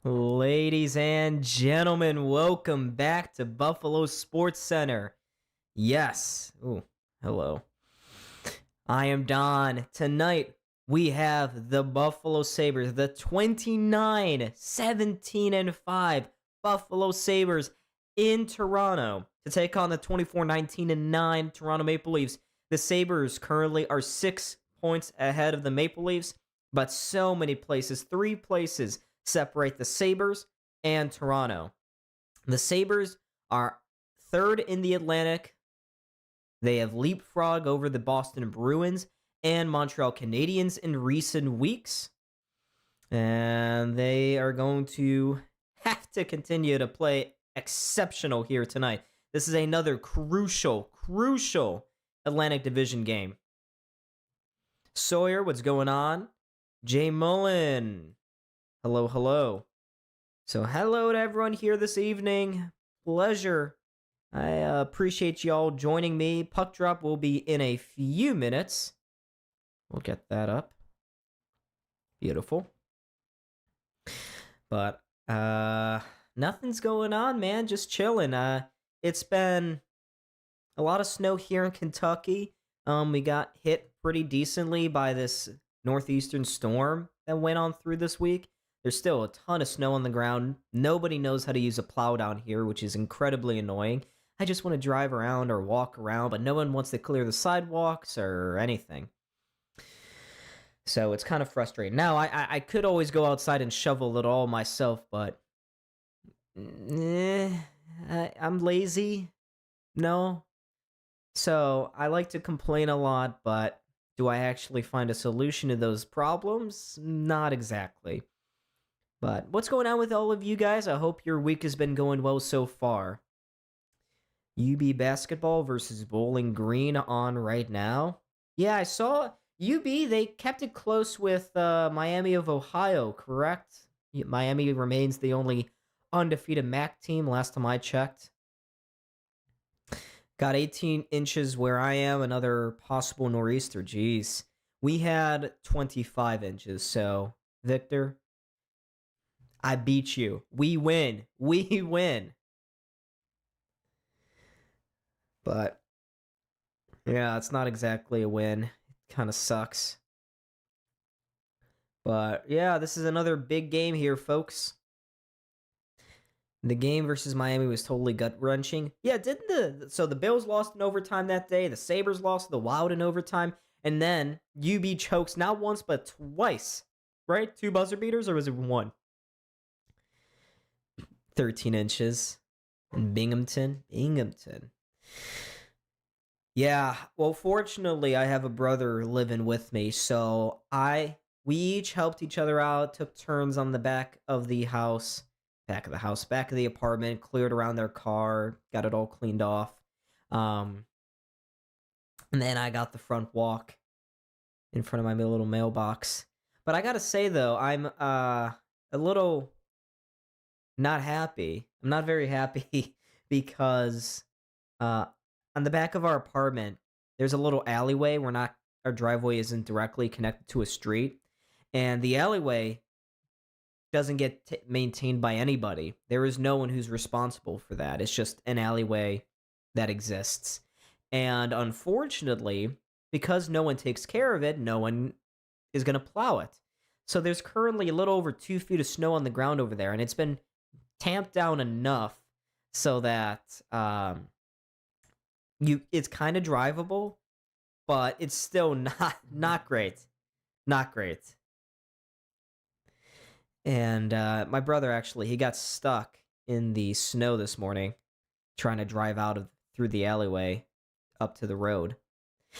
Ladies and gentlemen, welcome back to Buffalo Sports Center. Yes. Ooh, hello. I am Don. Tonight, we have the Buffalo Sabres, the 29-17-5 Buffalo Sabres in Toronto to take on the 24-19-9 Toronto Maple Leafs. The Sabres currently are 6 points ahead of the Maple Leafs, but so many places, 3 places separate the Sabres and Toronto. The Sabres are third in the Atlantic. They have leapfrogged over the Boston Bruins and Montreal Canadiens in recent weeks. And they are going to have to continue to play exceptional here tonight. This is another crucial Atlantic Division game. Sawyer, what's going on? Jay Mullen. Hello. So hello to everyone here this evening. Pleasure. I appreciate y'all joining me. Puck drop will be in a few minutes. We'll get that up. Beautiful. But nothing's going on, man. Just chilling. It's been a lot of snow here in Kentucky. We got hit pretty decently by this northeastern storm that went on through this week. There's still a ton of snow on the ground. Nobody knows how to use a plow down here, which is incredibly annoying. I just want to drive around or walk around, but no one wants to clear the sidewalks or anything. So it's kind of frustrating. Now, I could always go outside and shovel it all myself, but I'm lazy. No. So I like to complain a lot, but do I actually find a solution to those problems? Not exactly. But what's going on with all of you guys? I hope your week has been going well so far. UB basketball versus Bowling Green on right now. Yeah, I saw UB, they kept it close with Miami of Ohio, correct? Miami remains the only undefeated MAC team last time I checked. Got 18 inches where I am, another possible nor'easter. Jeez. We had 25 inches, so Victor, I beat you. We win. But, yeah, it's not exactly a win. It kind of sucks. But, yeah, this is another big game here, folks. The game versus Miami was totally gut-wrenching. Yeah, so the Bills lost in overtime that day. The Sabres lost to the Wild in overtime. And then UB chokes not once, but twice. Right? 2 buzzer beaters, or was it 1? 13 inches in Binghamton. Yeah, well, fortunately, I have a brother living with me, so we each helped each other out, took turns on the back of the apartment, cleared around their car, got it all cleaned off. And then I got the front walk in front of my little mailbox. But I gotta say, though, I'm a little not happy. I'm not very happy because on the back of our apartment, there's a little alleyway. Our driveway isn't directly connected to a street. And the alleyway doesn't get maintained by anybody. There is no one who's responsible for that. It's just an alleyway that exists. And unfortunately, because no one takes care of it, no one is going to plow it. So there's currently a little over 2 feet of snow on the ground over there, and it's been tamped down enough so that it's kind of drivable, but it's still not great. Not great. And my brother, actually, he got stuck in the snow this morning trying to drive through the alleyway up to the road.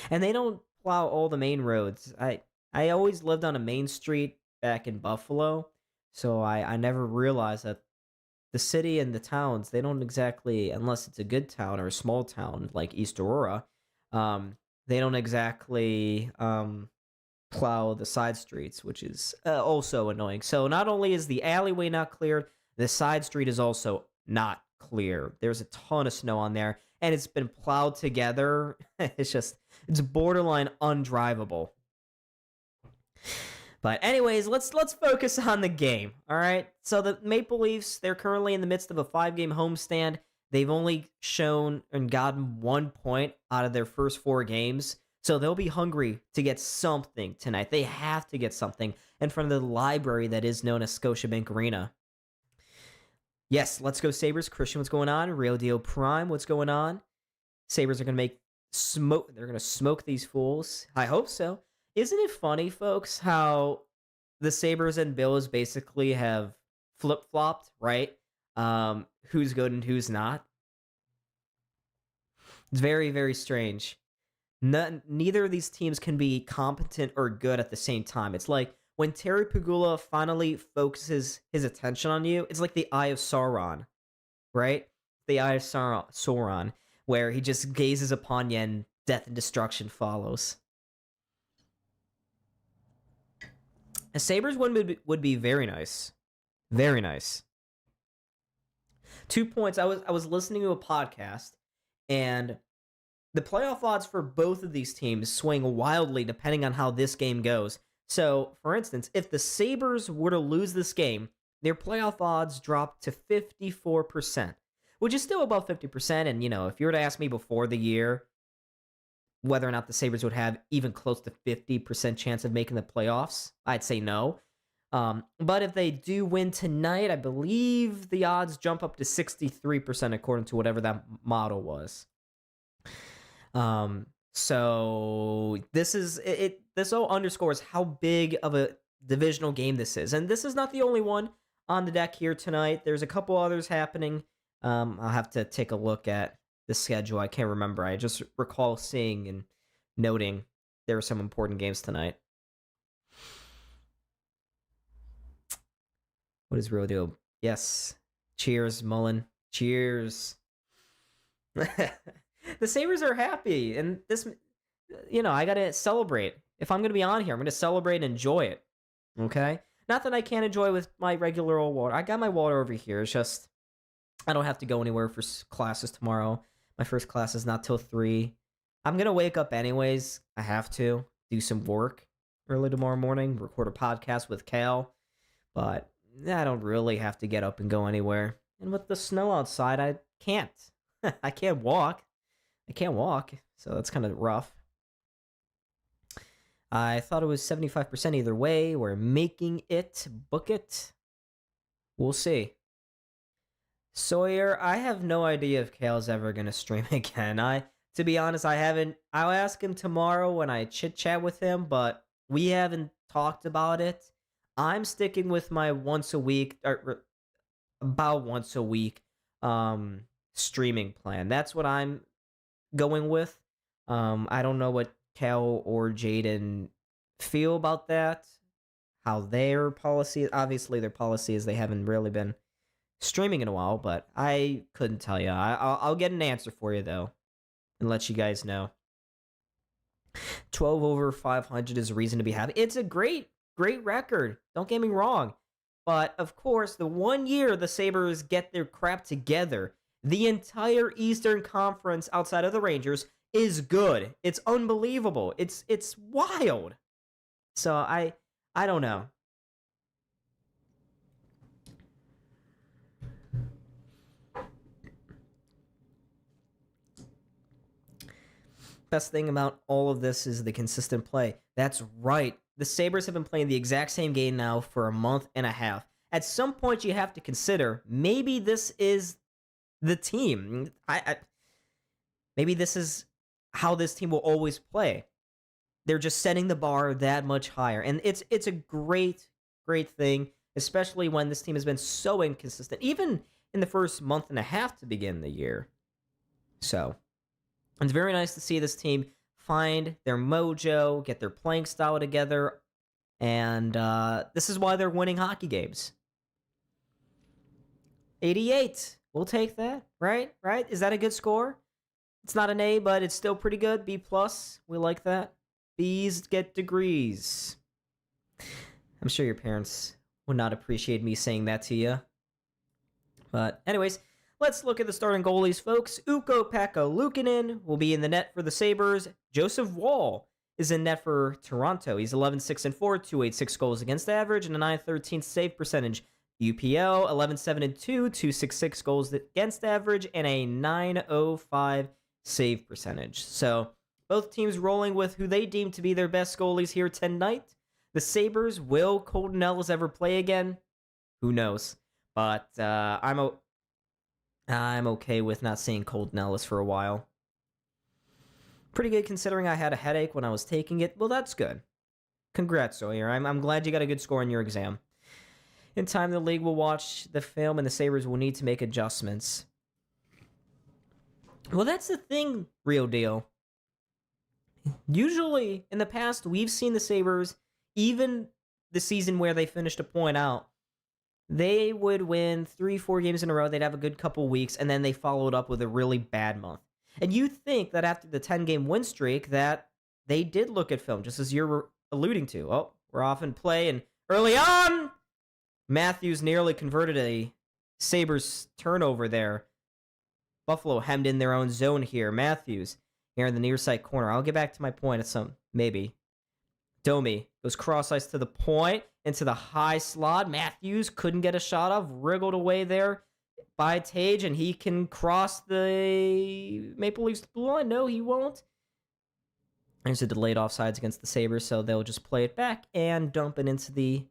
And they don't plow all the main roads. I always lived on a main street back in Buffalo, so I never realized that the city and the towns, they don't exactly, unless it's a good town or a small town like East Aurora, they don't exactly plow the side streets, which is also annoying. So not only is the alleyway not cleared, the side street is also not clear. There's a ton of snow on there, and it's been plowed together. It's borderline undrivable. But anyways, let's focus on the game. All right. So the Maple Leafs, they're currently in the midst of a 5-game homestand. They've only shown and gotten 1 point out of their first 4 games. So they'll be hungry to get something tonight. They have to get something in front of the library that is known as Scotiabank Arena. Yes, let's go Sabres. Christian, what's going on? Real Deal Prime, what's going on? Sabres are going to make smoke. They're going to smoke these fools. I hope so. Isn't it funny, folks, how the Sabres and Bills basically have flip-flopped, right? Who's good and who's not? It's very, very strange. Neither of these teams can be competent or good at the same time. It's like when Terry Pegula finally focuses his attention on you, it's like the Eye of Sauron, right? The Eye of Sauron, where he just gazes upon you and death and destruction follows. A Sabres win would be very nice. Very nice. 2 points. I was listening to a podcast, and the playoff odds for both of these teams swing wildly depending on how this game goes. So, for instance, if the Sabres were to lose this game, their playoff odds drop to 54%, which is still above 50%. And, if you were to ask me before the year whether or not the Sabres would have even close to 50% chance of making the playoffs, I'd say no. But if they do win tonight, I believe the odds jump up to 63% according to whatever that model was. So this is it. This all underscores how big of a divisional game this is, and this is not the only one on the deck here tonight. There's a couple others happening. I'll have to take a look at the schedule. I can't remember. I just recall seeing and noting there were some important games tonight. What is real deal? Yes. Cheers, Mullen. Cheers. The Sabres are happy, and this, I got to celebrate. If I'm going to be on here, I'm going to celebrate and enjoy it, okay? Not that I can't enjoy with my regular old water. I got my water over here. It's just I don't have to go anywhere for classes tomorrow. My first class is not till 3. I'm going to wake up anyways. I have to do some work early tomorrow morning, record a podcast with Cal, but I don't really have to get up and go anywhere. And with the snow outside, I can't. I can't walk. So that's kind of rough. I thought it was 75% either way. We're making it. Book it. We'll see. Sawyer, I have no idea if Kale's ever going to stream again. To be honest, I haven't. I'll ask him tomorrow when I chit-chat with him, but we haven't talked about it. I'm sticking with my once a week, or about once a week, streaming plan. That's what I'm going with. I don't know what Cal or Jaden feel about that. How their policy, obviously their policy is they haven't really been streaming in a while, but I couldn't tell you. I'll get an answer for you though, and let you guys know. 12 over 500 is a reason to be happy. It's a great record. Don't get me wrong. But of course, the 1 year the Sabres get their crap together, the entire Eastern Conference outside of the Rangers is good. It's unbelievable. It's wild. So I don't know. Best thing about all of this is the consistent play. That's right. The Sabres have been playing the exact same game now for a month and a half. At some point, you have to consider maybe this is the team. Maybe this is how this team will always play. They're just setting the bar that much higher, and it's a great thing, especially when this team has been so inconsistent, even in the first month and a half to begin the year. So it's very nice to see this team find their mojo, get their playing style together, and this is why they're winning hockey games. 88. We'll take that, right? Right? Is that a good score? It's not an A, but it's still pretty good. B+. We like that. B's get degrees. I'm sure your parents would not appreciate me saying that to you. But anyways, let's look at the starting goalies, folks. Ukko-Pekka Luukkonen will be in the net for the Sabres. Joseph Woll is in net for Toronto. He's 11-6-4, 286 goals against average, and a 913 save percentage. UPL, 11-7-2, 266 goals against average, and a 905 save percentage. So both teams rolling with who they deem to be their best goalies here tonight. The Sabres, will Colton Ellis ever play again? Who knows? But I'm okay with not seeing Colton Ellis for a while. Pretty good considering I had a headache when I was taking it. Well, that's good. Congrats, Sawyer. I'm glad you got a good score in your exam. In time, the league will watch the film and the Sabres will need to make adjustments. Well, that's the thing, Real Deal. Usually, in the past, we've seen the Sabres, even the season where they finished a point out, they would win 3-4 games in a row, they'd have a good couple weeks, and then they followed up with a really bad month. And you'd think that after the 10-game win streak that they did look at film, just as you're alluding to. Oh, we're off in play, and early on, Matthews nearly converted a Sabres turnover there. Buffalo hemmed in their own zone here. Matthews here in the near side corner. I'll get back to my point at some, maybe. Domi goes cross ice to the point, into the high slot. Matthews couldn't get a shot off, wriggled away there by Tage, and he can cross the Maple Leafs blue line. No, he won't. There's a delayed offsides against the Sabres, so they'll just play it back and dump it into the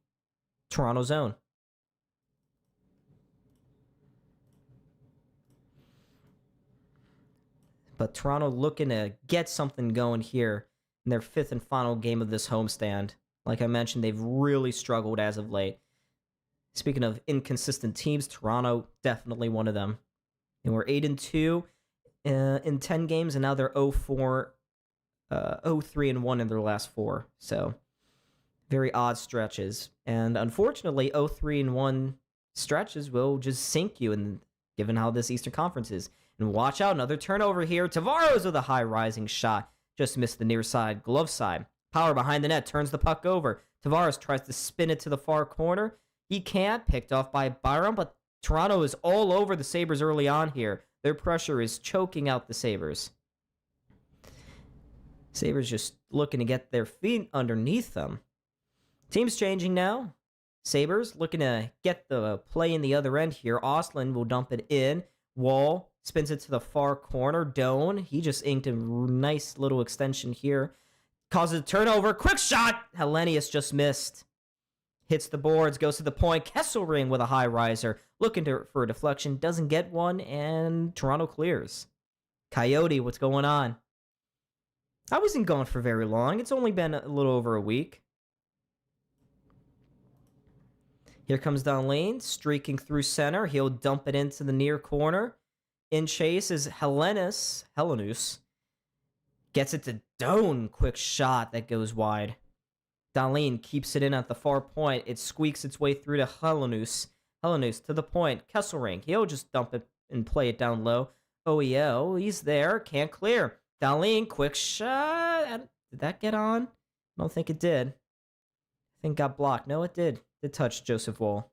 Toronto zone. But Toronto looking to get something going here in their fifth and final game of this homestand. Like I mentioned, they've really struggled as of late. Speaking of inconsistent teams, Toronto definitely one of them. And we're 8-2 in 10 games, and now they're 0-3-1 in their last 4. So very odd stretches. And unfortunately, 0-3-1 stretches will just sink you, and given how this Eastern Conference is. And watch out, another turnover here. Tavares with a high rising shot. Just missed the near side, glove side. Power behind the net, turns the puck over. Tavares tries to spin it to the far corner. He can't, picked off by Byram, but Toronto is all over the Sabres early on here. Their pressure is choking out the Sabres. Sabres just looking to get their feet underneath them. Team's changing now. Sabres looking to get the play in the other end here. Ostlund will dump it in. Wall spins it to the far corner. Doan, he just inked a nice little extension here. Causes a turnover. Quick shot. Hellenius just missed. Hits the boards, goes to the point. Kesselring with a high riser. Looking for a deflection. Doesn't get one, and Toronto clears. Coyote, what's going on? I wasn't going for very long. It's only been a little over a week. Here comes Donlane, streaking through center. He'll dump it into the near corner. In chase is Helenus. Gets it to Doan. Quick shot that goes wide. Donlane keeps it in at the far point. It squeaks its way through to Helenus. Helenus to the point. Kesselring. He'll just dump it and play it down low. OEL, he's there. Can't clear. Donlane, quick shot. Did that get on? I don't think it did. I think it got blocked. No, it did. It touched Joseph Woll.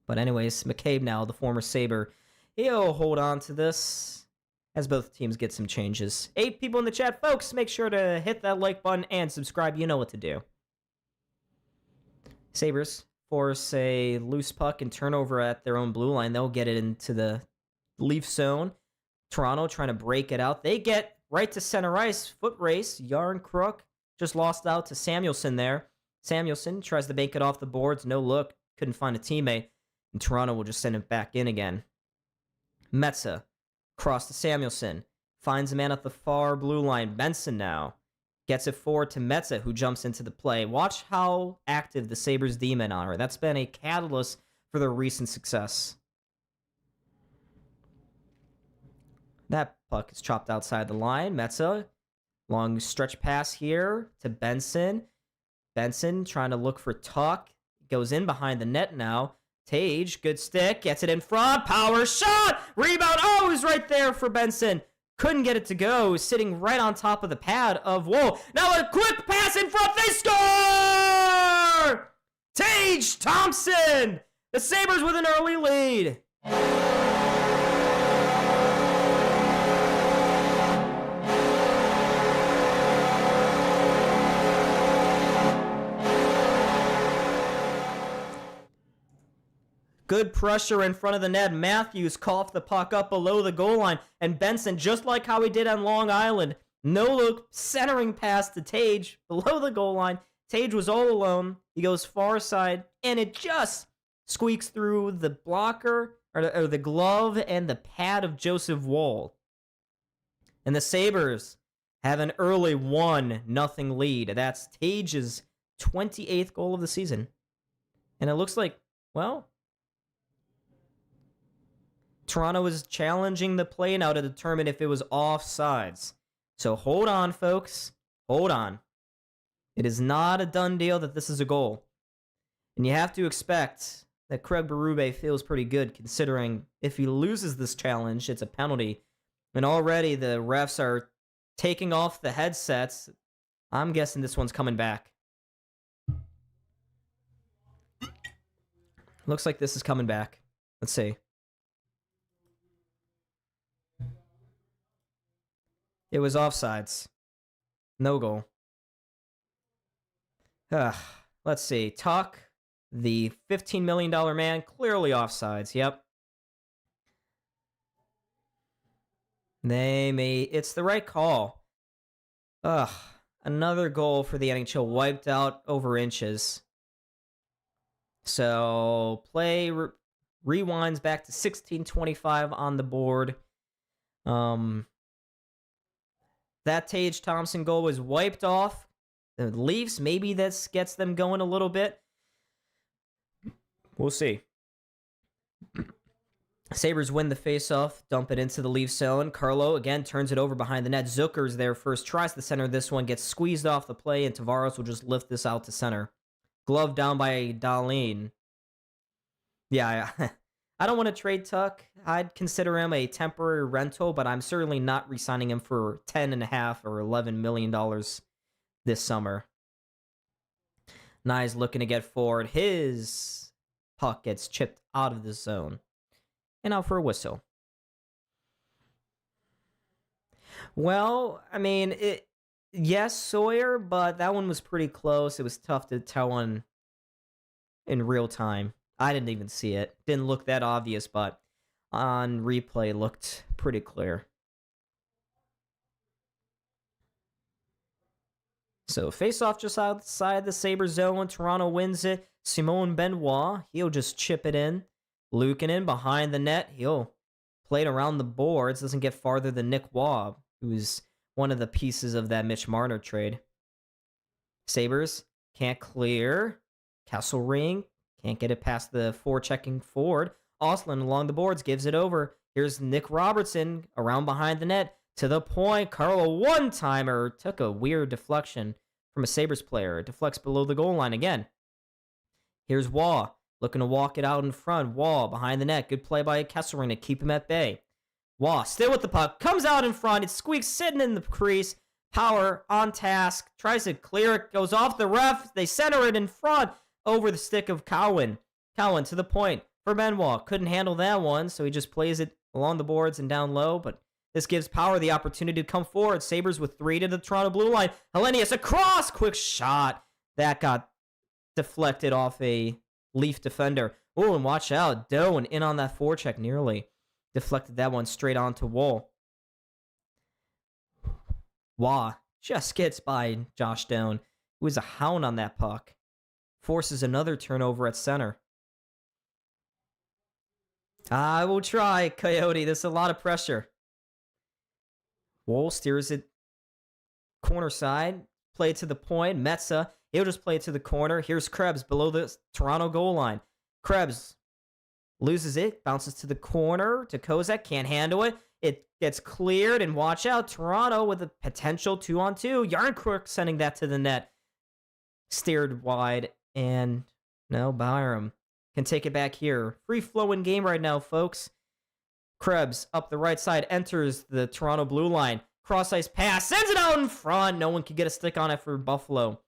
But anyways, McCabe now, the former Sabre. He'll hold on to this as both teams get some changes. 8 people in the chat, folks. Make sure to hit that like button and subscribe. You know what to do. Sabres force a loose puck and turnover at their own blue line. They'll get it into the Leaf zone. Toronto trying to break it out. They get right to center ice. Foot race. Yarn Crook just lost out to Samuelson there. Samuelson tries to bank it off the boards. No look. Couldn't find a teammate. And Toronto will just send it back in again. Metza. Cross to Samuelson. Finds a man at the far blue line. Benson now. Gets it forward to Metza, who jumps into the play. Watch how active the Sabres D-men are. That's been a catalyst for their recent success. That puck is chopped outside the line. Metza. Long stretch pass here to Benson. Benson trying to look for Tuck. Goes in behind the net now. Tage, good stick, gets it in front. Power shot! Rebound! Oh, he's right there for Benson. Couldn't get it to go. Sitting right on top of the pad of Woll. Now a quick pass in front. They score! Tage Thompson! The Sabres with an early lead. Good pressure in front of the net. Matthews coughed the puck up below the goal line. And Benson, just like how he did on Long Island, no look, centering pass to Tage below the goal line. Tage was all alone. He goes far side, and it just squeaks through the blocker, or the glove, and the pad of Joseph Woll. And the Sabres have an early 1-0 lead. That's Tage's 28th goal of the season. And it looks like, well, Toronto is challenging the play now to determine if it was offsides. So hold on, folks. Hold on. It is not a done deal that this is a goal. And you have to expect that Craig Berube feels pretty good, considering if he loses this challenge, it's a penalty. And already the refs are taking off the headsets. I'm guessing this one's coming back. Looks like this is coming back. Let's see. It was offsides. No goal. Let's see. Tuch, the $15 million man, clearly offsides. Yep. It's the right call. Another goal for the NHL wiped out over inches. So play rewinds back to 16:25 on the board. That Tage Thompson goal was wiped off. The Leafs, maybe this gets them going a little bit. We'll see. Sabres win the faceoff, dump it into the Leafs zone. Carlo, again, turns it over behind the net. Zucker's there first, tries the center. This one gets squeezed off the play, and Tavares will just lift this out to center. Glove down by Dahlin. Yeah, I don't want to trade Tuch. I'd consider him a temporary rental, but I'm certainly not re-signing him for $10.5 or $11 million this summer. Nye's looking to get forward. His puck gets chipped out of the zone. And out for a whistle. Well, I mean, yes, Sawyer, but that one was pretty close. It was tough to tell in real time. I didn't even see it. Didn't look that obvious, but on replay it looked pretty clear. So face-off just outside the Sabres zone. Toronto wins it. Simon Benoit, he'll just chip it in. Luukkonen behind the net. He'll play it around the boards. Doesn't get farther than Nick Waugh, who's one of the pieces of that Mitch Marner trade. Sabres can't clear. Kesselring can't get it past the forechecking forward. Ostlund along the boards gives it over. Here's Nick Robertson around behind the net. To the point. Carlo, one-timer. Took a weird deflection from a Sabres player. Deflects below the goal line again. Here's Waugh. Looking to walk it out in front. Waugh behind the net. Good play by Kesselring to keep him at bay. Waugh still with the puck. Comes out in front. It squeaks sitting in the crease. Power on task. Tries to clear it. Goes off the ref. They center it in front. Over the stick of Cowan. Cowan to the point for Benoit. Couldn't handle that one, so he just plays it along the boards and down low. But this gives Power the opportunity to come forward. Sabres with 3 to the Toronto blue line. Hellenius across. Quick shot. That got deflected off a Leaf defender. Oh, and watch out. Doan in on that forecheck nearly. Deflected that one straight onto Woll. Waugh just gets by Josh Doan, who is a hound on that puck. Forces another turnover at center. I will try, Coyote. There's a lot of pressure. Woll steers it corner side. Play to the point. Metza. He'll just play it to the corner. Here's Krebs below the Toronto goal line. Krebs loses it. Bounces to the corner. To Kozak. Can't handle it. It gets cleared. And watch out. Toronto with a potential 2-on-2. Yarncrook sending that to the net. Steered wide. And no, Byram can take it back here. Free-flowing game right now, folks. Krebs up the right side. Enters the Toronto blue line. Cross-ice pass. Sends it out in front. No one can get a stick on it for Buffalo.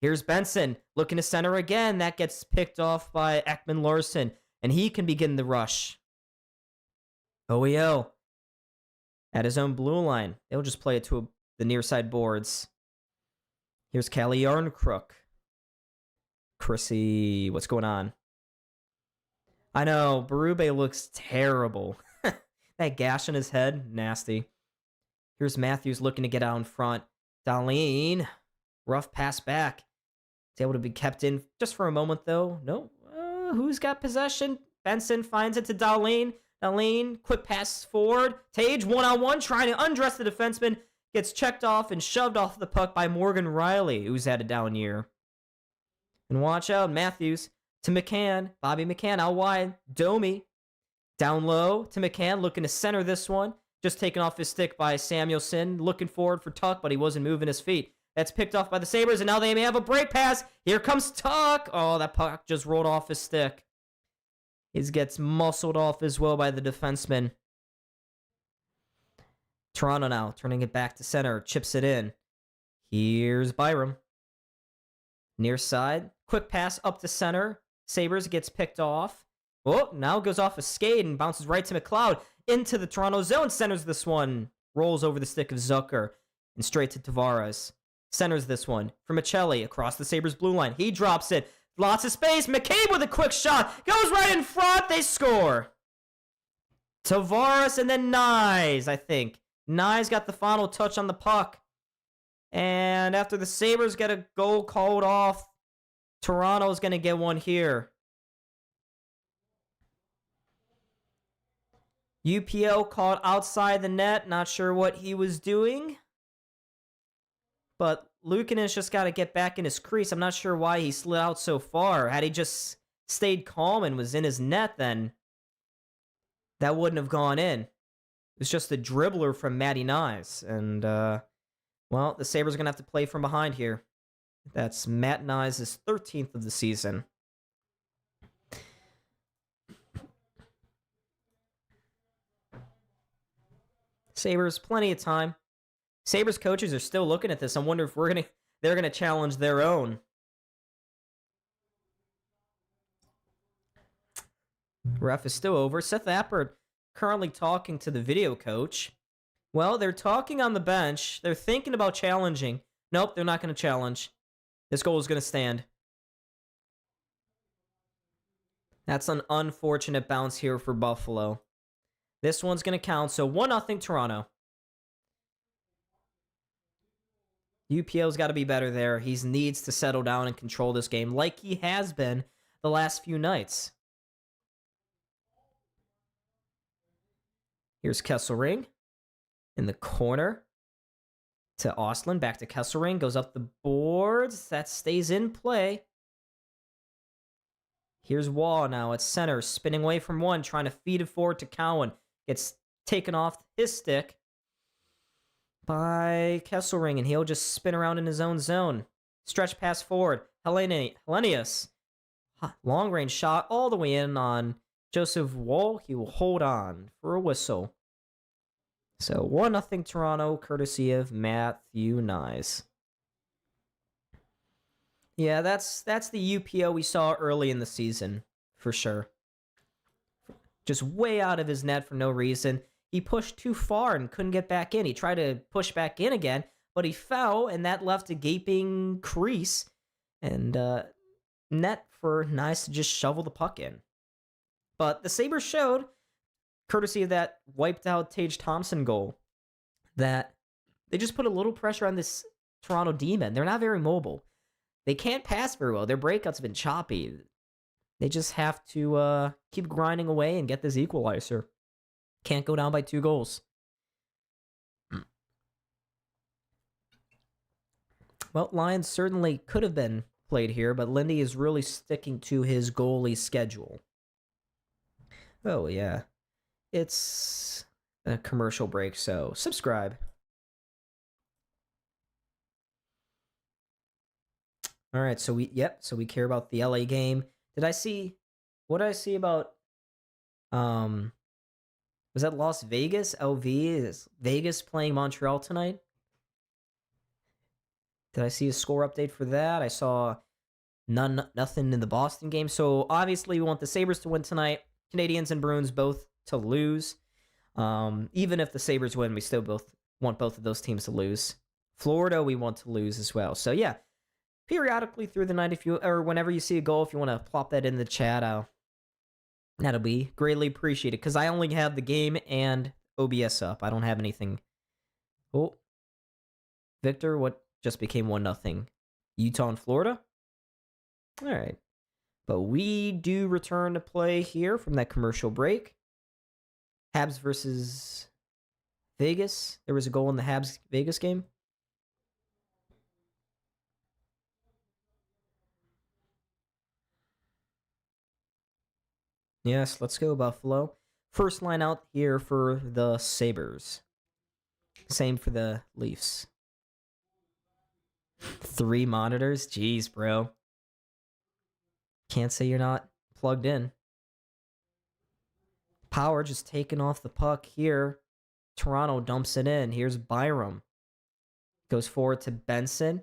Here's Benson looking to center again. That gets picked off by Ekman Larson, and he can begin the rush. OEO at his own blue line. They'll just play it to the near side boards. Here's Kelly Yarncrook. Chrissy, what's going on? I know, Berube looks terrible. That gash on his head, nasty. Here's Matthews looking to get out in front. Dahlin, rough pass back. It's able to be kept in just for a moment, though. No, who's got possession? Benson finds it to Dahlin. Dahlin, quick pass forward. Tage, one-on-one, trying to undress the defenseman. Gets checked off and shoved off the puck by Morgan Riley, who's had a down year. And watch out, Matthews to McCann. Bobby McCann out wide. Domi down low to McCann, looking to center this one. Just taken off his stick by Samuelson. Looking forward for Tuck, but he wasn't moving his feet. That's picked off by the Sabres, and now they may have a break pass. Here comes Tuck. Oh, that puck just rolled off his stick. He gets muscled off as well by the defenseman. Toronto now, turning it back to center. Chips it in. Here's Byram. Near side. Quick pass up to center. Sabres gets picked off. Oh, now goes off a skate and bounces right to McLeod. Into the Toronto zone. Centers this one. Rolls over the stick of Zucker. And straight to Tavares. Centers this one. For Michelli. Across the Sabres blue line. He drops it. Lots of space. McCabe with a quick shot. Goes right in front. They score. Tavares and then Nyes, I think. Nyes got the final touch on the puck. And after the Sabres get a goal called off, Toronto's going to get one here. UPL caught outside the net. Not sure what he was doing. But Luukkonen's just got to get back in his crease. I'm not sure why he slid out so far. Had he just stayed calm and was in his net, then that wouldn't have gone in. It was just a dribbler from Matty Nyes. And, well, the Sabres are going to have to play from behind here. That's Matt Nyes' 13th of the season. Sabres, plenty of time. Sabres coaches are still looking at this. I wonder if they're gonna challenge their own. Ref is still over. Seth Appert currently talking to the video coach. Well, they're talking on the bench. They're thinking about challenging. Nope, they're not going to challenge. This goal is going to stand. That's an unfortunate bounce here for Buffalo. This one's going to count, so 1-0 Toronto. UPL's got to be better there. He needs to settle down and control this game like he has been the last few nights. Here's Kesselring in the corner to Ostlund. Back to Kesselring. Goes up the boards. That stays in play. Here's Wall now at center. Spinning away from one. Trying to feed it forward to Cowan. Gets taken off his stick by Kesselring, and he'll just spin around in his own zone. Stretch pass forward. Hellenius. Long range shot all the way in on Joseph Wall. He will hold on for a whistle. So 1-0 Toronto, courtesy of Matthew Nyes. Yeah, that's the UPO we saw early in the season, for sure. Just way out of his net for no reason. He pushed too far and couldn't get back in. He tried to push back in again, but he fell, and that left a gaping crease and net for Nyes to just shovel the puck in. But the Sabres showed, courtesy of that wiped out Tage Thompson goal, that they just put a little pressure on this Toronto D-men. They're not very mobile. They can't pass very well. Their breakouts have been choppy. They just have to keep grinding away and get this equalizer. Can't go down by 2 goals. Well, Lions certainly could have been played here, but Lindy is really sticking to his goalie schedule. Oh, yeah. It's a commercial break, so subscribe. All right, so we care about the LA game. What did I see about was that Las Vegas? LV? Is Vegas playing Montreal tonight? Did I see a score update for that? I saw nothing in the Boston game. So obviously we want the Sabres to win tonight. Canadiens and Bruins both to lose. Even if the Sabres win, we still want both of those teams to lose. Florida, we want to lose as well. So yeah, periodically through the night, whenever you see a goal, if you want to plop that in the chat, That'll be greatly appreciated because I only have the game and OBS up. I don't have anything. Oh, Victor, what just became 1-0? Utah and Florida? All right. But we do return to play here from that commercial break. Habs versus Vegas. There was a goal in the Habs-Vegas game. Yes, let's go, Buffalo. First line out here for the Sabres. Same for the Leafs. 3 monitors? Jeez, bro. Can't say you're not plugged in. Power just taking off the puck here. Toronto dumps it in. Here's Byram. Goes forward to Benson.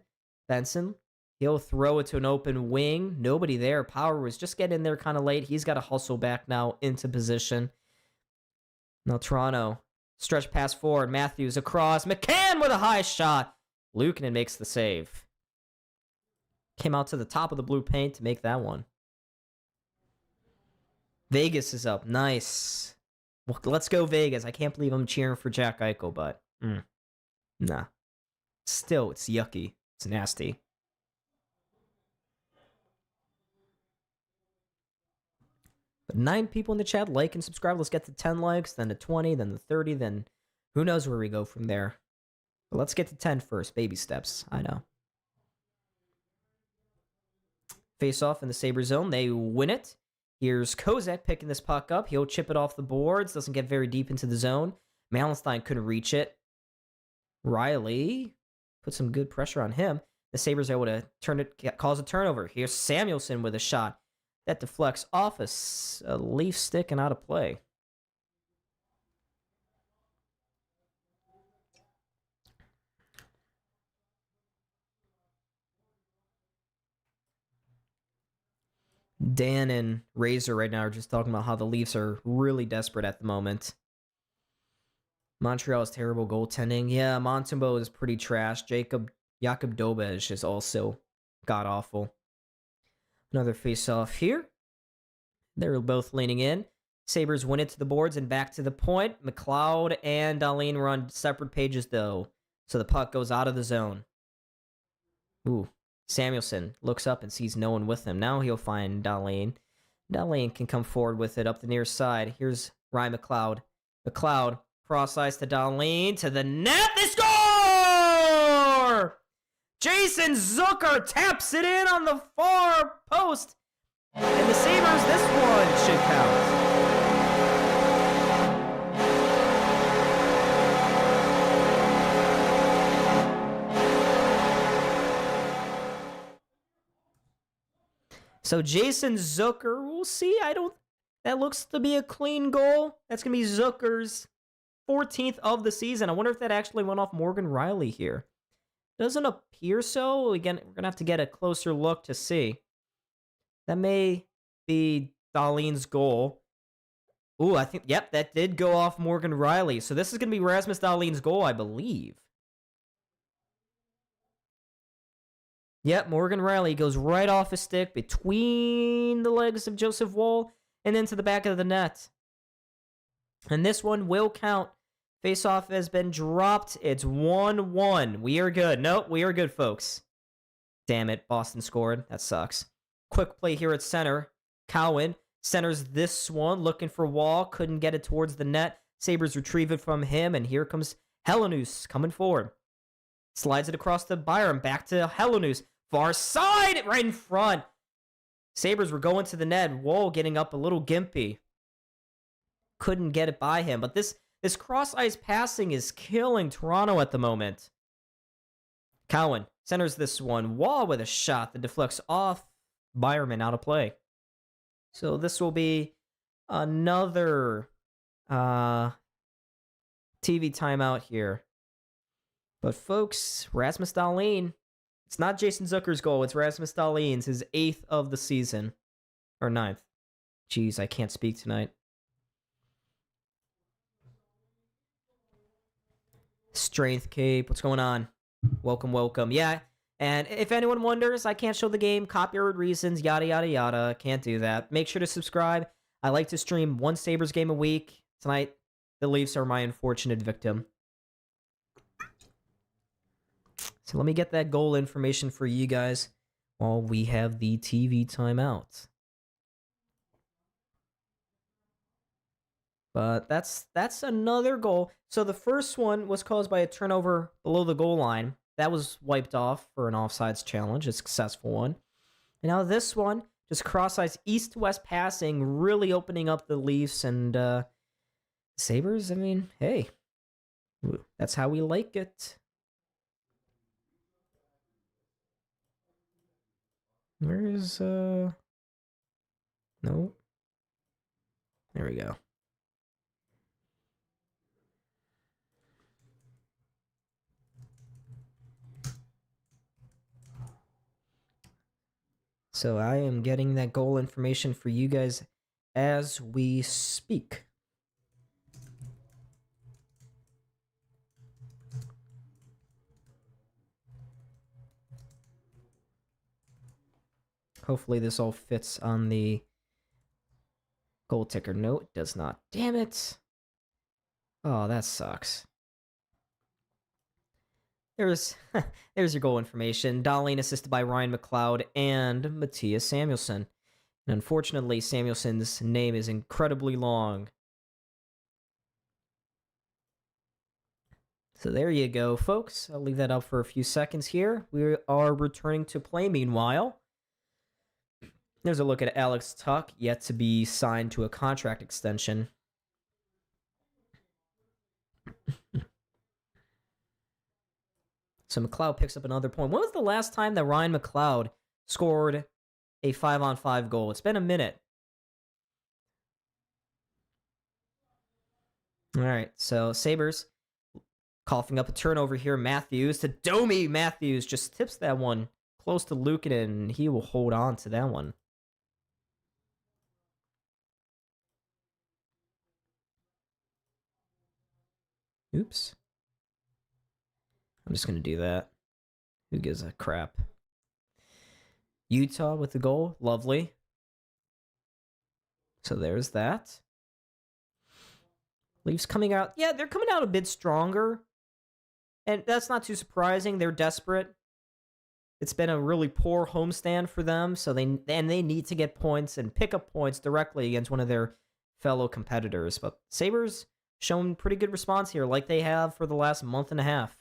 Benson, he'll throw it to an open wing. Nobody there. Power was just getting in there kind of late. He's got to hustle back now into position. Now Toronto, stretch pass forward. Matthews across. McCann with a high shot. Luukkonen makes the save. Came out to the top of the blue paint to make that one. Vegas is up. Nice. Well, let's go Vegas. I can't believe I'm cheering for Jack Eichel, but nah. Still, it's yucky. It's nasty. But 9 people in the chat like and subscribe. Let's get to 10 likes, then to 20, then to 30, then who knows where we go from there. But let's get to 10 first. Baby steps. I know. Face off in the Sabre zone. They win it. Here's Kozak picking this puck up. He'll chip it off the boards. Doesn't get very deep into the zone. Malenstein couldn't reach it. Riley put some good pressure on him. The Sabres are able to cause a turnover. Here's Samuelson with a shot. That deflects off a Leaf stick and out of play. Dan and Razor right now are just talking about how the Leafs are really desperate at the moment. Montreal's terrible goaltending. Yeah, Montembeault is pretty trash. Jakob Dobej is also god-awful. Another face-off here. They're both leaning in. Sabres win it to the boards and back to the point. McLeod and Dahlin were on separate pages, though. So the puck goes out of the zone. Ooh. Samuelson looks up and sees no one with him. Now he'll find Dahlin. Dahlin can come forward with it up the near side. Here's Ryan McLeod. McLeod cross ice to Dahlin to the net. They score! Jason Zucker taps it in on the far post. And the Sabres, this one should count. So Jason Zucker, we'll see. That looks to be a clean goal. That's going to be Zucker's 14th of the season. I wonder if that actually went off Morgan Riley here. Doesn't appear so. Again, we're going to have to get a closer look to see. That may be Dahlin's goal. Ooh, I think, yep, that did go off Morgan Riley. So this is going to be Rasmus Dahlin's goal, I believe. Yep, Morgan Riley goes right off his stick between the legs of Joseph Woll and into the back of the net. And this one will count. Face-off has been dropped. It's 1-1. We are good. Nope, we are good, folks. Damn it, Boston scored. That sucks. Quick play here at center. Cowan centers this one, looking for Wall. Couldn't get it towards the net. Sabres retrieve it from him, and here comes Helenius coming forward. Slides it across to Byram. Back to Helenius. Far side, right in front. Sabres were going to the net. Woll getting up a little gimpy. Couldn't get it by him. But this cross-ice passing is killing Toronto at the moment. Cowan centers this one. Wall with a shot that deflects off Byram out of play. So this will be another TV timeout here. But folks, Rasmus Dahlin, it's not Jason Zucker's goal. It's Rasmus Dahlin's, his 8th of the season. Or 9th. Jeez, I can't speak tonight. Strength Cape, what's going on? Welcome, welcome. Yeah, and if anyone wonders, I can't show the game. Copyright reasons, yada, yada, yada. Can't do that. Make sure to subscribe. I like to stream one Sabres game a week. Tonight, the Leafs are my unfortunate victim. So let me get that goal information for you guys while we have the TV timeout. But that's another goal. So the first one was caused by a turnover below the goal line. That was wiped off for an offsides challenge, a successful one. And now this one, just cross-ice east-west passing, really opening up the Leafs and Sabres. I mean, hey, that's how we like it. Where is, no. There we go. So I am getting that goal information for you guys as we speak. Hopefully this all fits on the goal ticker. No, it does not. Damn it. Oh, that sucks. There's your goal information. Dahlin assisted by Ryan McLeod and Mattias Samuelsson. And unfortunately, Samuelsson's name is incredibly long. So there you go, folks. I'll leave that up for a few seconds here. We are returning to play meanwhile. There's a look at Alex Tuch, yet to be signed to a contract extension. So McLeod picks up another point. When was the last time that Ryan McLeod scored a 5-on-5 goal? It's been a minute. All right, so Sabres coughing up a turnover here. Matthews to Domi. Matthews just tips that one close to Luukkonen, and he will hold on to that one. Oops. I'm just going to do that. Who gives a crap? Utah with the goal. Lovely. So there's that. Leafs coming out. Yeah, they're coming out a bit stronger. And that's not too surprising. They're desperate. It's been a really poor homestand for them. So they need to get points and pick up points directly against one of their fellow competitors. But Sabres shown pretty good response here, like they have for the last month and a half.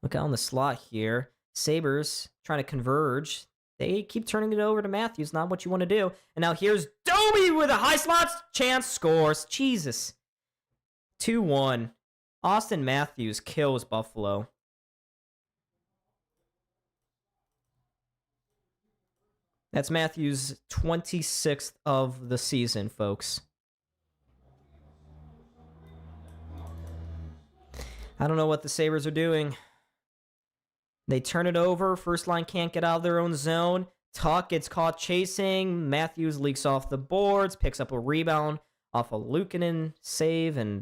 Look out on the slot here. Sabres trying to converge. They keep turning it over to Matthews. Not what you want to do. And now here's Domi with a high slot chance. Scores. Jesus. 2-1. Austin Matthews kills Buffalo. That's Matthews' 26th of the season, folks. I don't know what the Sabres are doing. They turn it over. First line can't get out of their own zone. Tuch gets caught chasing. Matthews leaks off the boards. Picks up a rebound off a Luukkonen save. And,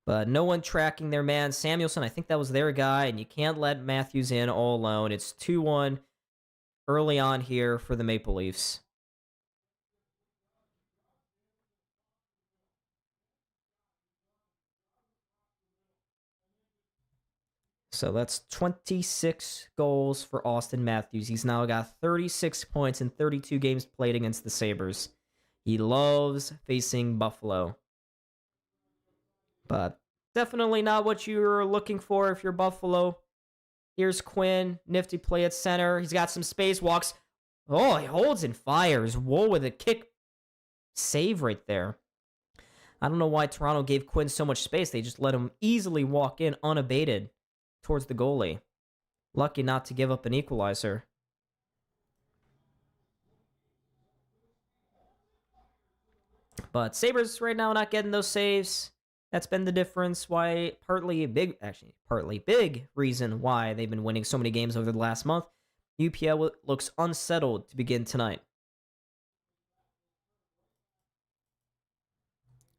But no one tracking their man. Samuelsson, I think that was their guy. And you can't let Matthews in all alone. It's 2-1 early on here for the Maple Leafs. So that's 26 goals for Austin Matthews. He's now got 36 points in 32 games played against the Sabres. He loves facing Buffalo. But definitely not what you're looking for if you're Buffalo. Here's Quinn. Nifty play at center. He's got some space. Walks. Oh, he holds and fires. Whoa, with a kick save right there. I don't know why Toronto gave Quinn so much space. They just let him easily walk in unabated towards the goalie. Lucky not to give up an equalizer. But Sabres right now not getting those saves. That's been the difference why partly big reason why they've been winning so many games over the last month. UPL looks unsettled to begin tonight.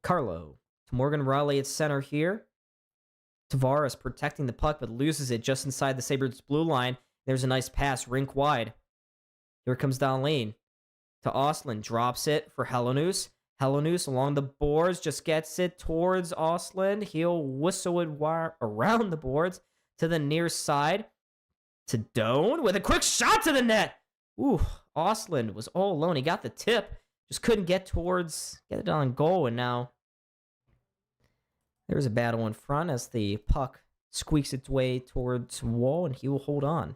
Carlo to Morgan Riley at center here. Tavares protecting the puck, but loses it just inside the Sabres blue line. There's a nice pass, rink wide. Here comes down lane to Ostlund. Drops it for Helenius. Helenius along the boards, just gets it towards Ostlund. He'll whistle it around the boards to the near side to Doan with a quick shot to the net. Ooh, Ostlund was all alone. He got the tip, just couldn't get it on goal, and now there's a battle in front as the puck squeaks its way towards Wall, and he will hold on.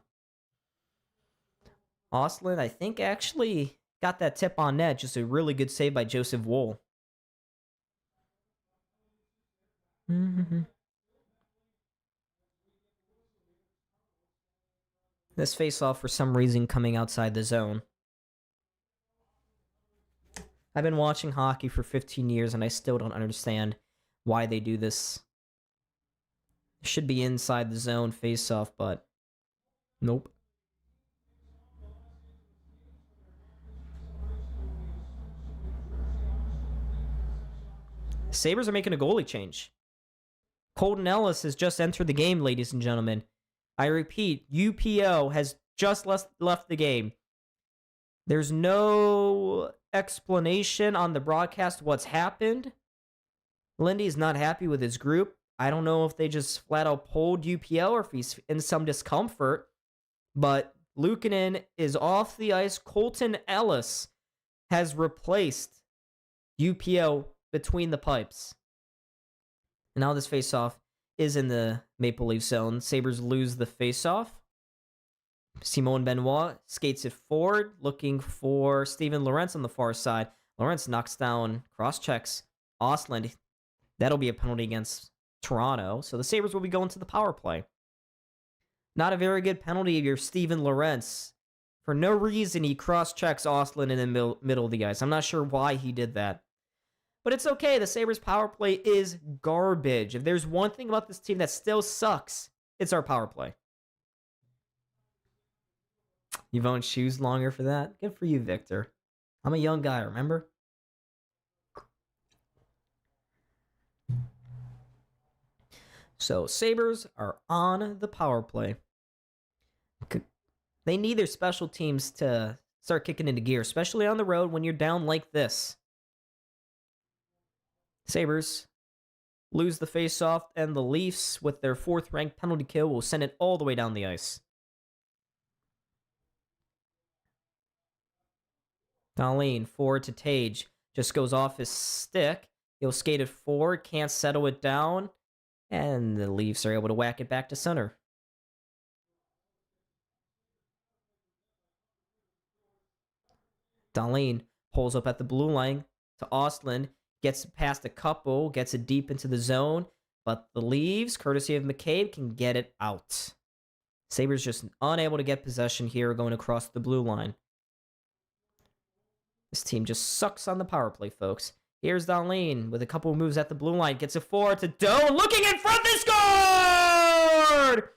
Ostlund, I think, actually got that tip on net. Just a really good save by Joseph Wool. This face-off, for some reason, coming outside the zone. I've been watching hockey for 15 years, and I still don't understand why they do this. It should be inside the zone face-off, but nope. Sabres are making a goalie change. Colton Ellis has just entered the game, ladies and gentlemen. I repeat, UPO has just left the game. There's no explanation on the broadcast what's happened. Lindy's not happy with his group. I don't know if they just flat out pulled UPO or if he's in some discomfort. But Luukkonen is off the ice. Colton Ellis has replaced UPO between the pipes. And now this faceoff is in the Maple Leaf zone. Sabres lose the faceoff. Simon Benoit skates it forward, looking for Steven Lorentz on the far side. Lorentz knocks down, cross-checks Ostlund. That'll be a penalty against Toronto. So the Sabres will be going to the power play. Not a very good penalty of your Steven Lorentz. For no reason, he cross-checks Ostlund in the middle of the ice. I'm not sure why he did that. But it's okay. The Sabres power play is garbage. If there's one thing about this team that still sucks, it's our power play. You've owned shoes longer for that? Good for you, Victor. I'm a young guy, remember? So, Sabres are on the power play. They need their special teams to start kicking into gear, especially on the road when you're down like this. Sabres lose the faceoff, and the Leafs, with their 4th-ranked penalty kill, will send it all the way down the ice. Dahlin forward to Tage. Just goes off his stick. He'll skate it forward, can't settle it down, and the Leafs are able to whack it back to center. Dahlin pulls up at the blue line to Ostlund. Gets past a couple, gets it deep into the zone, but the Leafs, courtesy of McCabe, can get it out. Sabres just unable to get possession here going across the blue line. This team just sucks on the power play, folks. Here's Dahlin with a couple of moves at the blue line. Gets it forward to Doan. Looking in front, they scored!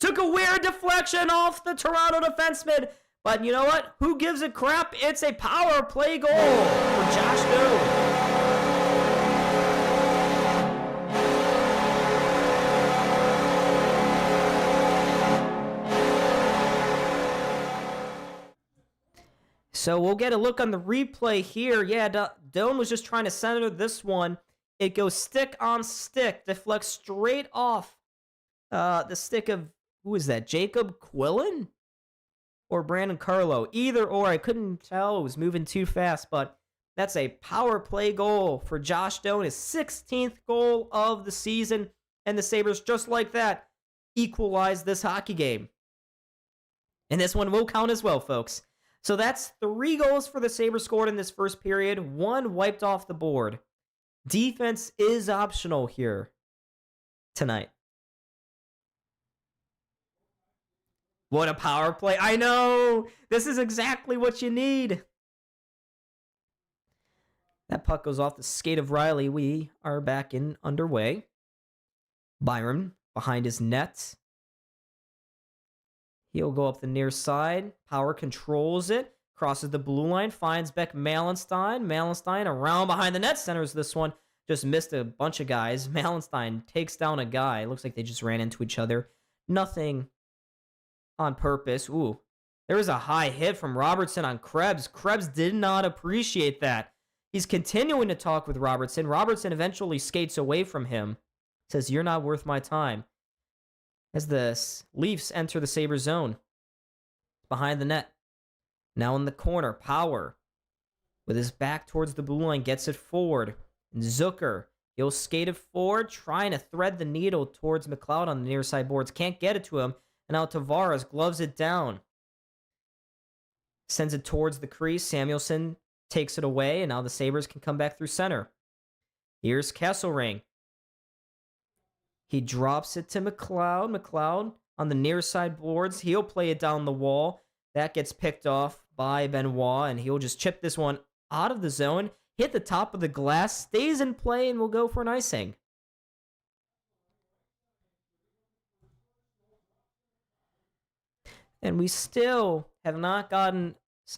Took a weird deflection off the Toronto defenseman. But you know what? Who gives a crap? It's a power play goal for Josh Doan. So we'll get a look on the replay here. Yeah, Doan was just trying to center this one. It goes stick on stick, deflects straight off the stick of, who is that, Jacob Quillen? Or Brandon Carlo? Either or, I couldn't tell. It was moving too fast, but that's a power play goal for Josh Doan, his 16th goal of the season. And the Sabres, just like that, equalize this hockey game. And this one will count as well, folks. So that's 3 goals for the Sabres scored in this first period, 1 wiped off the board. Defense is optional here tonight. What a power play. I know! This is exactly what you need. That puck goes off the skate of Riley. We are back in underway. Byron behind his net. He'll go up the near side. Power controls it. Crosses the blue line. Finds Beck Malenstein. Malenstein around behind the net. Centers this one. Just missed a bunch of guys. Malenstein takes down a guy. Looks like they just ran into each other. Nothing on purpose. Ooh. There was a high hit from Robertson on Krebs. Krebs did not appreciate that. He's continuing to talk with Robertson. Robertson eventually skates away from him. Says, "You're not worth my time." As the Leafs enter the Sabres zone. Behind the net. Now in the corner. Power. With his back towards the blue line. Gets it forward. And Zucker. He'll skate it forward. Trying to thread the needle towards McLeod on the near side boards. Can't get it to him. And now Tavares gloves it down. Sends it towards the crease. Samuelsson takes it away. And now the Sabres can come back through center. Here's Kesselring. He drops it to McLeod. McLeod on the near side boards. He'll play it down the wall. That gets picked off by Benoit. And he'll just chip this one out of the zone. Hit the top of the glass. Stays in play and will go for an icing. And we still have not gotten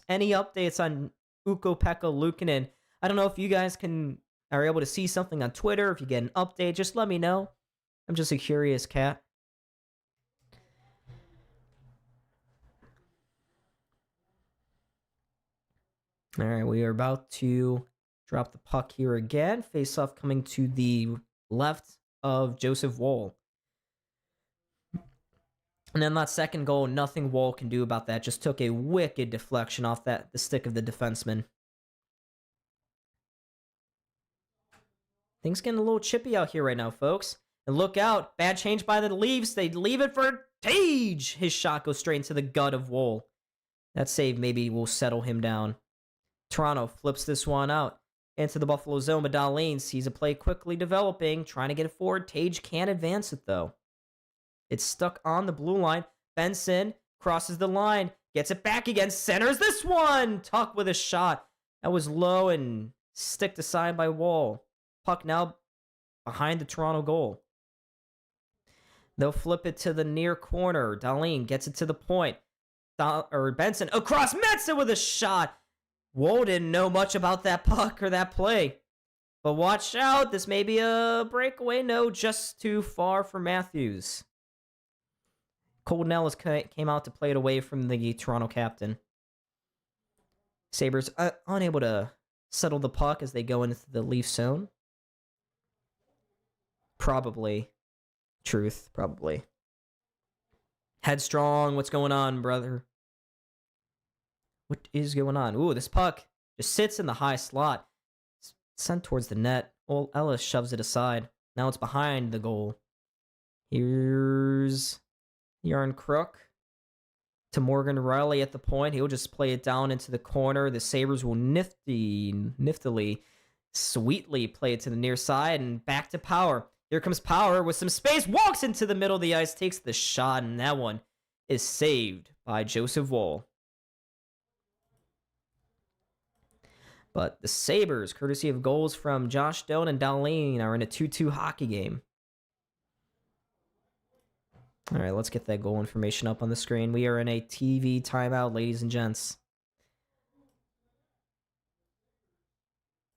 any updates on Ukko-Pekka Luukkonen. I don't know if you guys are able to see something on Twitter. If you get an update, just let me know. I'm just a curious cat. All right, we are about to drop the puck here again. Face-off coming to the left of Joseph Woll. And then that second goal, nothing Woll can do about that. Just took a wicked deflection off the stick of the defenseman. Things getting a little chippy out here right now, folks. And look out. Bad change by the Leafs. They leave it for Tage. His shot goes straight into the gut of Woll. That save maybe will settle him down. Toronto flips this one out into the Buffalo zone, but Dahlin sees a play quickly developing, trying to get it forward. Tage can't advance it, though. It's stuck on the blue line. Benson crosses the line, gets it back again, centers this one! Tuck with a shot. That was low and sticked aside by Woll. Puck now behind the Toronto goal. They'll flip it to the near corner. Dahlin gets it to the point. Benson across Metsa with a shot. Woll didn't know much about that puck or that play. But watch out. This may be a breakaway. No, just too far for Matthews. Colton Ellis came out to play it away from the Toronto captain. Sabres unable to settle the puck as they go into the Leaf zone. Probably. Truth, probably. Headstrong, what's going on, brother? What is going on? Ooh, this puck just sits in the high slot. It's sent towards the net. Well, Ellis shoves it aside. Now it's behind the goal. Here's Yarn Crook to Morgan Riley at the point. He'll just play it down into the corner. The Sabres will niftily, sweetly play it to the near side and back to Power. Here comes Power with some space, walks into the middle of the ice, takes the shot, and that one is saved by Joseph Woll. But the Sabres, courtesy of goals from Josh Doan and Dahlin, are in a 2-2 hockey game. All right, let's get that goal information up on the screen. We are in a TV timeout, ladies and gents.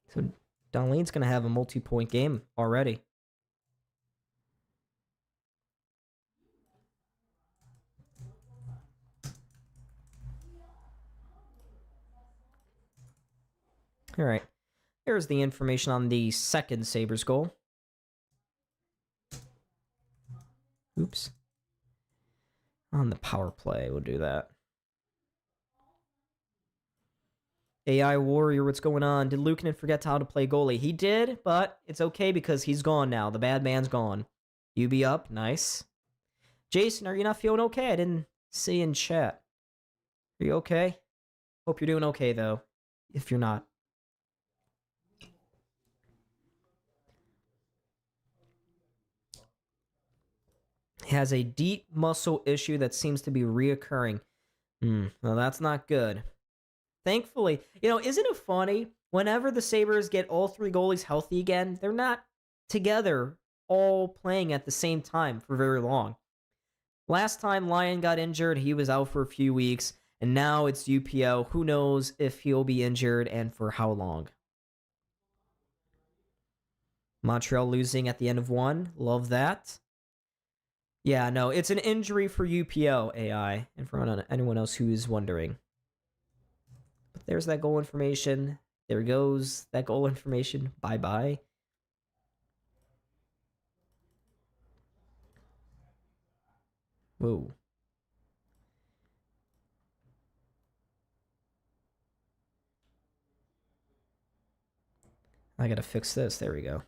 So Dahlin's going to have a multi-point game already. All right, here's the information on the second Sabres goal. Oops. On the power play, we'll do that. AI Warrior, what's going on? Did Luukkonen forget how to play goalie? He did, but it's okay because he's gone now. The bad man's gone. You be up. Nice. Jason, are you not feeling okay? I didn't see in chat. Are you okay? Hope you're doing okay, though, if you're not. He has a deep muscle issue that seems to be reoccurring. Well, that's not good. Thankfully, isn't it funny? Whenever the Sabres get all three goalies healthy again, they're not together all playing at the same time for very long. Last time Lyon got injured, he was out for a few weeks, and now it's UPO. Who knows if he'll be injured and for how long? Montreal losing at the end of one. Love that. Yeah, no, it's an injury for UPO AI, and for anyone else who's wondering. But there's that goal information. There goes that goal information. Bye-bye. Whoa. I gotta fix this. There we go.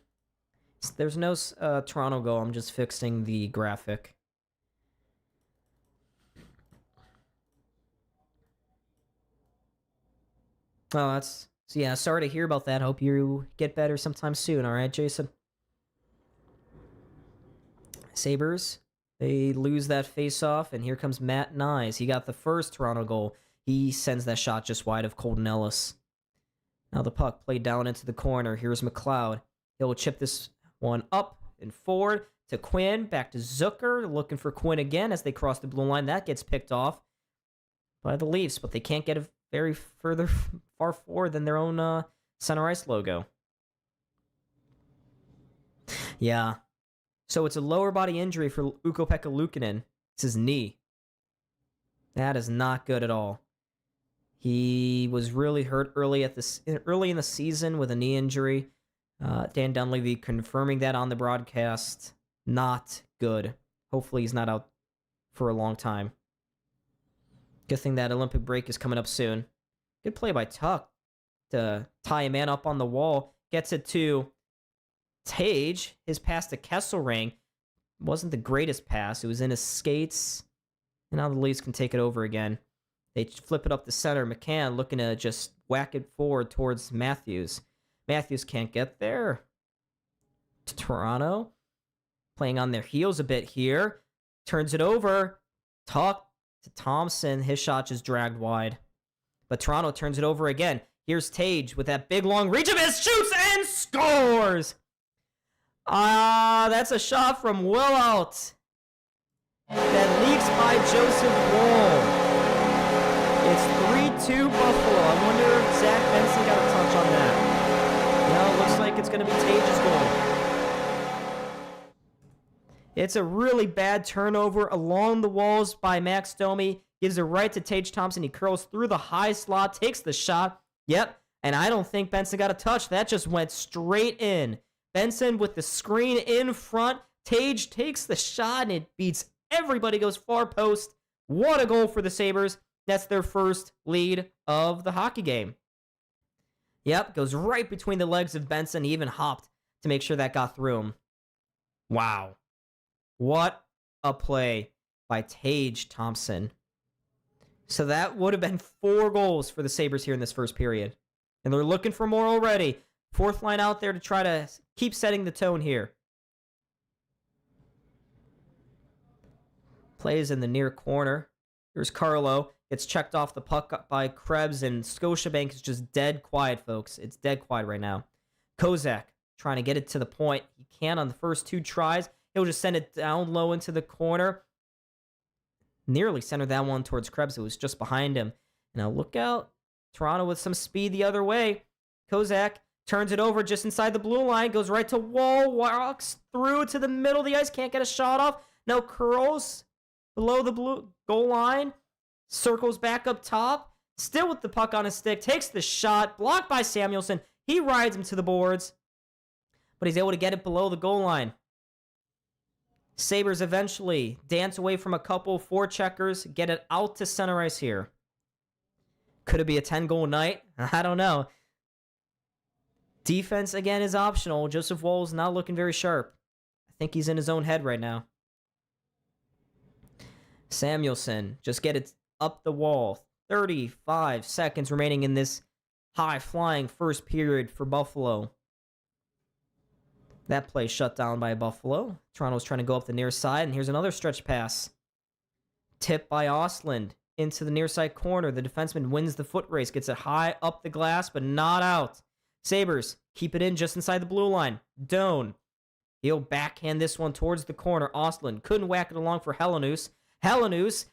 There's no Toronto goal. I'm just fixing the graphic. Oh, that's... So yeah, sorry to hear about that. Hope you get better sometime soon, all right, Jason? Sabres, they lose that face-off, and here comes Matt Nyes. He got the first Toronto goal. He sends that shot just wide of Colton Ellis. Now the puck played down into the corner. Here's McLeod. He'll chip this one up and forward to Quinn. Back to Zucker, looking for Quinn again as they cross the blue line. That gets picked off by the Leafs, but they can't get it very far forward than their own center ice logo. Yeah. So it's a lower body injury for Ukko-Pekka Luukkonen. It's his knee. That is not good at all. He was really hurt early in the season with a knee injury. Dan Dunleavy confirming that on the broadcast. Not good. Hopefully he's not out for a long time. Good thing that Olympic break is coming up soon. Good play by Tuck to tie a man up on the wall. Gets it to Tage. His pass to Kesselring wasn't the greatest pass. It was in his skates. And now the Leafs can take it over again. They flip it up the center. McCann looking to just whack it forward towards Matthews. Matthews can't get there. To Toronto. Playing on their heels a bit here. Turns it over. Tuck to Thompson. His shot just dragged wide. But Toronto turns it over again. Here's Tage with that big long reach of his. Shoots and scores! That's a shot from well out. That leaks by Joseph Woll. It's 3-2 Buffalo. I wonder if Zach Benson got a touch on that. No, it looks like it's going to be Tage's goal. It's a really bad turnover along the walls by Max Domi. Gives it right to Tage Thompson. He curls through the high slot, takes the shot. Yep, and I don't think Benson got a touch. That just went straight in. Benson with the screen in front. Tage takes the shot, and it beats everybody, goes far post. What a goal for the Sabres. That's their first lead of the hockey game. Yep, goes right between the legs of Benson. He even hopped to make sure that got through him. Wow. What a play by Tage Thompson. So that would have been 4 goals for the Sabres here in this first period. And they're looking for more already. Fourth line out there to try to keep setting the tone here. Plays in the near corner. Here's Carlo. Gets checked off the puck by Krebs, and Scotiabank is just dead quiet, folks. It's dead quiet right now. Kozak trying to get it to the point. He can on the first 2 tries. He'll just send it down low into the corner. Nearly centered that one towards Krebs. It was just behind him. Now look out. Toronto with some speed the other way. Kozak turns it over just inside the blue line. Goes right to Wall. Walks through to the middle of the ice. Can't get a shot off. Now curls below the blue goal line. Circles back up top. Still with the puck on his stick. Takes the shot. Blocked by Samuelsson. He rides him to the boards. But he's able to get it below the goal line. Sabres eventually dance away from a couple forecheckers. Get it out to center ice here. Could it be a 10-goal night? I don't know. Defense, again, is optional. Joseph Woll's not looking very sharp. I think he's in his own head right now. Samuelsson, just get it up the wall. 35 seconds remaining in this high-flying first period for Buffalo. That play shut down by Buffalo. Toronto's trying to go up the near side, and here's another stretch pass. Tipped by Ostlund into the near side corner. The defenseman wins the foot race, gets it high up the glass, but not out. Sabres keep it in just inside the blue line. Doan, he'll backhand this one towards the corner. Ostlund couldn't whack it along for Helenius. Helenius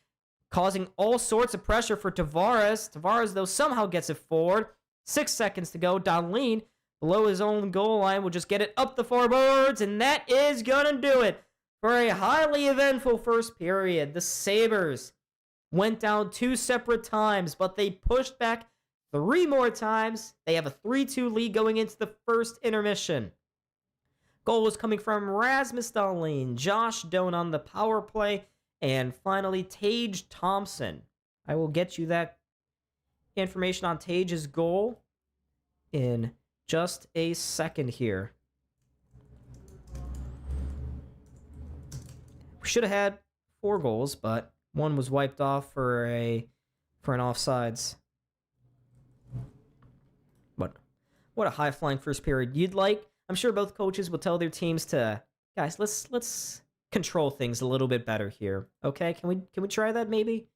causing all sorts of pressure for Tavares. Tavares, though, somehow gets it forward. 6 seconds to go. Dahlin, below his own goal line, will just get it up the forwards, and that is going to do it. for a highly eventful first period. The Sabres went down 2 separate times, but they pushed back 3 more times. They have a 3-2 lead going into the first intermission. Goal was coming from Rasmus Dahlin, Josh Doan on the power play, and finally Tage Thompson. I will get you that information on Tage's goal in just a second here. We should have had 4 goals, but one was wiped off for an offsides. But what a high-flying first period you'd like. I'm sure both coaches will tell their teams to, guys, let's control things a little bit better here. Okay? Can we try that maybe?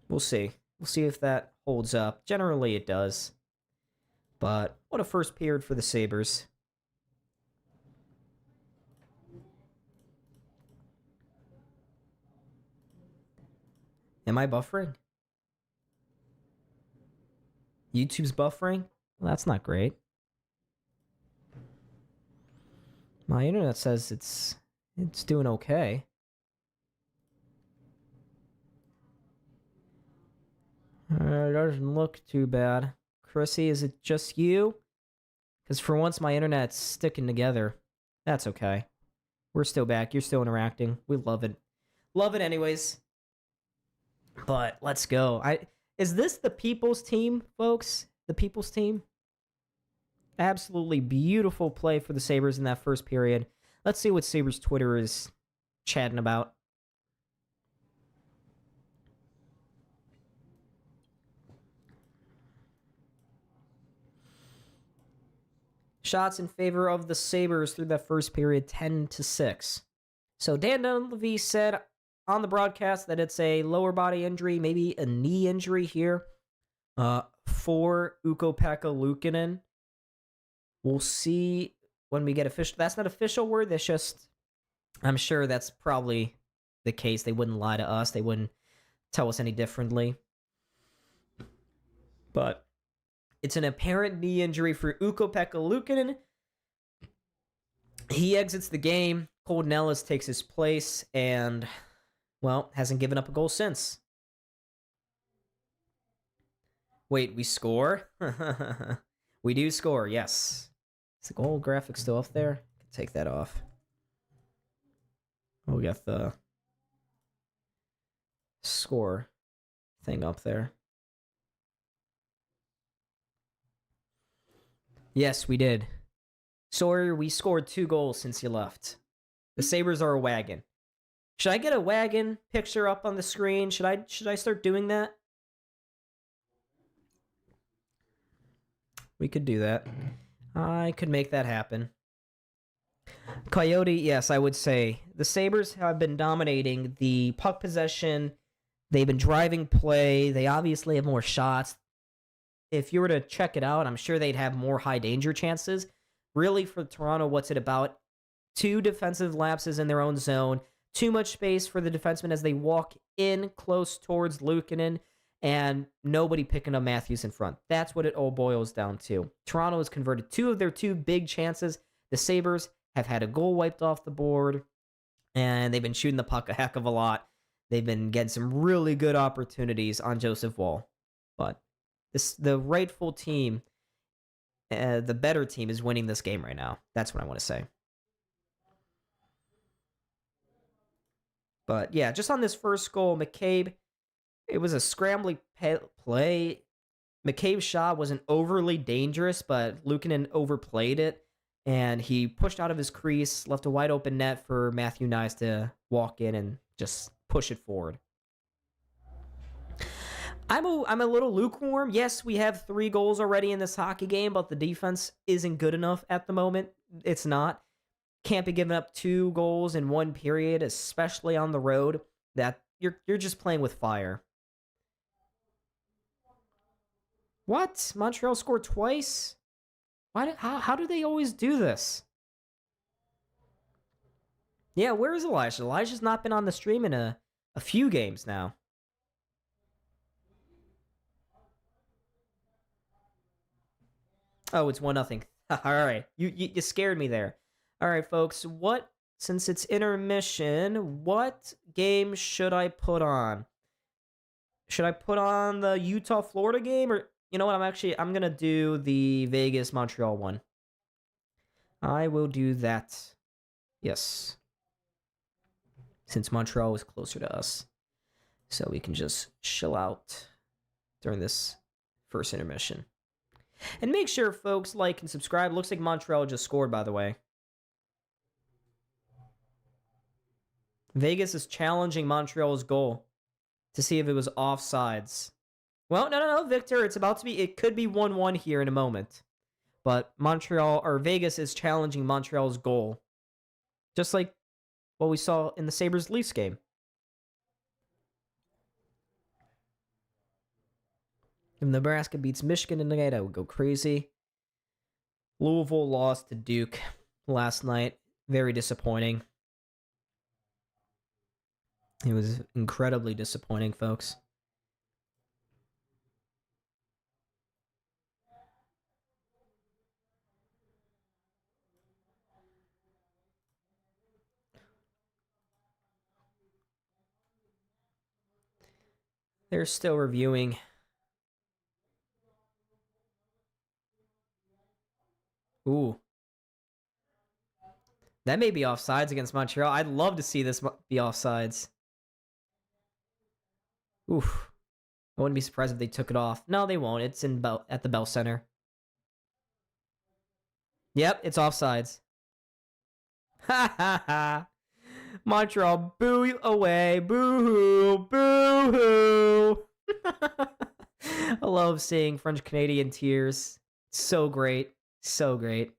We'll see. We'll see if that holds up. Generally it does. But what a first period for the Sabres. Am I buffering? YouTube's buffering? Well, that's not great. My internet says it's doing okay. It doesn't look too bad. Chrissy, is it just you? Because for once my internet's sticking together. That's okay. We're still back. You're still interacting. We love it. Love it anyways. But let's go. Is this the people's team, folks? The people's team? Absolutely beautiful play for the Sabres in that first period. Let's see what Sabres Twitter is chatting about. Shots in favor of the Sabres through that first period, 10-6. So Dan Dunleavy said on the broadcast that it's a lower body injury, maybe a knee injury here for Ukko-Pekka Luukkonen. We'll see when we get official. That's not official word. That's just, I'm sure that's probably the case. They wouldn't lie to us. They wouldn't tell us any differently. But it's an apparent knee injury for Ukko-Pekka Luukkonen. He exits the game. Colton Ellis takes his place and, well, hasn't given up a goal since. Wait, we score? We do score, yes. Is the goal graphic still up there? Take that off. We'll get the score thing up there. Yes, we did. Sawyer, we scored 2 goals since you left. The Sabres are a wagon. Should I get a wagon picture up on the screen? Should I start doing that? We could do that. I could make that happen. Coyote, yes, I would say. The Sabres have been dominating the puck possession. They've been driving play. They obviously have more shots. If you were to check it out, I'm sure they'd have more high danger chances. Really, for Toronto, what's it about? 2 defensive lapses in their own zone. Too much space for the defensemen as they walk in close towards Luukkonen. And nobody picking up Matthews in front. That's what it all boils down to. Toronto has converted 2 of their 2 big chances. The Sabres have had a goal wiped off the board. And they've been shooting the puck a heck of a lot. They've been getting some really good opportunities on Joseph Woll. But the rightful team, the better team, is winning this game right now. That's what I want to say. But yeah, just on this first goal, McCabe, it was a scrambling play. McCabe's shot wasn't overly dangerous, but Luukkonen overplayed it, and he pushed out of his crease, left a wide open net for Matthew Nyes to walk in and just push it forward. I'm a little lukewarm. Yes, we have 3 goals already in this hockey game, but the defense isn't good enough at the moment. It's not. Can't be giving up 2 goals in 1 period, especially on the road. That you're just playing with fire. What? Montreal scored twice? How do they always do this? Yeah, where is Elijah? Elijah's not been on the stream in a few games now. Oh, it's 1-0. All right. You scared me there. All right, folks. Since it's intermission, what game should I put on? Should I put on the Utah-Florida game? Or, you know what? I'm going to do the Vegas-Montreal one. I will do that. Yes. Since Montreal is closer to us. So we can just chill out during this first intermission. And make sure, folks, like and subscribe. Looks like Montreal just scored, by the way. Vegas is challenging Montreal's goal to see if it was offsides. Well, no, Victor. It could be 1-1 here in a moment. But Vegas is challenging Montreal's goal. Just like what we saw in the Sabres Leafs game. If Nebraska beats Michigan tonight, I would go crazy. Louisville lost to Duke last night. Very disappointing. It was incredibly disappointing, folks. They're still reviewing. Ooh. That may be offsides against Montreal. I'd love to see this be offsides. Oof. I wouldn't be surprised if they took it off. No, they won't. It's at the Bell Center. Yep, it's offsides. Ha ha ha. Montreal, boo you away. Boo-hoo. Boo-hoo. I love seeing French-Canadian tears. So great. So great.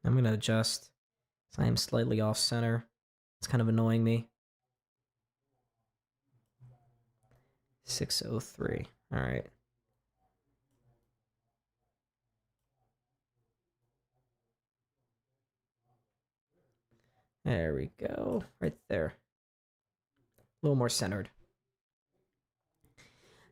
I'm going to adjust. So I am slightly off center. It's kind of annoying me. 603. All right. There we go. Right there. A little more centered.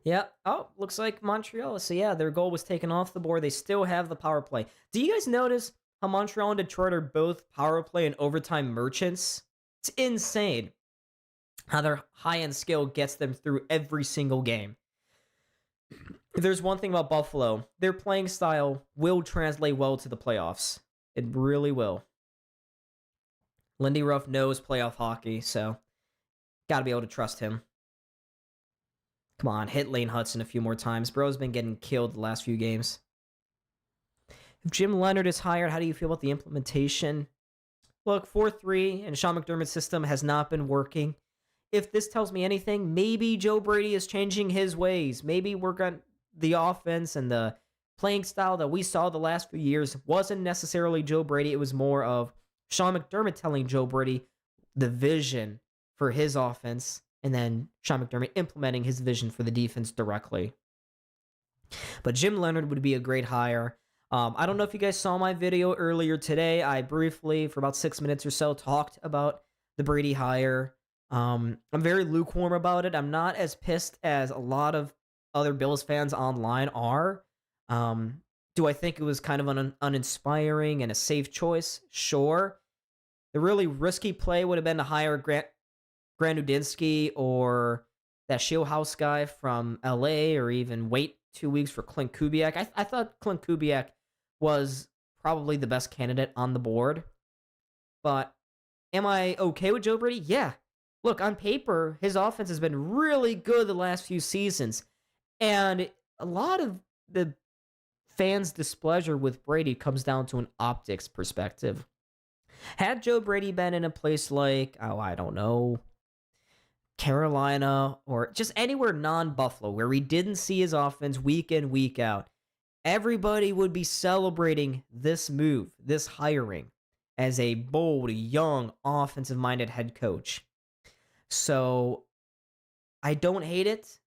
Yeah. Oh, looks like Montreal. So yeah, their goal was taken off the board. They still have the power play. Do you guys notice how Montreal and Detroit are both power play and overtime merchants? It's insane how their high-end skill gets them through every single game. If there's one thing about Buffalo, their playing style will translate well to the playoffs. It really will. Lindy Ruff knows playoff hockey, so got to be able to trust him. Come on, hit Lane Hudson a few more times. Bro's been getting killed the last few games. If Jim Leonard is hired, how do you feel about the implementation? Look, 4-3 and Sean McDermott's system has not been working. If this tells me anything, maybe Joe Brady is changing his ways. Maybe the offense and the playing style that we saw the last few years wasn't necessarily Joe Brady. It was more of Sean McDermott telling Joe Brady the vision for his offense, and then Sean McDermott implementing his vision for the defense directly. But Jim Leonard would be a great hire. I don't know if you guys saw my video earlier today. I briefly, for about 6 minutes or so, talked about the Brady hire. I'm very lukewarm about it. I'm not as pissed as a lot of other Bills fans online are. Do I think it was kind of uninspiring and a safe choice? Sure. The really risky play would have been to hire Grant Udinsky or that Shieldhouse guy from LA, or even wait 2 weeks for Clint Kubiak. I thought Clint Kubiak was probably the best candidate on the board. But am I okay with Joe Brady? Yeah. Look, on paper, his offense has been really good the last few seasons. And a lot of the fans' displeasure with Brady comes down to an optics perspective. Had Joe Brady been in a place like, I don't know, Carolina, or just anywhere non-Buffalo where we didn't see his offense week in, week out, everybody would be celebrating this move, this hiring, as a bold, young, offensive-minded head coach. So I don't hate it.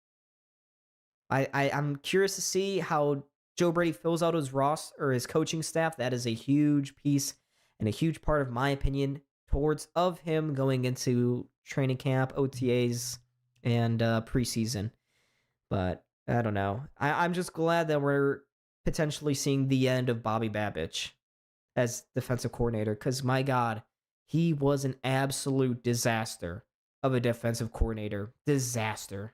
I'm curious to see how Joe Brady fills out his roster or his coaching staff. That is a huge piece and a huge part of my opinion of him going into training camp, OTAs, and preseason. But I don't know. I'm just glad that we're potentially seeing the end of Bobby Babich as defensive coordinator, because my God, he was an absolute disaster of a defensive coordinator. Disaster.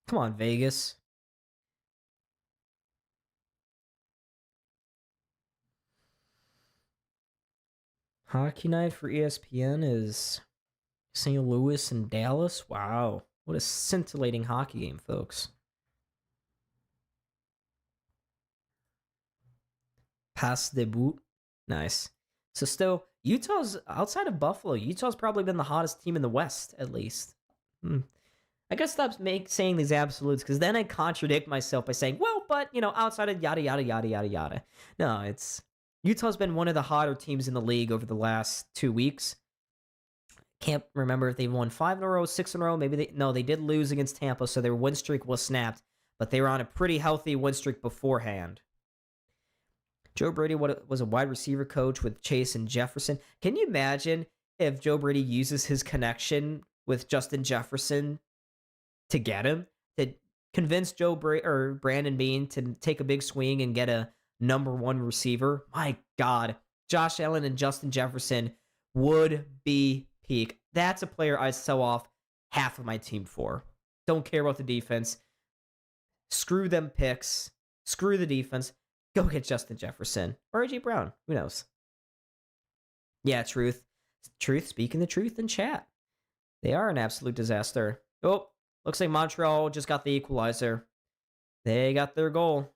Come on, Vegas. Hockey night for ESPN is St. Louis and Dallas. Wow. What a scintillating hockey game, folks. Pass debut. Nice. So still, Utah's outside of Buffalo. Utah's probably been the hottest team in the West, at least. I gotta stop saying these absolutes, because then I contradict myself by saying, well, but outside of yada yada yada yada yada. No, it's Utah's been one of the hotter teams in the league over the last 2 weeks. Can't remember if they won 5 in a row, 6 in a row. Maybe they did lose against Tampa, so their win streak was snapped. But they were on a pretty healthy win streak beforehand. Joe Brady was a wide receiver coach with Chase and Jefferson. Can you imagine if Joe Brady uses his connection with Justin Jefferson to get him, to convince Brandon Beane to take a big swing and get a number 1 receiver? My God, Josh Allen and Justin Jefferson would be peak. That's a player I'd sell off half of my team for. Don't care about the defense. Screw them picks. Screw the defense. Go get Justin Jefferson or AJ Brown. Who knows? Yeah, Truth. Speaking the truth in chat. They are an absolute disaster. Oh, looks like Montreal just got the equalizer. They got their goal.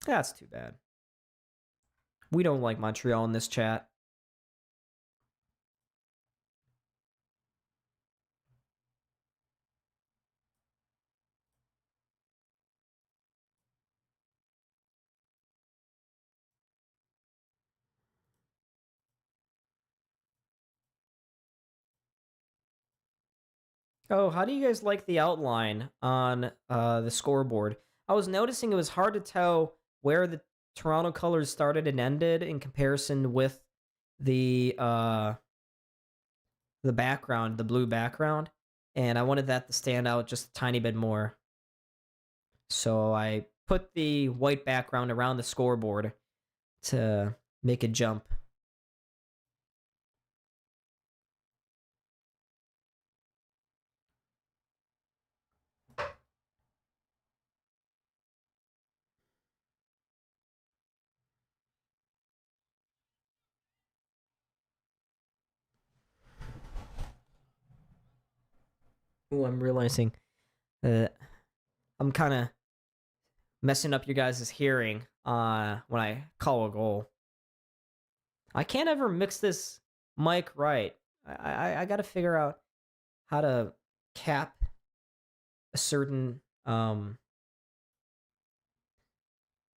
That's too bad. We don't like Montreal in this chat. Oh, how do you guys like the outline on the scoreboard? I was noticing it was hard to tell where the Toronto colors started and ended in comparison with the background, the blue background, and I wanted that to stand out just a tiny bit more. So I put the white background around the scoreboard to make it jump. Ooh, I'm realizing that I'm kind of messing up your guys' hearing when I call a goal. I can't ever mix this mic right. I got to figure out how to cap a certain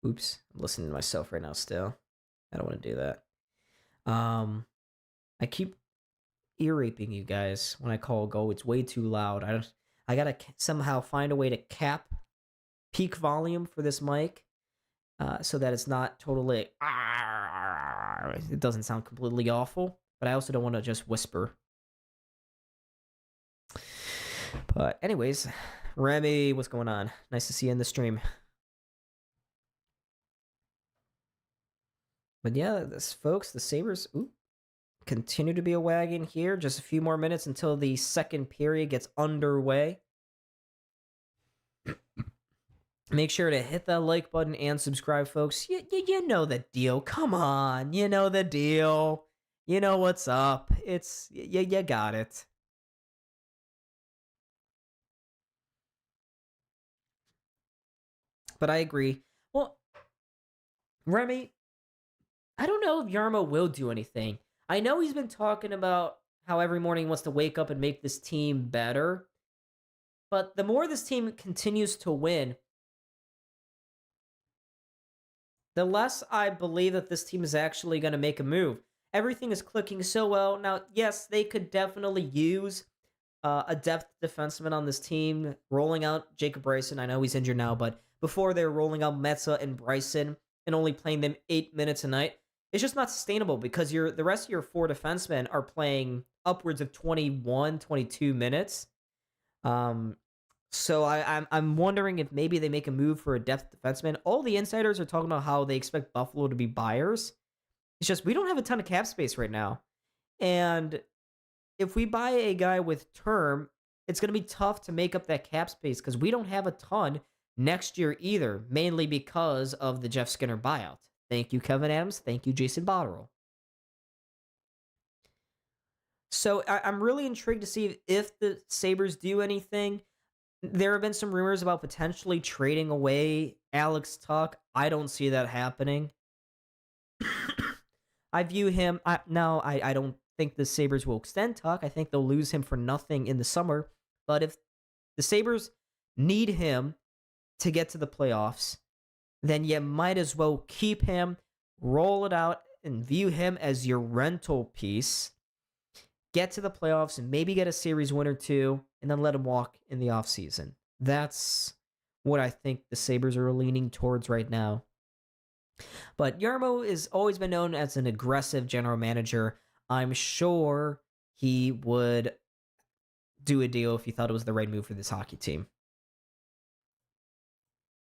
oops, I'm listening to myself right now still. I don't want to do that. I keep ear raping you guys when I call a goal. It's way too loud. I got to somehow find a way to cap peak volume for this mic so that it's not totally it doesn't sound completely awful, but I also don't want to just whisper. But anyways, Remy, what's going on? Nice to see you in the stream. But yeah, folks, the Sabres continue to be a wagon here. Just a few more minutes until the second period gets underway. Make sure to hit that like button and subscribe, folks. You know the deal. Come on. You know the deal. You know what's up. You got it. But I agree. Well, Remy, I don't know if Yarmo will do anything. I know he's been talking about how every morning he wants to wake up and make this team better. But the more this team continues to win, the less I believe that this team is actually going to make a move. Everything is clicking so well. Now, yes, they could definitely use a depth defenseman on this team, rolling out Jacob Bryson. I know he's injured now, but before they were rolling out Metza and Bryson and only playing them 8 minutes a night, it's just not sustainable because the rest of your four defensemen are playing upwards of 21, 22 minutes. So I'm wondering if maybe they make a move for a depth defenseman. All the insiders are talking about how they expect Buffalo to be buyers. It's just we don't have a ton of cap space right now, and if we buy a guy with term, it's going to be tough to make up that cap space because we don't have a ton next year either, mainly because of the Jeff Skinner buyout. Thank you, Kevin Adams. Thank you, Jason Botterill. So I'm really intrigued to see if the Sabres do anything. There have been some rumors about potentially trading away Alex Tuck. I don't see that happening. I view him I don't think the Sabres will extend Tuck. I think they'll lose him for nothing in the summer. But if the Sabres need him to get to the playoffs, then you might as well keep him, roll it out, and view him as your rental piece. Get to the playoffs and maybe get a series win or two, and then let him walk in the offseason. That's what I think the Sabres are leaning towards right now. But Yarmo has always been known as an aggressive general manager. I'm sure he would do a deal if he thought it was the right move for this hockey team.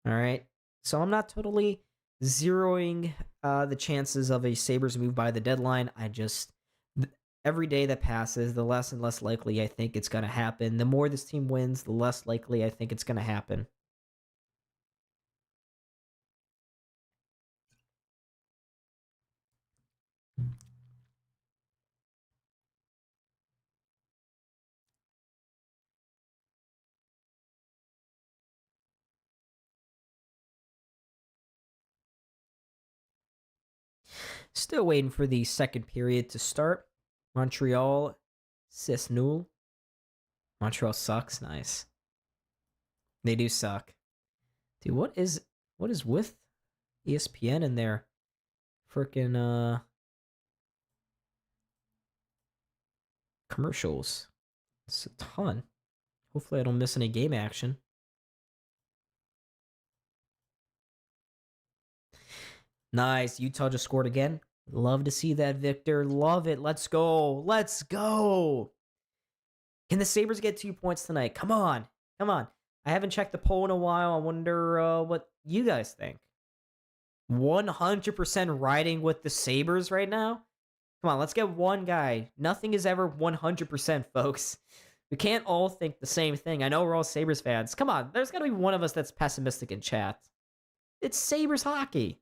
All right. So I'm not totally zeroing the chances of a Sabres move by the deadline. Every day that passes, the less and less likely I think it's going to happen. The more this team wins, the less likely I think it's going to happen. Still waiting for the second period to start. Montreal, 6-0. Montreal sucks. Nice. They do suck. Dude, what is with ESPN in their freaking commercials? It's a ton. Hopefully I don't miss any game action. Nice. Utah just scored again. Love to see that, Victor. Love it. Let's go. Let's go. Can the Sabres get 2 points tonight? Come on. Come on. I haven't checked the poll in a while. I wonder what you guys think. 100% riding with the Sabres right now? Come on, let's get one guy. Nothing is ever 100%, folks. We can't all think the same thing. I know we're all Sabres fans. Come on, there's got to be one of us that's pessimistic in chat. It's Sabres hockey.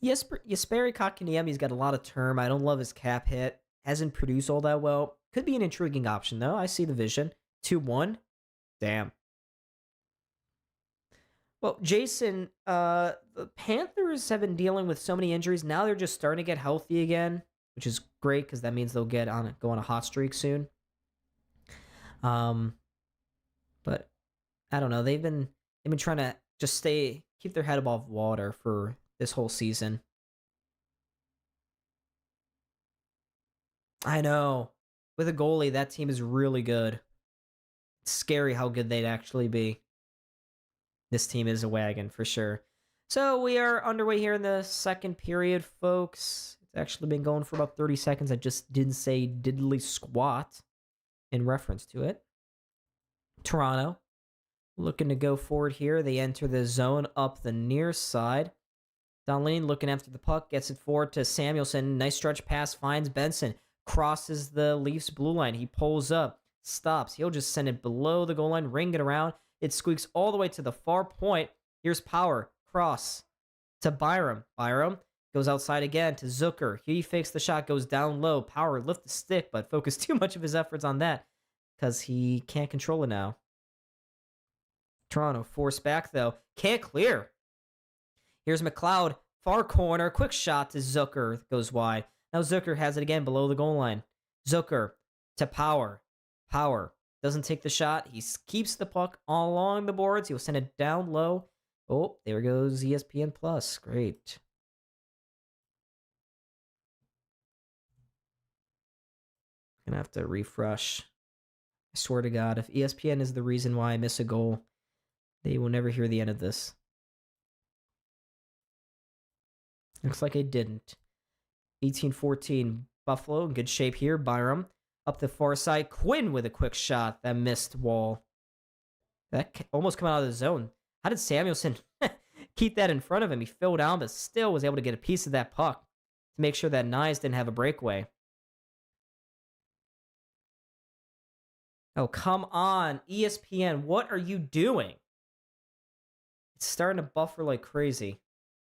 Jesperi Kotkaniemi's got a lot of term. I don't love his cap hit. Hasn't produced all that well. Could be an intriguing option, though. I see the vision. 2-1. Damn. Well, Jason, the Panthers have been dealing with so many injuries. Now they're just starting to get healthy again, which is great because that means they'll go on a hot streak soon. But I don't know. They've been trying to just keep their head above water for this whole season. I know. With a goalie, that team is really good. It's scary how good they'd actually be. This team is a wagon for sure. So we are underway here in the second period, folks. It's actually been going for about 30 seconds. I just didn't say diddly squat in reference to it. Toronto looking to go forward here. They enter the zone up the near side. Dahlin looking after the puck, gets it forward to Samuelsson. Nice stretch pass, finds Benson. Crosses the Leafs blue line. He pulls up, stops. He'll just send it below the goal line, ring it around. It squeaks all the way to the far point. Here's Power. Cross to Byram. Byram goes outside again to Zucker. He fakes the shot, goes down low. Power lift the stick, but focus too much of his efforts on that because he can't control it now. Toronto forced back, though. Can't clear. Here's McLeod. Far corner. Quick shot to Zucker. Goes wide. Now Zucker has it again below the goal line. Zucker to Power. Power Doesn't take the shot. He keeps the puck along the boards. He'll send it down low. Oh, there goes ESPN Plus. Great. Gonna have to refresh. I swear to God, if ESPN is the reason why I miss a goal, they will never hear the end of this. Looks like I didn't. 18-14. Buffalo in good shape here. Byram up the far side. Quinn with a quick shot. That missed wall. That almost come out of the zone. How did Samuelson keep that in front of him? He fell down, but still was able to get a piece of that puck to make sure that Nyes didn't have a breakaway. Oh, come on. ESPN, what are you doing? It's starting to buffer like crazy,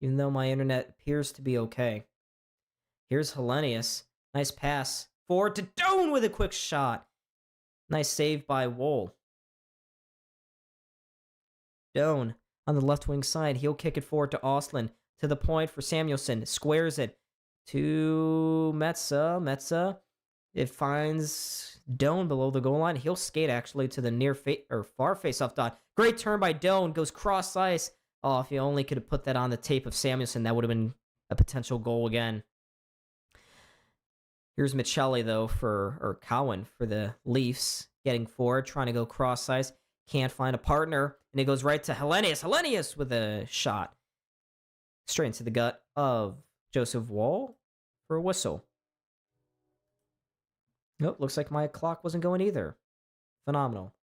even though my internet appears to be okay. Here's Hellenius. Nice pass. Forward to Doan with a quick shot. Nice save by Woll. Doan on the left wing side. He'll kick it forward to Ostlund. To the point for Samuelson. Squares it to Metsa. Metsa. It finds Doan below the goal line. He'll skate actually to the near far face-off dot. Great turn by Doan. Goes cross ice. Oh, if he only could have put that on the tape of Samuelson, that would have been a potential goal again. Here's Michelli, though, or Cowan for the Leafs. Getting forward, trying to go cross ice. Can't find a partner. And it goes right to Hellenius. Hellenius with a shot. Straight into the gut of Joseph Woll for a whistle. Nope, looks like my clock wasn't going either. Phenomenal.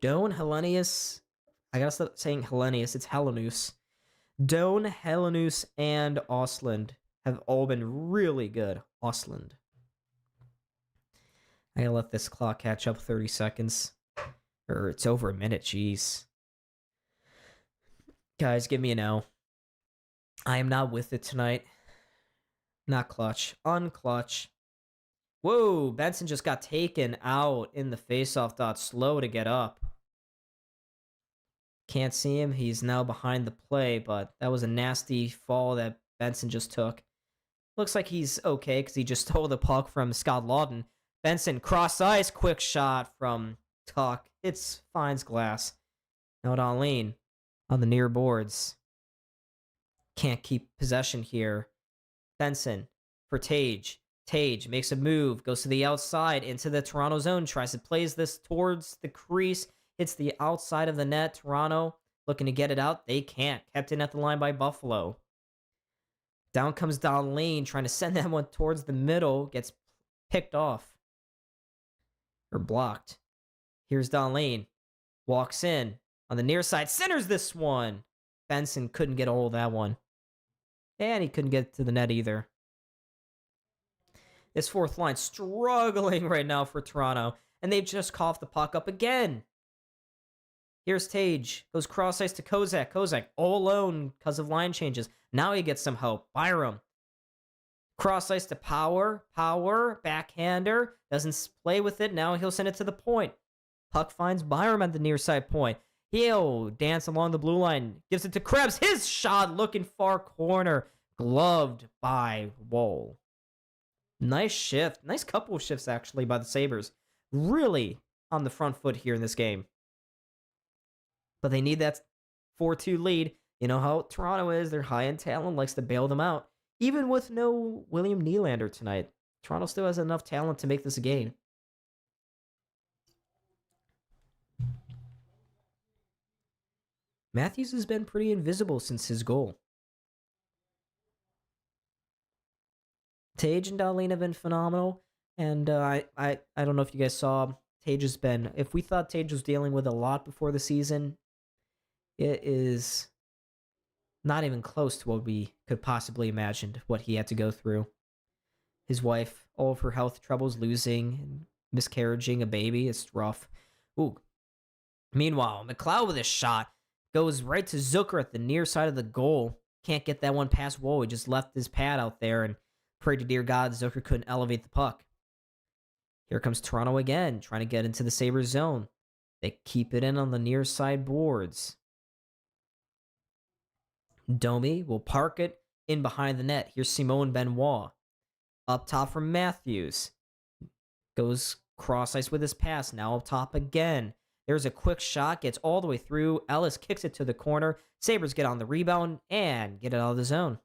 Doan, Hellenius. I gotta stop saying Hellenius. It's Hellenus. Doan, Hellenus, and Ostlund have all been really good. Ostlund. I gotta let this clock catch up 30 seconds. Or it's over a minute, jeez. Guys, give me an L. I am not with it tonight. Not clutch. Unclutch. Whoa, Benson just got taken out in the faceoff dot. Slow to get up. Can't see him. He's now behind the play, but that was a nasty fall that Benson just took. Looks like he's okay because he just stole the puck from Scott Lawton. Benson, cross ice, quick shot from Tuck. It's finds glass. Now Dahlin on the near boards. Can't keep possession here. Benson for Tage. Tage makes a move, goes to the outside into the Toronto zone, tries to plays this towards the crease, hits the outside of the net. Toronto looking to get it out. They can't. Kept in at the line by Buffalo. Down comes Dahlin, trying to send that one towards the middle. Gets picked off. Or blocked. Here's Dahlin. Walks in on the near side. Centers this one. Benson couldn't get a hold of that one. And he couldn't get to the net either. This fourth line struggling right now for Toronto. And they've just coughed the puck up again. Here's Tage. Goes cross ice to Kozak. Kozak all alone because of line changes. Now he gets some help. Byram. Cross ice to Power. Power. Backhander. Doesn't play with it. Now he'll send it to the point. Puck finds Byram at the near side point. He'll dance along the blue line. Gives it to Krebs. His shot looking far corner. Gloved by Woll. Nice shift. Nice couple of shifts, actually, by the Sabres. Really on the front foot here in this game. But they need that 4-2 lead. You know how Toronto is. They're high in talent. Likes to bail them out. Even with no William Nylander tonight. Toronto still has enough talent to make this a game. Matthews has been pretty invisible since his goal. Tage and Dahlin have been phenomenal. And I don't know if you guys saw, Tage has been... If we thought Tage was dealing with a lot before the season, it is not even close to what we could possibly imagined, what he had to go through. His wife, all of her health troubles, losing and miscarriaging a baby. It's rough. Ooh. Meanwhile, McLeod with a shot goes right to Zucker at the near side of the goal. Can't get that one past Woll. He just left his pad out there and prayed to dear God Zucker couldn't elevate the puck. Here comes Toronto again, trying to get into the Sabres zone. They keep it in on the near side boards. Domi will park it in behind the net. Here's Simone Benoit. Up top from Matthews. Goes cross ice with his pass. Now up top again. There's a quick shot. Gets all the way through. Ellis kicks it to the corner. Sabres get on the rebound and get it out of the zone.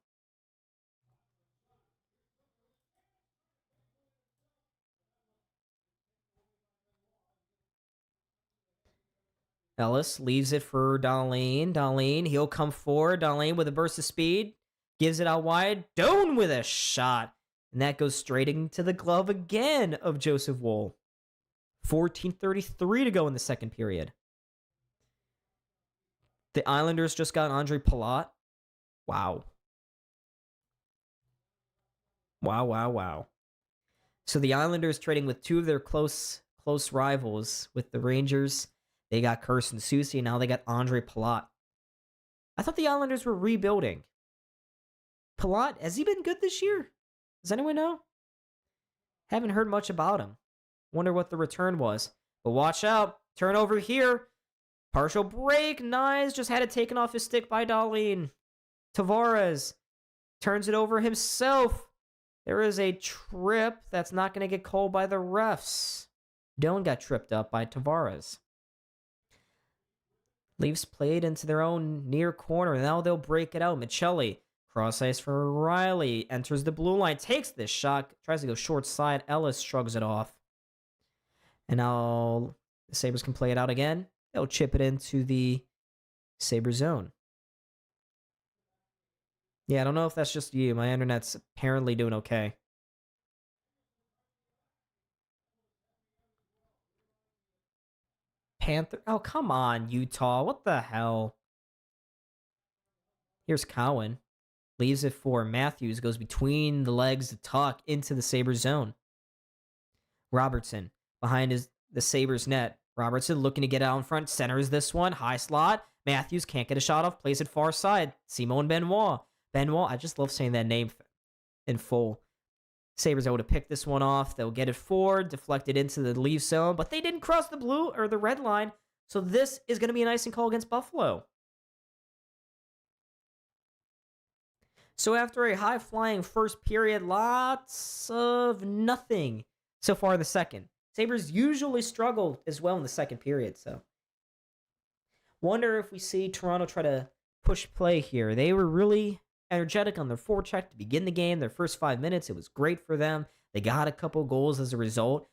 Ellis leaves it for Dahlin. Dahlin, he'll come forward. Dahlin with a burst of speed. Gives it out wide. Doan with a shot. And that goes straight into the glove again of Joseph Woll. 14:33 to go in the second period. The Islanders just got Andre Palat. Wow. Wow. So the Islanders trading with two of their close rivals with the Rangers. They got Kirsten Soucy, and now they got Andre Palat. I thought the Islanders were rebuilding. Palat, has he been good this year? Does anyone know? Haven't heard much about him. Wonder what the return was. But watch out. Turnover here. Partial break. Nyes just had it taken off his stick by Dahlin. Tavares turns it over himself. There is a trip that's not going to get called by the refs. Doan got tripped up by Tavares. Leafs played into their own near corner. Now they'll break it out. Michelli, cross ice for Riley. Enters the blue line. Takes this shot. Tries to go short side. Ellis shrugs it off. And now the Sabres can play it out again. They'll chip it into the Sabre zone. Yeah, I don't know if that's just you. My internet's apparently doing okay. Panther. Oh, come on, Utah. What the hell? Here's Cowan. Leaves it for Matthews. Goes between the legs to tuck into the Sabres zone. Robertson behind the Sabres net. Robertson looking to get out in front. Centers this one. High slot. Matthews can't get a shot off. Plays it far side. Simon Benoit. I just love saying that name in full. Sabres able to pick this one off. They'll get it forward. Deflected into the Leaf zone. But they didn't cross the blue or the red line. So this is going to be an icing call against Buffalo. So after a high-flying first period, lots of nothing so far in the second. Sabres usually struggle as well in the second period, so. Wonder if we see Toronto try to push play here. They were really energetic on their forecheck to begin the game. Their first 5 minutes, it was great for them. They got a couple goals as a result.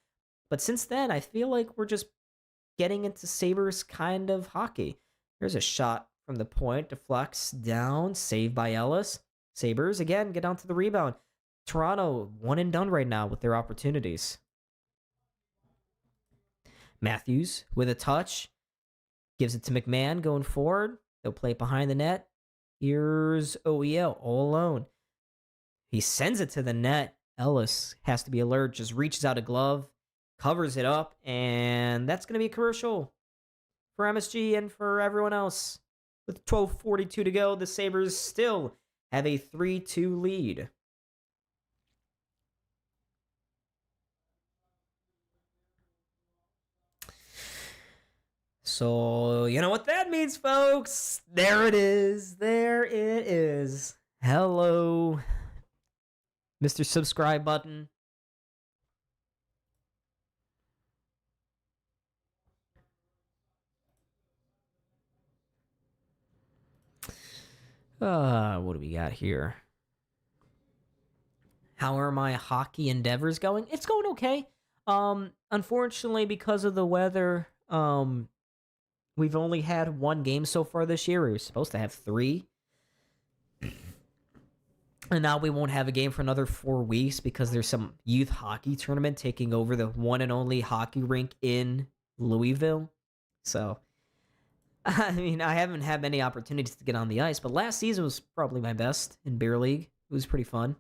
But since then, I feel like we're just getting into Sabres kind of hockey. There's a shot from the point, deflects down, saved by Ellis. Sabres, again, get onto the rebound. Toronto, one and done right now with their opportunities. Matthews with a touch. Gives it to McMahon going forward. They'll play it behind the net. Here's OEL all alone. He sends it to the net. Ellis has to be alert. Just reaches out a glove. Covers it up. And that's going to be a commercial for MSG and for everyone else. With 12:42 to go, the Sabres still have a 3-2 lead. So, you know what that means, folks. There it is. Hello, Mr. Subscribe button. What do we got here? How are my hockey endeavors going? It's going okay. Unfortunately, because of the weather, we've only had one game so far this year. We were supposed to have 3. And now we won't have a game for another 4 weeks because there's some youth hockey tournament taking over the one and only hockey rink in Louisville. So, I mean, I haven't had many opportunities to get on the ice, but last season was probably my best in beer league. It was pretty fun.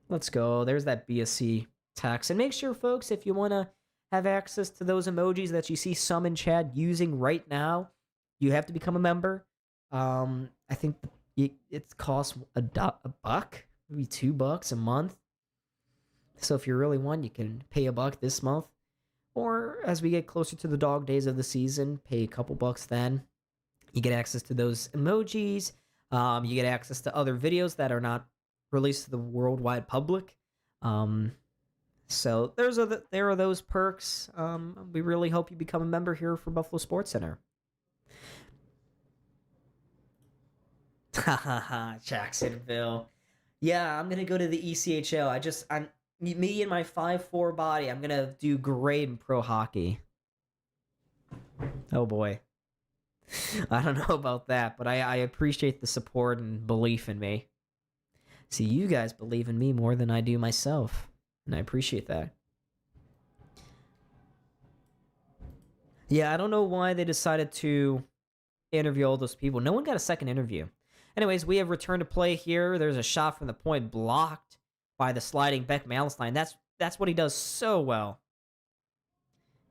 Let's go. There's that BSC text. And make sure, folks, if you want to have access to those emojis that you see some in chat using right now, you have to become a member. I think it costs a buck, maybe $2 a month. So if you really want, you can pay $1 this month. Or as we get closer to the dog days of the season, pay a couple bucks then. You get access to those emojis. You get access to other videos that are not released to the worldwide public. So there are those perks. We really hope you become a member here for Buffalo Sports Center. Jacksonville. Yeah, I'm gonna go to the ECHL. I'm me and my 5'4" body. I'm gonna do great in pro hockey. Oh boy. I don't know about that, but I appreciate the support and belief in me. See, you guys believe in me more than I do myself, and I appreciate that. Yeah, I don't know why they decided to interview all those people. No one got a second interview. Anyways, we have returned to play here. There's a shot from the point blocked by the sliding Beck Malenstein. That's what he does so well.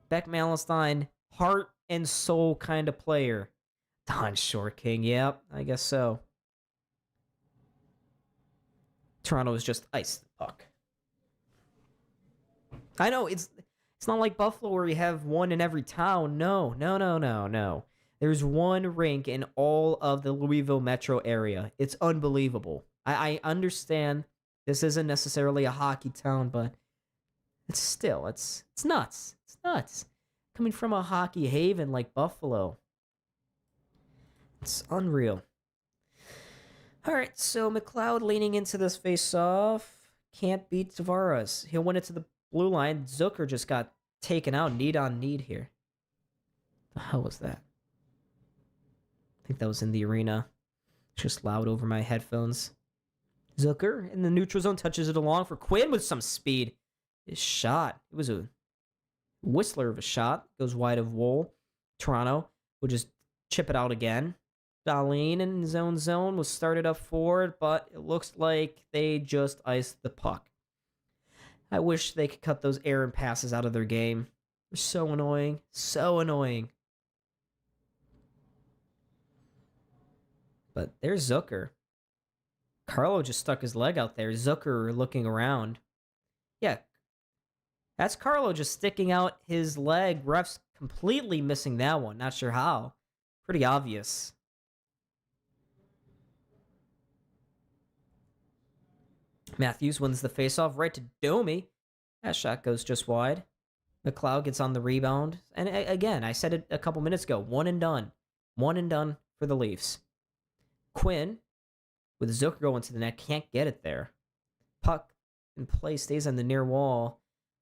Beck Malenstein, heart and soul kind of player. Don Short King, yep, I guess so. Toronto has just iced the puck. I know, it's not like Buffalo where we have one in every town. No. There's one rink in all of the Louisville metro area. It's unbelievable. I understand this isn't necessarily a hockey town, but it's nuts. It's nuts. Coming from a hockey haven like Buffalo. It's unreal. All right, so McLeod leaning into this face-off. Can't beat Tavares. He'll win it to the blue line. Zucker just got taken out need on need here. The hell was that? I think that was in the arena. It's just loud over my headphones. Zucker in the neutral zone touches it along for Quinn with some speed. His shot. It was a whistler of a shot. Goes wide of Wool. Toronto will just chip it out again. Dahlin in his own zone was started up forward, but it looks like they just iced the puck. I wish they could cut those errant passes out of their game. They're so annoying. So annoying. But there's Zucker. Carlo just stuck his leg out there. Zucker looking around. Yeah. That's Carlo just sticking out his leg. Refs completely missing that one. Not sure how. Pretty obvious. Matthews wins the faceoff right to Domi. That shot goes just wide. McLeod gets on the rebound. And again, I said it a couple minutes ago. One and done. One and done for the Leafs. Quinn, with Zucker going to the net, can't get it there. Puck in play, stays on the near wall.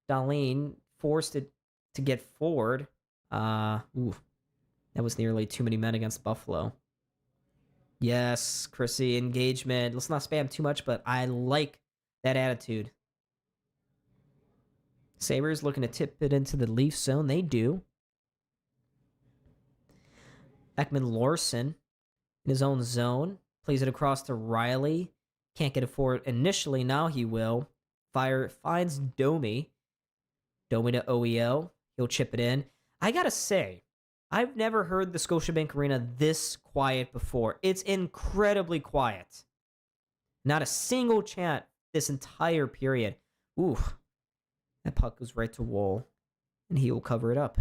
Dahlin forced it to get forward. That was nearly too many men against Buffalo. Yes, Chrissy, engagement. Let's not spam too much, but I like that attitude. Sabres looking to tip it into the Leaf zone. They do. Ekman-Larsson in his own zone. Plays it across to Riley. Can't get it forward initially. Now he will. Finds Domi. Domi to OEL. He'll chip it in. I gotta say, I've never heard the Scotiabank Arena this quiet before. It's incredibly quiet. Not a single chant this entire period. Ooh. That puck goes right to Wool. And he will cover it up.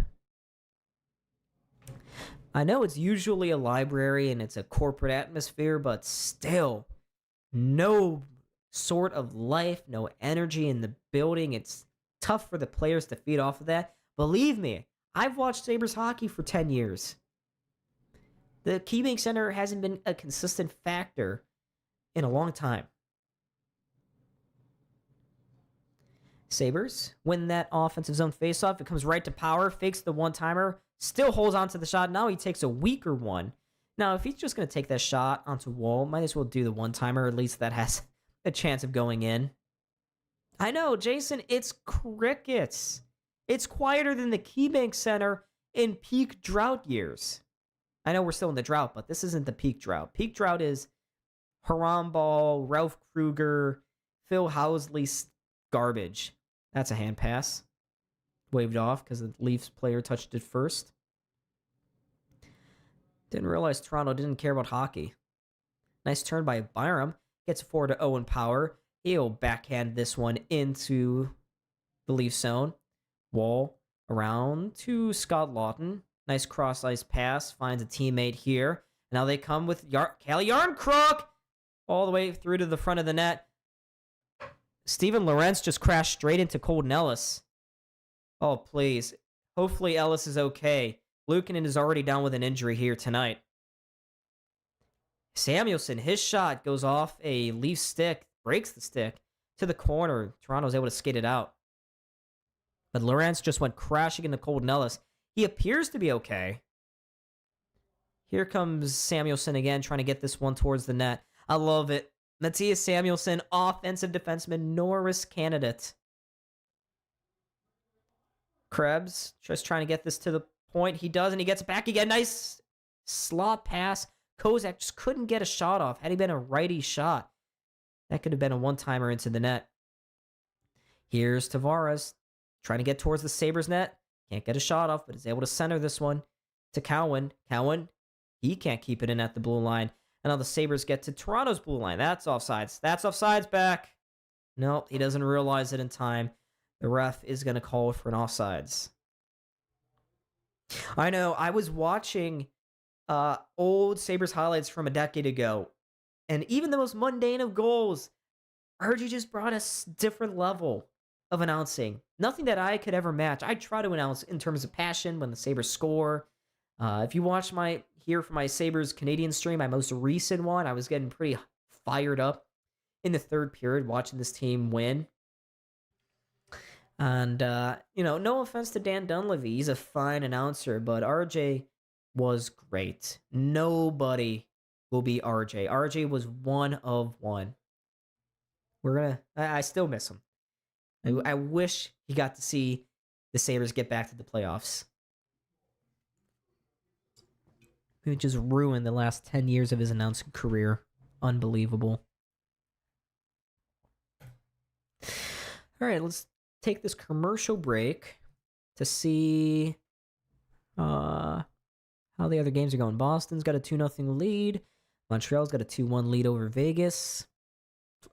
I know it's usually a library and it's a corporate atmosphere, but still, no sort of life, no energy in the building. It's tough for the players to feed off of that. Believe me, I've watched Sabres hockey for 10 years. The KeyBank Center hasn't been a consistent factor in a long time. Sabres win that offensive zone faceoff. It comes right to Power, fakes the one-timer, still holds on to the shot. Now he takes a weaker one. Now, if he's just going to take that shot onto Wall, might as well do the one-timer. At least that has a chance of going in. I know, Jason, it's crickets. It's quieter than the KeyBank Center in peak drought years. I know we're still in the drought, but this isn't the peak drought. Peak drought is Harambal, Ralph Kruger, Phil Housley garbage. That's a hand pass. Waved off because the Leafs player touched it first. Didn't realize Toronto didn't care about hockey. Nice turn by Byram. Gets forward to Owen Power. He'll backhand this one into the Leaf zone. Wall around to Scott Lawton. Nice cross-ice pass. Finds a teammate here. Now they come with Calle Yarncrook all the way through to the front of the net. Steven Lorentz just crashed straight into Colton Ellis. Oh, please. Hopefully Ellis is okay. Luukkonen is already down with an injury here tonight. Samuelsson, his shot goes off a Leaf stick, breaks the stick to the corner. Toronto's able to skate it out. But Lorentz just went crashing into Colton Ellis. He appears to be okay. Here comes Samuelsson again, trying to get this one towards the net. I love it. Mattias Samuelsson, offensive defenseman, Norris candidate. Krebs just trying to get this to the point. He does, and he gets it back again. Nice slot pass. Kozak just couldn't get a shot off. Had he been a righty shot, that could have been a one-timer into the net. Here's Tavares trying to get towards the Sabres net. Can't get a shot off, but is able to center this one to Cowan. Cowan, he can't keep it in at the blue line. And now the Sabres get to Toronto's blue line. That's offsides. That's offsides back. Nope, he doesn't realize it in time. The ref is going to call for an offsides. I know, I was watching old Sabres highlights from a decade ago, and even the most mundane of goals, RG just brought a different level of announcing. Nothing that I could ever match. I try to announce in terms of passion when the Sabres score. If you watch here for my Sabres Canadian stream, my most recent one, I was getting pretty fired up in the third period watching this team win. And, no offense to Dan Dunleavy. He's a fine announcer, but RJ was great. Nobody will be RJ. RJ was one of one. I still miss him. I wish he got to see the Sabres get back to the playoffs. He just ruined the last 10 years of his announcing career. Unbelievable. All right, let's take this commercial break to see how the other games are going. Boston's got a 2-0 lead. Montreal's got a 2-1 lead over Vegas.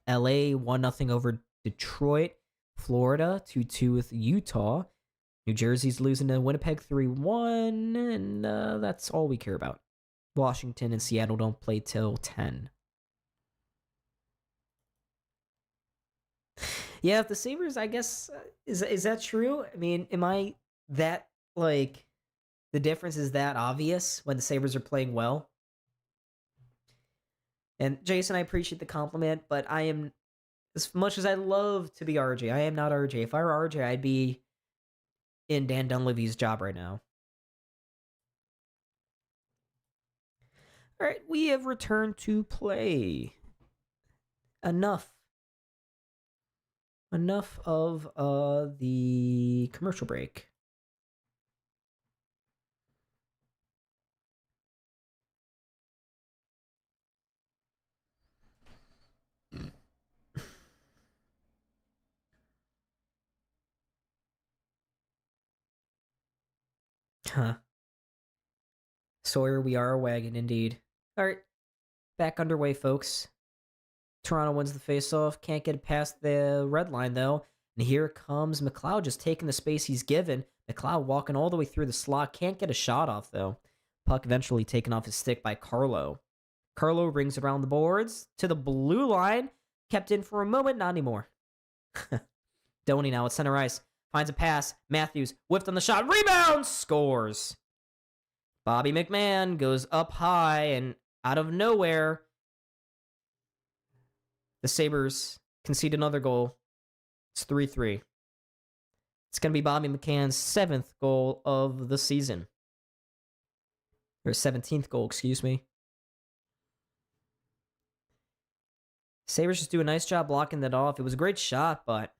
LA 1-0 over Detroit. Florida 2-2 with Utah. New Jersey's losing to Winnipeg 3-1, and that's all we care about. Washington and Seattle don't play till 10. Yeah, if the Sabres, I guess, is that true? I mean, am I that, like, the difference is that obvious when the Sabres are playing well? And Jason, I appreciate the compliment, but I am, as much as I love to be RJ, I am not RJ. If I were RJ, I'd be in Dan Dunleavy's job right now. All right, we have returned to play. Enough of the commercial break. Huh. Sawyer, we are a wagon indeed. All right, back underway, folks. Toronto wins the faceoff. Can't get it past the red line, though. And here comes McLeod just taking the space he's given. McLeod walking all the way through the slot. Can't get a shot off, though. Puck eventually taken off his stick by Carlo. Carlo rings around the boards to the blue line. Kept in for a moment. Not anymore. Doney now at center ice. Finds a pass. Matthews whiffed on the shot. Rebound! Scores. Bobby McMahon goes up high and out of nowhere, the Sabres concede another goal. It's 3-3. It's going to be Bobby McCann's 7th goal of the season. Or 17th goal, excuse me. Sabres just do a nice job blocking that off. It was a great shot, but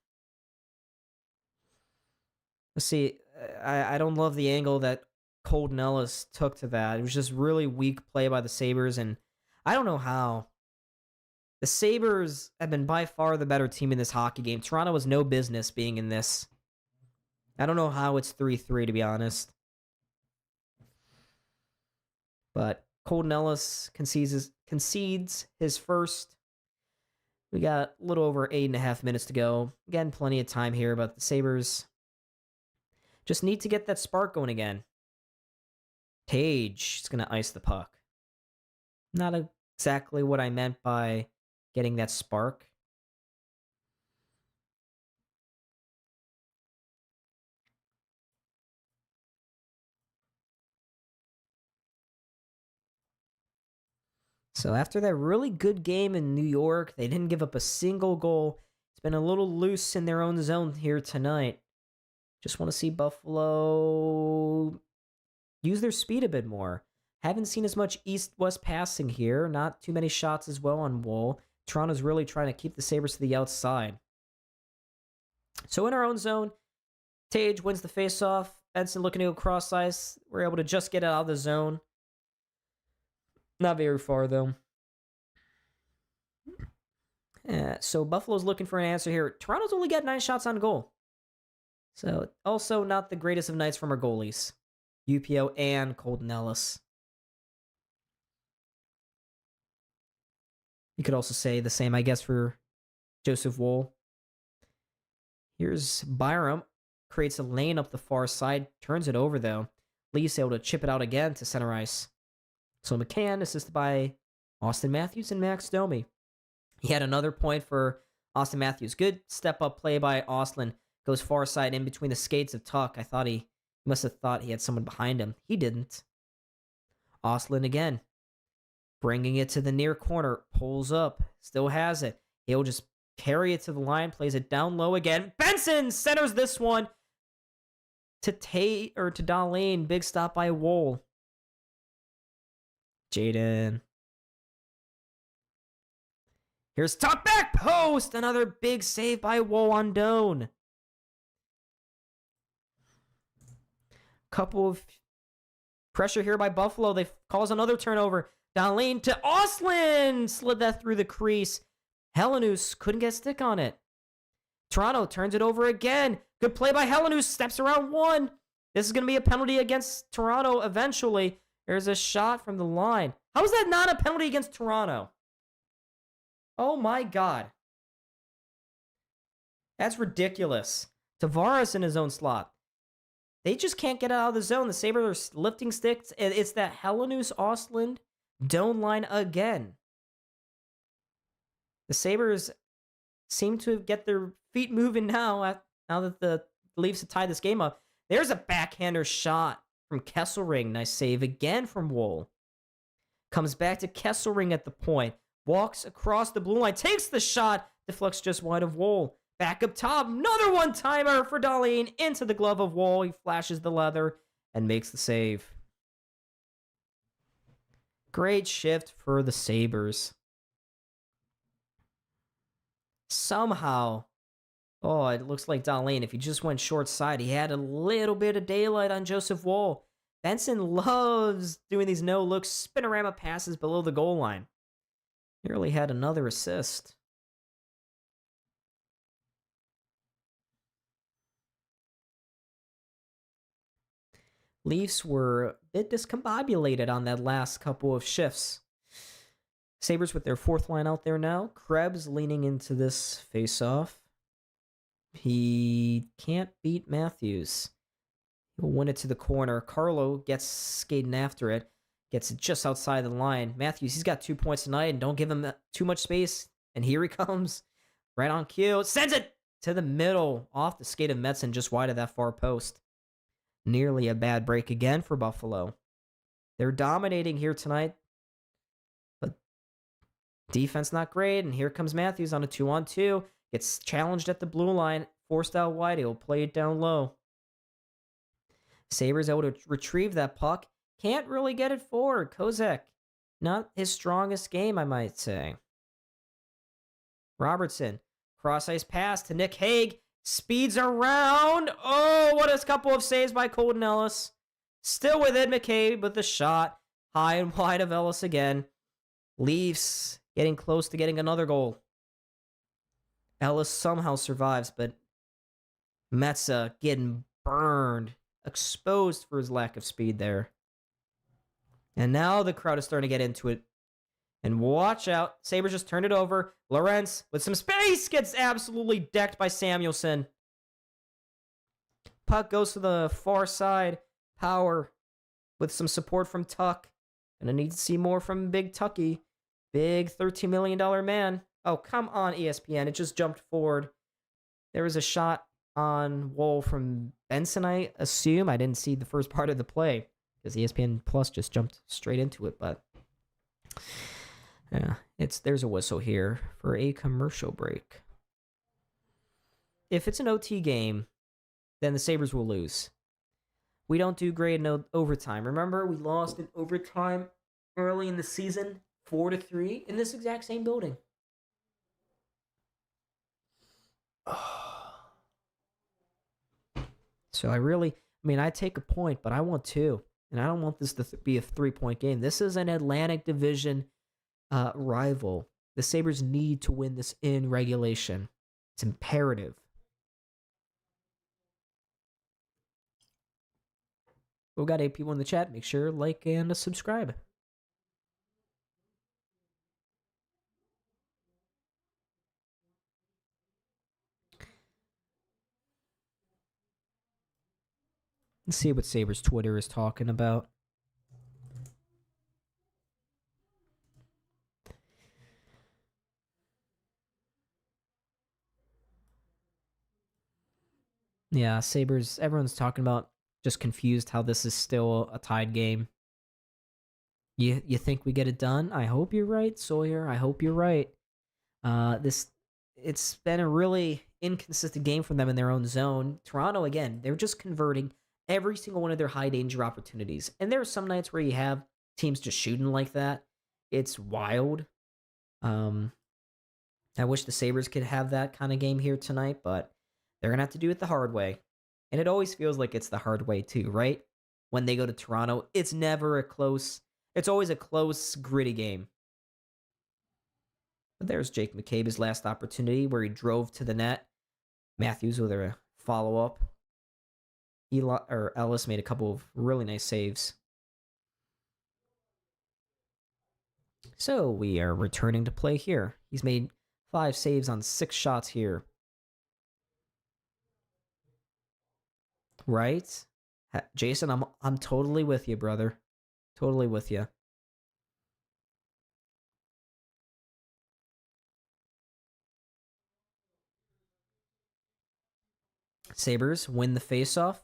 let's see. I don't love the angle that Colton Ellis took to that. It was just really weak play by the Sabres, and I don't know how. The Sabres have been by far the better team in this hockey game. Toronto has no business being in this. I don't know how it's 3-3, to be honest. But Colton Ellis concedes his first. We got a little over 8.5 minutes to go. Again, plenty of time here, but the Sabres just need to get that spark going again. Tage is going to ice the puck. Not exactly what I meant by getting that spark. So after that really good game in New York, they didn't give up a single goal. It's been a little loose in their own zone here tonight. Just want to see Buffalo use their speed a bit more. Haven't seen as much east-west passing here. Not too many shots as well on Wool. Toronto's really trying to keep the Sabres to the outside. So in our own zone, Tage wins the faceoff. Benson looking to go cross ice. We're able to just get it out of the zone. Not very far, though. So Buffalo's looking for an answer here. Toronto's only got 9 shots on goal. So also not the greatest of nights from our goalies. UPO and Colton Ellis. You could also say the same, I guess, for Joseph Woll. Here's Byram. Creates a lane up the far side. Turns it over, though. Lee's able to chip it out again to center ice. So McCann, assisted by Austin Matthews and Max Domi. He had another point for Austin Matthews. Good step-up play by Austin. Goes far side in between the skates of Tuck. I thought he must have thought he had someone behind him. He didn't. Austin again. Bringing it to the near corner. Pulls up. Still has it. He'll just carry it to the line. Plays it down low again. Benson centers this one to Dahlin. Big stop by Woll. Jaden. Here's top back post. Another big save by Woll on Doan. Couple of pressure here by Buffalo. They cause another turnover. Dahlin to Ostlund. Slid that through the crease. Helenus couldn't get a stick on it. Toronto turns it over again. Good play by Helenus. Steps around one. This is going to be a penalty against Toronto eventually. There's a shot from the line. How is that not a penalty against Toronto? Oh my God. That's ridiculous. Tavares in his own slot. They just can't get out of the zone. The Sabres are lifting sticks. It's that Helenus Ostlund Doan line again. The Sabres seem to get their feet moving now that the Leafs have tied this game up. There's a backhander shot from Kesselring. Nice save again from Woll. Comes back to Kesselring at the point. Walks across the blue line. Takes the shot. Deflects just wide of Woll. Back up top. Another one-timer for Dahlin into the glove of Woll. He flashes the leather and makes the save. Great shift for the Sabres. Somehow, it looks like Dahlin, if he just went short side, he had a little bit of daylight on Joseph Woll. Benson loves doing these no-look spinorama passes below the goal line. Nearly had another assist. Leafs were a bit discombobulated on that last couple of shifts. Sabres with their fourth line out there now. Krebs leaning into this face-off. He can't beat Matthews. He'll win it to the corner. Carlo gets skating after it. Gets it just outside the line. Matthews, he's got 2 points tonight, and don't give him too much space. And here he comes. Right on cue. Sends it to the middle. Off the skate of Metzen, just wide of that far post. Nearly a bad break again for Buffalo. They're dominating here tonight. But defense not great. And here comes Matthews on a 2-on-2. Gets challenged at the blue line. Forced out wide. He'll play it down low. Sabres able to retrieve that puck. Can't really get it forward. Kozak, not his strongest game, I might say. Robertson, cross-ice pass to Nick Hague. Speeds around. Oh, what a couple of saves by Colton Ellis. Still with it, McCabe with the shot. High and wide of Ellis again. Leafs getting close to getting another goal. Ellis somehow survives, but Metsa getting burned. Exposed for his lack of speed there. And now the crowd is starting to get into it. And watch out. Sabres just turned it over. Lorentz with some space gets absolutely decked by Samuelson. Puck goes to the far side. Power with some support from Tuck. Gonna need to see more from Big Tucky. Big $13 million man. Oh, come on, ESPN. It just jumped forward. There was a shot on Woll from Benson, I assume. I didn't see the first part of the play because ESPN Plus just jumped straight into it. But yeah, there's a whistle here for a commercial break. If it's an OT game, then the Sabres will lose. We don't do great in overtime. Remember, we lost in overtime early in the season, 4-3, in this exact same building. So I take a point, but I want two. And I don't want this to be a 3-point game. This is an Atlantic Division rival. The Sabres need to win this in regulation. It's imperative. We've got 8 people in the chat. Make sure like and subscribe. Let's see what Sabres Twitter is talking about. Yeah, Sabres, everyone's talking about just confused how this is still a tied game. You think we get it done? I hope you're right, Sawyer. I hope you're right. It's been a really inconsistent game for them in their own zone. Toronto, again, they're just converting every single one of their high danger opportunities. And there are some nights where you have teams just shooting like that. It's wild. I wish the Sabres could have that kind of game here tonight, but they're going to have to do it the hard way. And it always feels like it's the hard way too, right? When they go to Toronto, it's always a close, gritty game. But there's Jake McCabe's last opportunity where he drove to the net. Matthews with a follow-up. Ellis made a couple of really nice saves. So we are returning to play here. He's made 5 saves on 6 shots here. Right? Jason, I'm totally with you, brother. Totally with you. Sabres win the faceoff.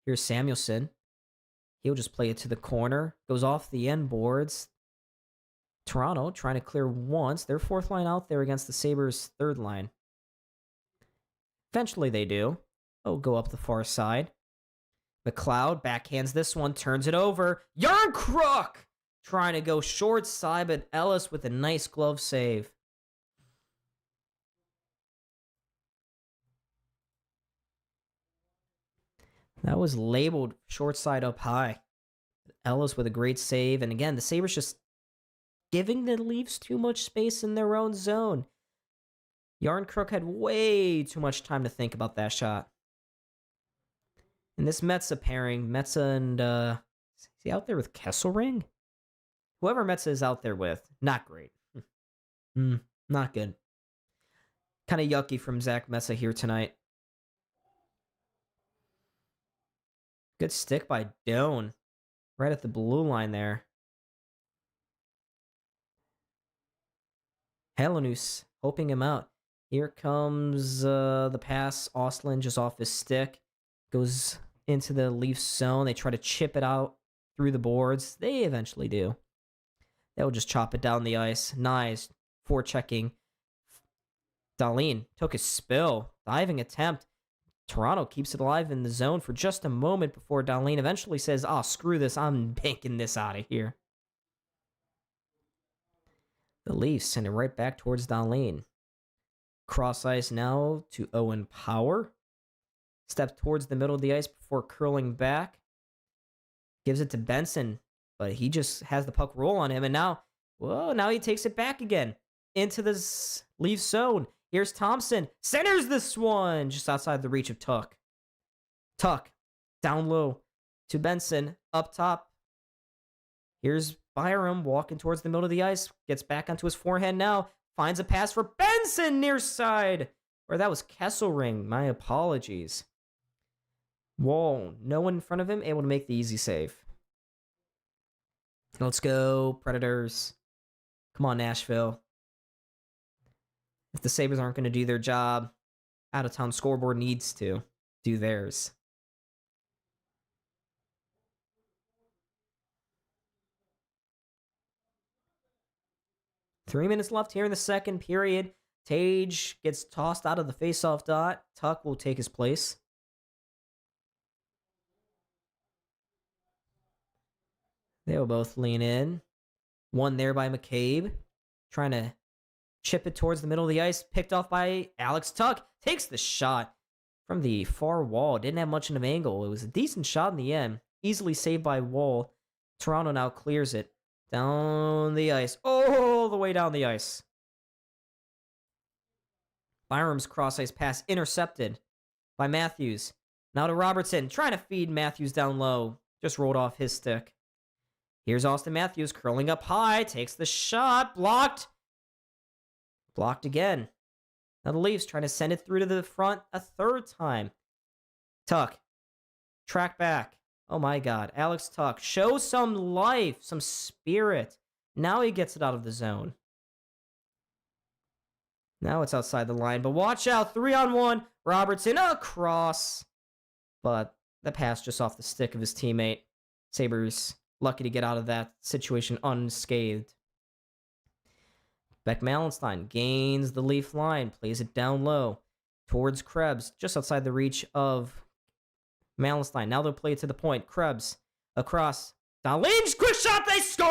Here's Samuelson. He'll just play it to the corner. Goes off the end boards. Toronto trying to clear once. Their 4th line out there against the Sabres' 3rd line. Eventually they do. Oh, go up the far side. McLeod backhands this one, turns it over. Yarncrook trying to go short side, but Ellis with a nice glove save. That was labeled short side up high. Ellis with a great save. And again, the Sabres just giving the Leafs too much space in their own zone. Yarncrook had way too much time to think about that shot. And this Metsa pairing, Metsa and, is he out there with Kesselring? Whoever Metsa is out there with, not great. Not good. Kind of yucky from Zach Metsa here tonight. Good stick by Doan. Right at the blue line there. Helenus helping him out. Here comes the pass. Ostlund just off his stick. Goes into the Leafs zone. They try to chip it out through the boards. They eventually do. They'll just chop it down the ice. Nice. Forechecking. Dahlin took a spill. Diving attempt. Toronto keeps it alive in the zone for just a moment before Dahlin eventually says, "Oh, screw this. I'm banking this out of here." The Leafs send it right back towards Dahlin. Cross ice now to Owen Power. Steps towards the middle of the ice before curling back. Gives it to Benson, but he just has the puck roll on him. And now he takes it back again into the Leafs zone. Here's Thompson. Centers this one just outside the reach of Tuck. Tuck down low to Benson. Up top. Here's Byram walking towards the middle of the ice. Gets back onto his forehand now. Finds a pass for Benson near side. Or that was Kesselring. My apologies. Whoa. No one in front of him able to make the easy save. Let's go, Predators. Come on, Nashville. If the Sabres aren't going to do their job, out-of-town scoreboard needs to do theirs. Three minutes left here in the second period. Tage gets tossed out of the faceoff dot. Tuck will take his place. They'll both lean in. One there by McCabe. Trying to chip it towards the middle of the ice. Picked off by Alex Tuck. Takes the shot from the far wall. Didn't have much of an angle. It was a decent shot in the end. Easily saved by Wall. Toronto now clears it. Down the ice. All the way down the ice. Byram's cross-ice pass intercepted by Matthews. Now to Robertson. Trying to feed Matthews down low. Just rolled off his stick. Here's Austin Matthews curling up high. Takes the shot. Blocked. Blocked again. Now the Leafs trying to send it through to the front a third time. Tuck. Track back. Oh my God. Alex Tuck. Show some life, some spirit. Now he gets it out of the zone. Now it's outside the line, but watch out. 3-on-1. Robertson across. But the pass just off the stick of his teammate. Sabres lucky to get out of that situation unscathed. Beck Malenstein gains the Leaf line, plays it down low towards Krebs, just outside the reach of Malenstein. Now they'll play it to the point. Krebs across. Dahlin's quick shot. They score!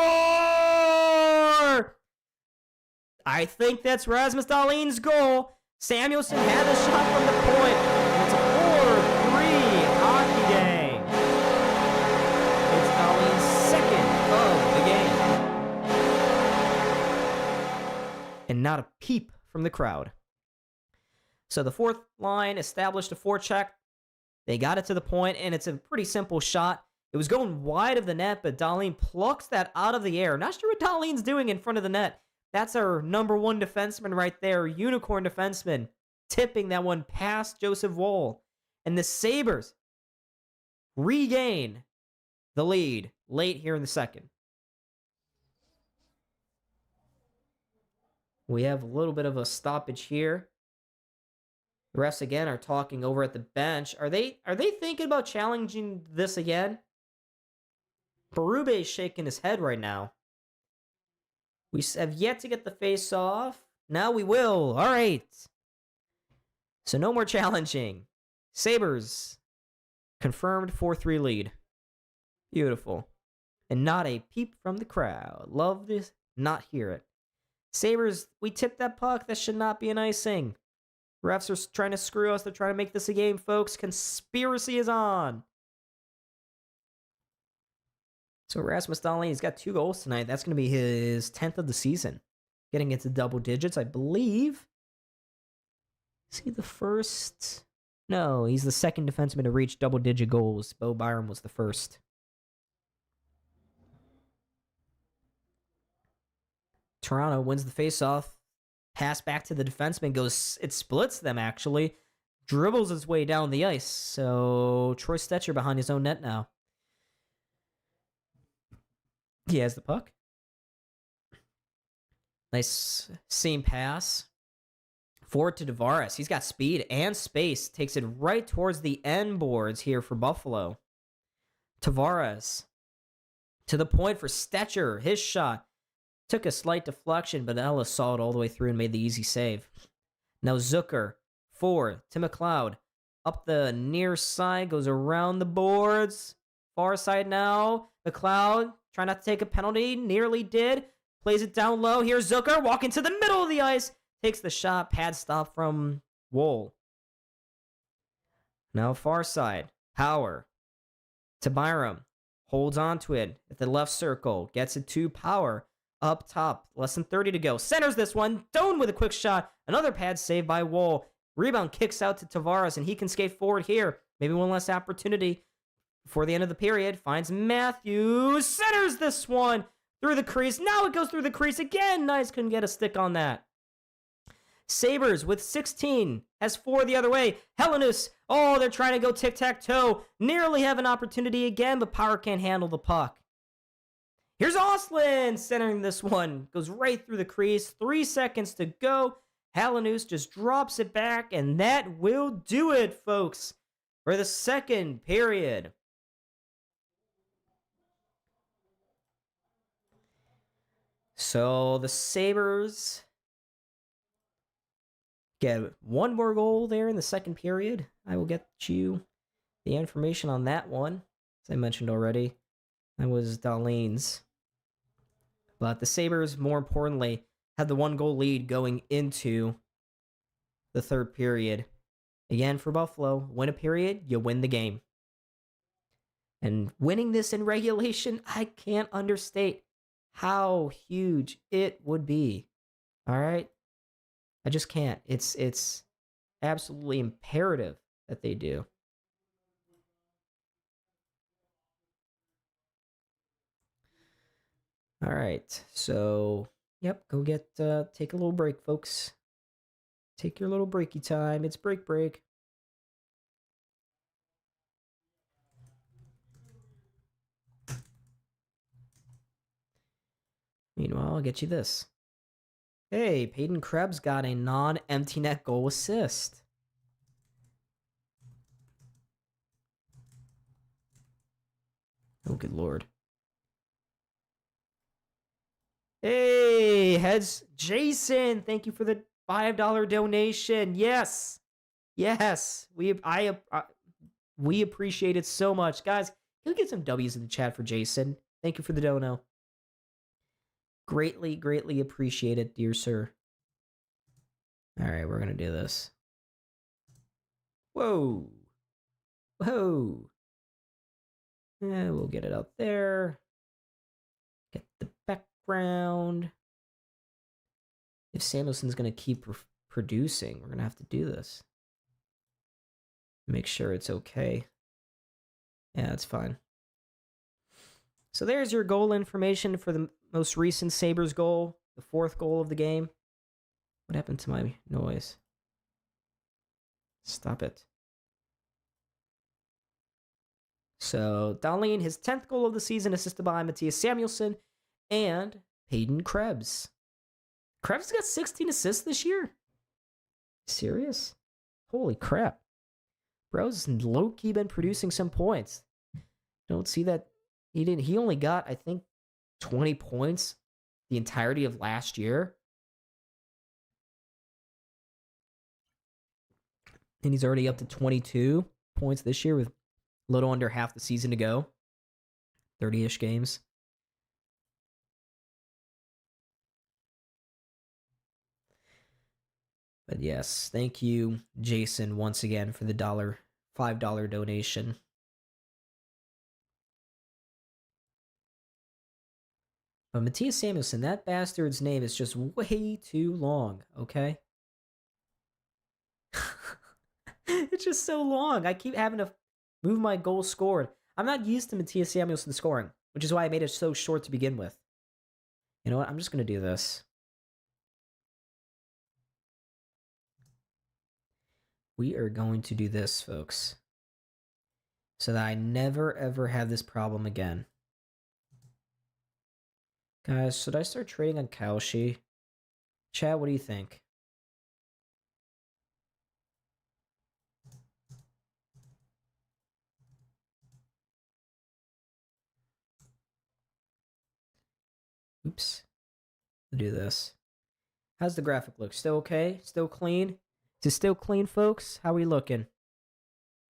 I think that's Rasmus Dahlin's goal. Samuelson had a shot from the point. And it's a 4-3 hockey game. It's Dahlin's second of the game. And not a peep from the crowd. So the fourth line established a forecheck. They got it to the point, and it's a pretty simple shot. It was going wide of the net, but Dahlin plucks that out of the air. Not sure what Dahlin's doing in front of the net. That's our number one defenseman right there, unicorn defenseman, tipping that one past Joseph Woll. And the Sabres regain the lead late here in the second. We have a little bit of a stoppage here. The refs again are talking over at the bench. Are they thinking about challenging this again? Berube is shaking his head right now. We have yet to get the face off. Now we will. All right. So no more challenging. Sabres confirmed 4-3 lead. Beautiful. And not a peep from the crowd. Love this. Not hear it. Sabres, we tipped that puck. That should not be an icing. Refs are trying to screw us. They're trying to make this a game, folks. Conspiracy is on. So Rasmus Dahlin, he's got 2 goals tonight. That's going to be his 10th of the season. Getting into double digits, I believe. Is he the first? No, he's the second defenseman to reach double-digit goals. Bo Byram was the first. Toronto wins the faceoff. Pass back to the defenseman goes. It splits them, actually. Dribbles his way down the ice. So Troy Stetcher behind his own net now. He has the puck. Nice seam pass. Forward to Tavares. He's got speed and space. Takes it right towards the end boards here for Buffalo. Tavares. To the point for Stetcher. His shot. Took a slight deflection, but Ellis saw it all the way through and made the easy save. Now Zucker. Forward to McLeod. Up the near side. Goes around the boards. Far side now. McLeod. Trying not to take a penalty. Nearly did. Plays it down low. Here's Zucker. Walking to the middle of the ice. Takes the shot. Pad stop from Woll. Now far side. Power. To Byram. Holds on to it at the left circle. Gets it to Power. Up top. Less than 30 to go. Centers this one. Doan with a quick shot. Another pad save by Woll. Rebound kicks out to Tavares, and he can skate forward here. Maybe one less opportunity. Before the end of the period, finds Matthews, centers this one through the crease. Now it goes through the crease again. Nice, couldn't get a stick on that. Sabres with 16, has 4 the other way. Helenius, oh, they're trying to go tic-tac-toe. Nearly have an opportunity again, but Power can't handle the puck. Here's Ostlund centering this one. Goes right through the crease. 3 seconds to go. Halanus just drops it back, and that will do it, folks, for the second period. So the Sabres get one more goal there in the second period. I will get you the information on that one. As I mentioned already, that was Dahlin's. But the Sabres, more importantly, had the 1-goal lead going into the third period. Again, for Buffalo, win a period, you win the game. And winning this in regulation, I can't understate how huge it would be. All right? I just can't. It's absolutely imperative that they do. All right. So, yep, go get take a little break, folks. Take your little breaky time. It's break. Meanwhile, I'll get you this. Hey, Peyton Krebs got a non-empty net goal assist. Oh, good lord. Hey, heads Jason, thank you for the $5 donation. Yes. We appreciate it so much. Guys, can we get some W's in the chat for Jason? Thank you for the dono. Greatly appreciate it, dear sir. All right, we're going to do this. Whoa. Yeah, we'll get it out there. Get the background. If Samuelson's going to keep producing, we're going to have to do this. Make sure it's okay. Yeah, it's fine. So there's your goal information for the most recent Sabres goal, the 4th goal of the game. What happened to my noise? Stop it. So Dahlin, his 10th goal of the season, assisted by Matthias Samuelsson and Peyton Krebs. Krebs got 16 assists this year? Serious? Holy crap. Bro's low-key been producing some points. Don't see that. He only got, I think, 20 points the entirety of last year. And he's already up to 22 points this year with a little under half the season to go. 30-ish games. But yes, thank you, Jason, once again for the $5 donation. But Matthias Samuelsson, that bastard's name is just way too long, okay? It's just so long. I keep having to move my goal scored. I'm not used to Matthias Samuelsson scoring, which is why I made it so short to begin with. You know what? I'm just going to do this. We are going to do this, folks, so that I never, ever have this problem again. Guys, should I start trading on Kalshi? Chat, what do you think? Oops. We'll do this. How's the graphic look? Still okay? Still clean? Is it still clean, folks? How we looking?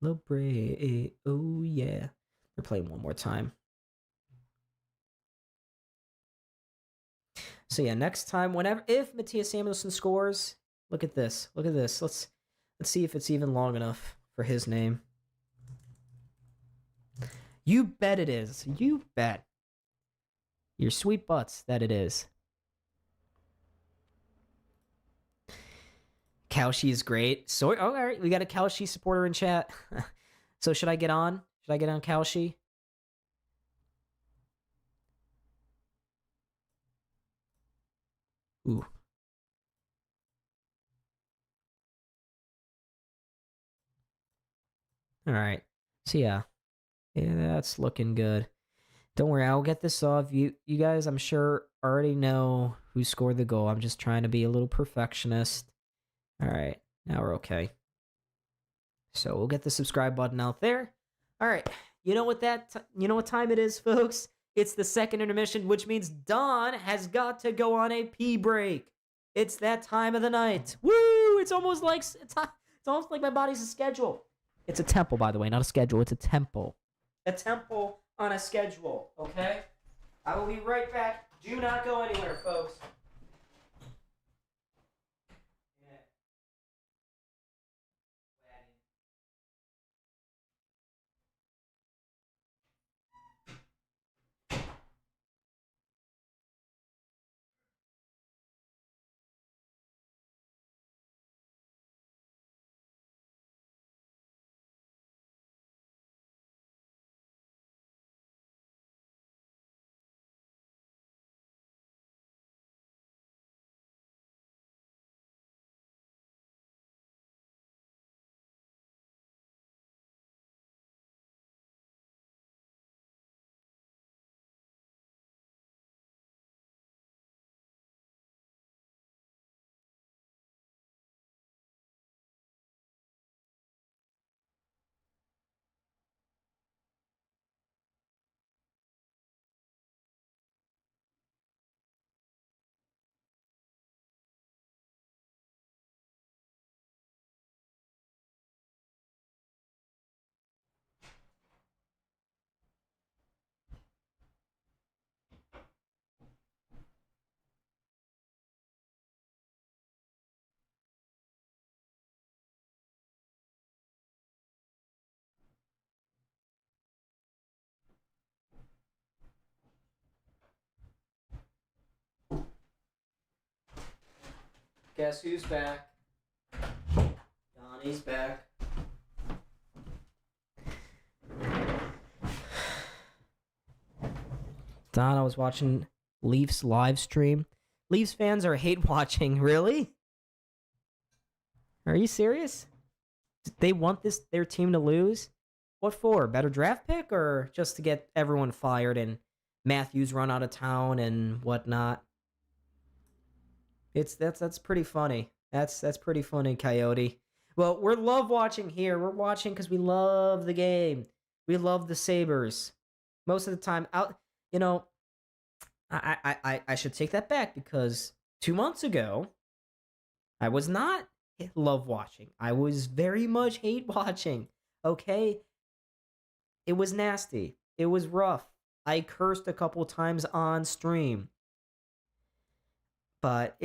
Libre. Oh, yeah. We're playing one more time. So yeah, next time, if Matthias Samuelsson scores, look at this. Let's see if it's even long enough for his name. You bet it is. You bet. Your sweet butts that it is. Kalshi is great. So, all right, we got a Kalshi supporter in chat. So should I get on? Should I get on Kalshi? Ooh. All right. So yeah, that's looking good. Don't worry, I'll get this off. You guys, I'm sure, already know who scored the goal. I'm just trying to be a little perfectionist. All right, now we're okay. So we'll get the subscribe button out there. All right, you know what time it is, folks? It's the second intermission, which means Don has got to go on a pee break. It's that time of the night. Woo! It's almost like my body's a schedule. It's a temple, by the way, not a schedule. It's a temple. A temple on a schedule, okay? I will be right back. Do not go anywhere, folks. Guess who's back? Donnie's back. Don, I was watching Leafs live stream. Leafs fans are hate watching, really? Are you serious? They want their team to lose? What for? Better draft pick or just to get everyone fired and Matthews run out of town and whatnot? That's pretty funny. That's pretty funny, Coyote. Well, we're love watching here. We're watching because we love the game. We love the Sabres. Most of the time, I should take that back because 2 months ago, I was not love watching. I was very much hate watching. Okay, it was nasty. It was rough. I cursed a couple times on stream. But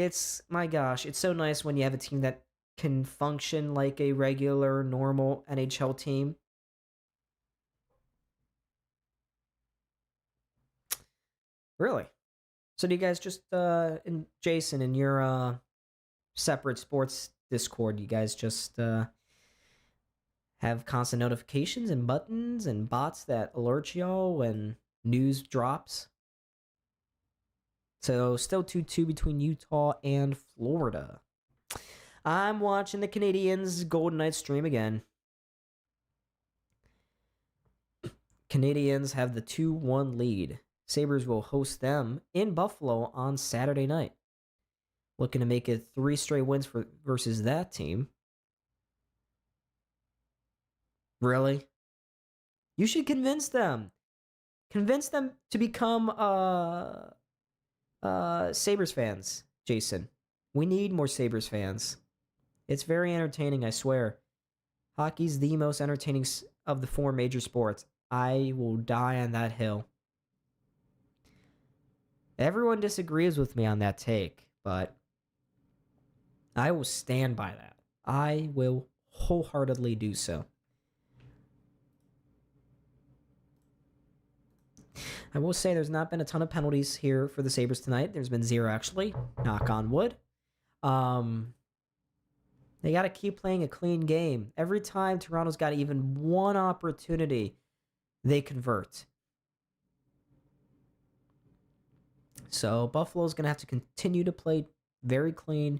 my gosh, it's so nice when you have a team that can function like a regular, normal NHL team. Really? So do you guys just, Jason, in your separate sports Discord, you guys just have constant notifications and buttons and bots that alert y'all when news drops? So still 2-2 between Utah and Florida. I'm watching the Canadiens Golden Knights stream again. Canadiens have the 2-1 lead. Sabres will host them in Buffalo on Saturday night. Looking to make it 3 straight wins versus that team. Really? You should convince them. Convince them to become Sabres fans, Jason. We need more Sabres fans. It's very entertaining, I swear. Hockey's the most entertaining of the 4 major sports. I will die on that hill. Everyone disagrees with me on that take, but I will stand by that. I will wholeheartedly do so. I will say there's not been a ton of penalties here for the Sabres tonight. There's been 0, actually. Knock on wood. They got to keep playing a clean game. Every time Toronto's got even one opportunity, they convert. So Buffalo's going to have to continue to play very clean,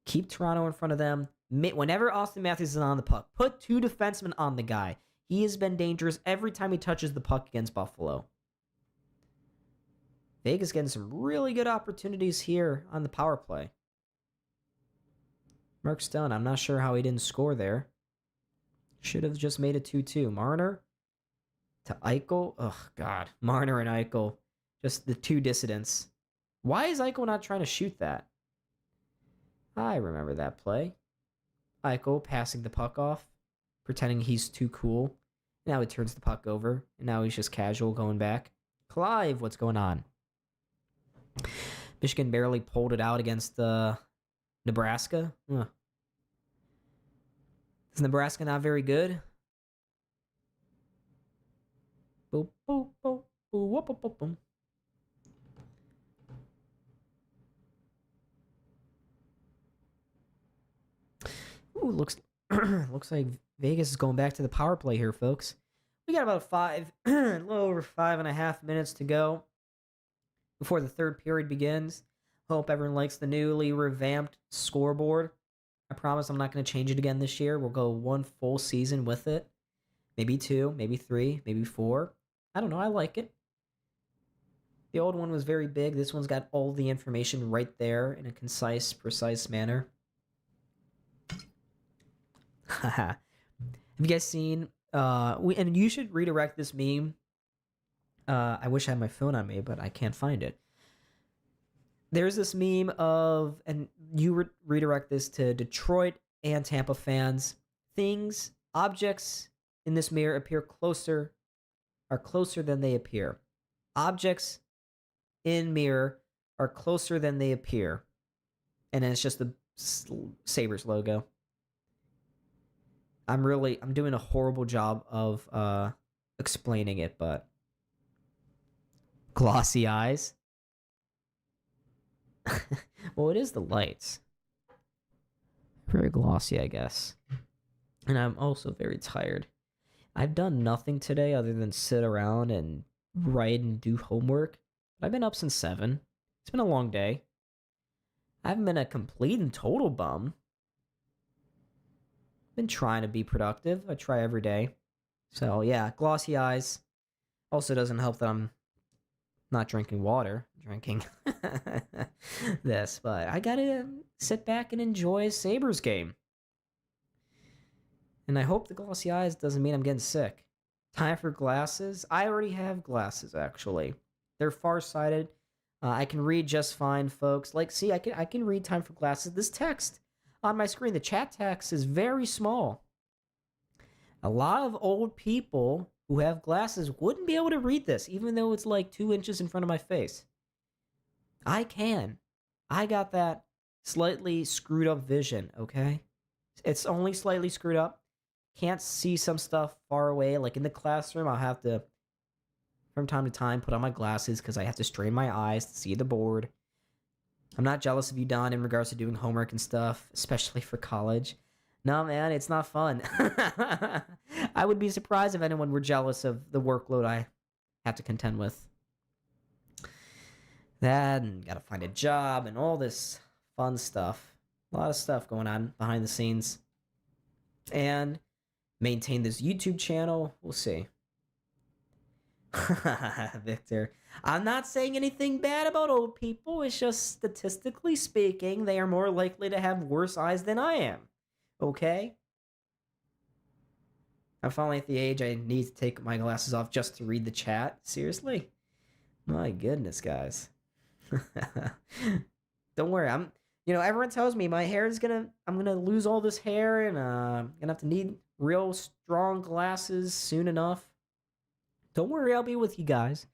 keep Toronto in front of them. Whenever Austin Matthews is on the puck, put 2 defensemen on the guy. He has been dangerous every time he touches the puck against Buffalo. Vegas getting some really good opportunities here on the power play. Mark Stone, I'm not sure how he didn't score there. Should have just made it 2-2. Marner to Eichel. Oh, God. Marner and Eichel. Just the two dissidents. Why is Eichel not trying to shoot that? I remember that play. Eichel passing the puck off, pretending he's too cool. Now he turns the puck over, and now he's just casual going back. Clive, what's going on? Michigan barely pulled it out against Nebraska. Is Nebraska not very good? Boop, boop, boop, boop, boop, boop, boop. Ooh, looks like Vegas is going back to the power play here, folks. We got about a little over 5.5 minutes to go before the third period begins. Hope everyone likes the newly revamped scoreboard. I promise I'm not going to change it again this year. We'll go one full season with it. Maybe 2, maybe 3, maybe 4. I don't know. I like it. The old one was very big. This one's got all the information right there in a concise, precise manner. Have you guys seen and you should redirect this meme. I wish I had my phone on me, but I can't find it. There's this meme of, and you redirect this to Detroit and Tampa fans. Objects in this mirror are closer than they appear. Objects in mirror are closer than they appear. And then it's just the Sabres logo. I'm doing a horrible job of explaining it, but glossy eyes. Well, it is the lights. Very glossy, I guess. And I'm also very tired. I've done nothing today other than sit around and write and do homework. I've been up since 7. It's been a long day. I haven't been a complete and total bum. Been trying to be productive. I try every day. So, yeah, glossy eyes. Also doesn't help that I'm not drinking water. I'm drinking this. But I got to sit back and enjoy a Sabres game. And I hope the glossy eyes doesn't mean I'm getting sick. Time for glasses. I already have glasses, actually. They're farsighted. I can read just fine, folks. Like, see, I can read time for glasses. This text on my screen, the chat text is very small. A lot of old people who have glasses wouldn't be able to read this, even though it's like 2 inches in front of my face. I can. I got that slightly screwed up vision, okay? It's only slightly screwed up. Can't see some stuff far away. Like in the classroom, I'll have to, from time to time, put on my glasses because I have to strain my eyes to see the board. I'm not jealous of you, Don, in regards to doing homework and stuff, especially for college. No, man, it's not fun. I would be surprised if anyone were jealous of the workload I have to contend with. That, and gotta find a job, and all this fun stuff. A lot of stuff going on behind the scenes. And maintain this YouTube channel. We'll see. Victor, I'm not saying anything bad about old people. It's just statistically speaking, they are more likely to have worse eyes than I am. Okay? I'm finally at the age I need to take my glasses off just to read the chat. Seriously? My goodness, guys. Don't worry. Everyone tells me my hair is I'm gonna lose all this hair and I'm gonna have to need real strong glasses soon enough. Don't worry, I'll be with you guys.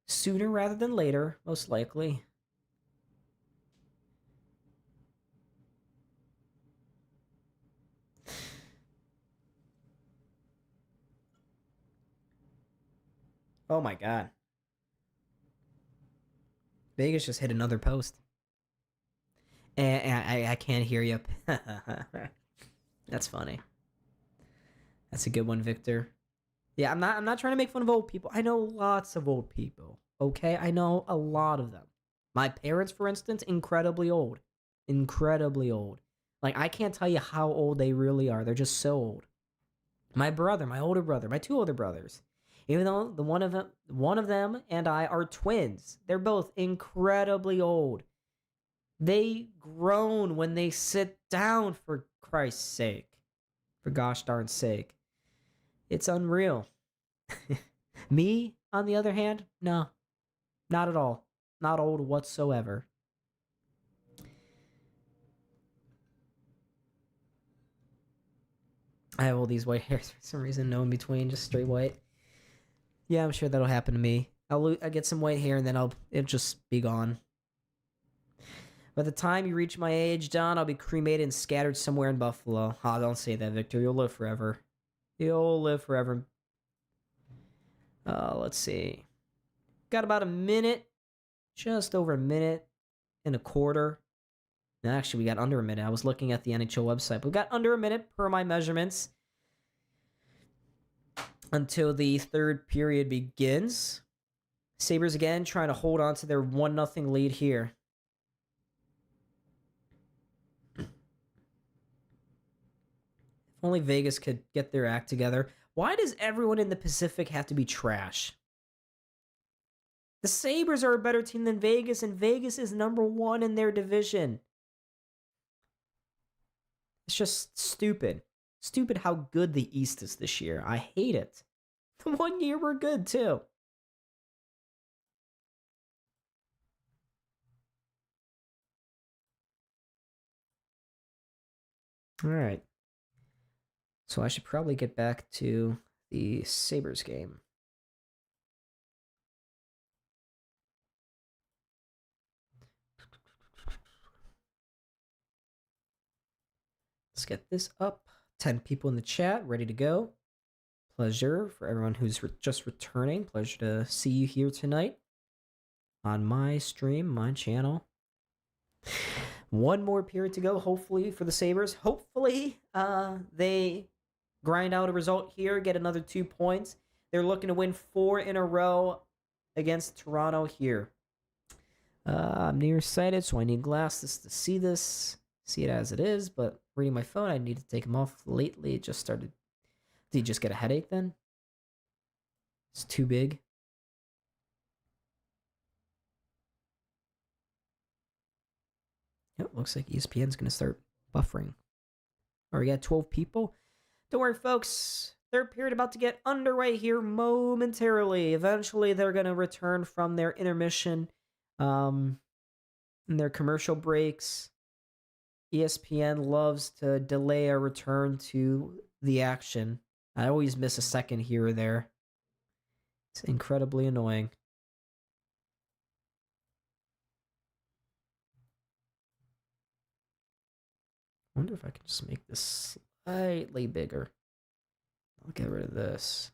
Sooner rather than later, most likely. Oh my god. Vegas just hit another post. And I can't hear you. That's funny. That's a good one, Victor. Yeah, I'm not trying to make fun of old people. I know lots of old people. Okay? I know a lot of them. My parents, for instance, incredibly old. Incredibly old. Like, I can't tell you how old they really are. They're just so old. My brother, my older brother, my 2 older brothers. Even though one of them and I are twins. They're both incredibly old. They groan when they sit down, for Christ's sake. For gosh darn sake. It's unreal. Me, on the other hand, no. Not at all. Not old whatsoever. I have all these white hairs for some reason. No in between, just straight white. Yeah, I'm sure that'll happen to me. I'll get some white hair and then it'll just be gone. By the time you reach my age, Don, I'll be cremated and scattered somewhere in Buffalo. Oh, don't say that, Victor. You'll live forever. You'll live forever. Let's see. Got about a minute. Just over a minute and a quarter. Actually, we got under a minute. I was looking at the NHL website. But we got under a minute per my measurements until the third period begins. Sabres again trying to hold on to their 1-0 lead here. If only Vegas could get their act together. Why does everyone in the Pacific have to be trash? The Sabres are a better team than Vegas, and Vegas is #1 in their division. It's just stupid. Stupid how good the East is this year. I hate it. The one year we're good, too. All right. So I should probably get back to the Sabres game. Let's get this up. 10 people in the chat, ready to go. Pleasure for everyone who's just returning. Pleasure to see you here tonight on my stream, my channel. One more period to go, hopefully, for the Sabres. Hopefully, they grind out a result here, get another 2 points. They're looking to win 4 in a row against Toronto here. I'm nearsighted, so I need glasses to see this. See it as it is, but reading my phone, I need to take them off. Lately, it just started. Did you just get a headache then? It's too big. Yep, looks like ESPN's going to start buffering. All right, we got 12 people. Don't worry, folks. Third period about to get underway here momentarily. Eventually, they're going to return from their intermission and their commercial breaks. ESPN loves to delay a return to the action. I always miss a second here or there. It's incredibly annoying. I wonder if I can just make this slightly bigger. I'll get rid of this.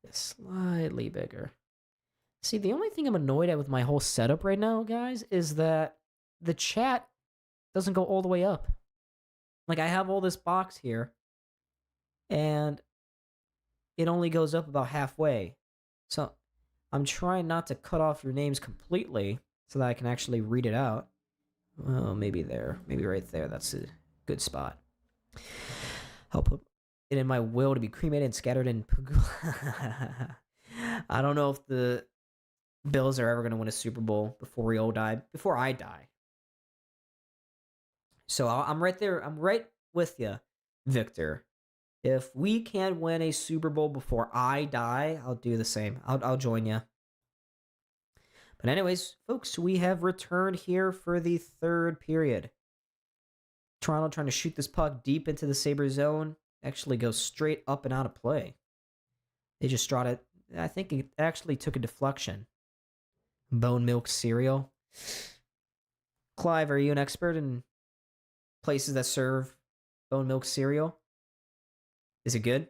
It's slightly bigger. See, the only thing I'm annoyed at with my whole setup right now, guys, is that the chat doesn't go all the way up. Like, I have all this box here, and it only goes up about halfway. So I'm trying not to cut off your names completely so that I can actually read it out. Well, maybe there. Maybe right there. That's a good spot. I'll put it in my will to be cremated and scattered in Pagula. I don't know if the Bills are ever going to win a Super Bowl before we all die. Before I die. So I'm right there. I'm right with you, Victor. If we can win a Super Bowl before I die, I'll do the same. I'll join you. But anyways, folks, we have returned here for the third period. Toronto trying to shoot this puck deep into the Sabres zone. Actually goes straight up and out of play. They just brought it. I think it actually took a deflection. Bone milk cereal. Clive, are you an expert in places that serve bone milk cereal? Is it good?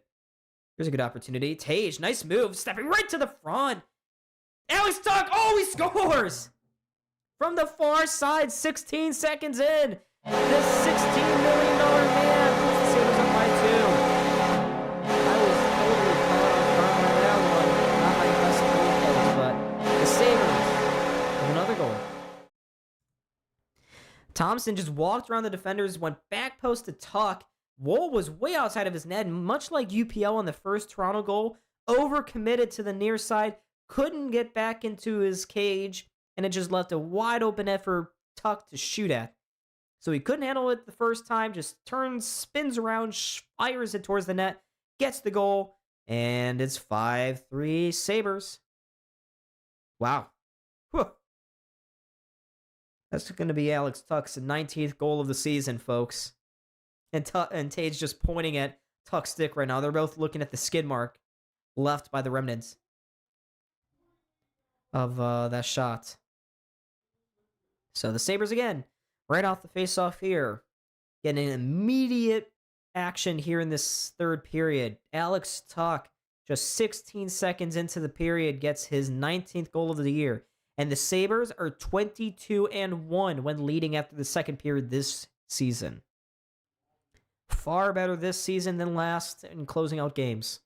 Here's a good opportunity. Tage, nice move. Stepping right to the front. Alex Tuck, oh, he scores! From the far side, 16 seconds in. This $16 million man puts the Sabres up by 2. I was totally caught off guard by that one. Not my best goal, but the Sabres with another goal. Thompson just walked around the defenders, went back post to Tuck, Woll was way outside of his net, much like UPL on the first Toronto goal, overcommitted to the near side, couldn't get back into his cage, and it just left a wide open net for Tuck to shoot at. So he couldn't handle it the first time, just turns, spins around, fires it towards the net, gets the goal, and it's 5-3 Sabres. Wow. Whew. That's going to be Alex Tuck's 19th goal of the season, folks. And Tade's just pointing at Tuck's stick right now. They're both looking at the skid mark left by the remnants of that shot. So the Sabres again, right off the face-off here, getting an immediate action here in this third period. Alex Tuck, just 16 seconds into the period, gets his 19th goal of the year. And the Sabres are 22-1 when leading after the second period this season. Far better this season than last in closing out games.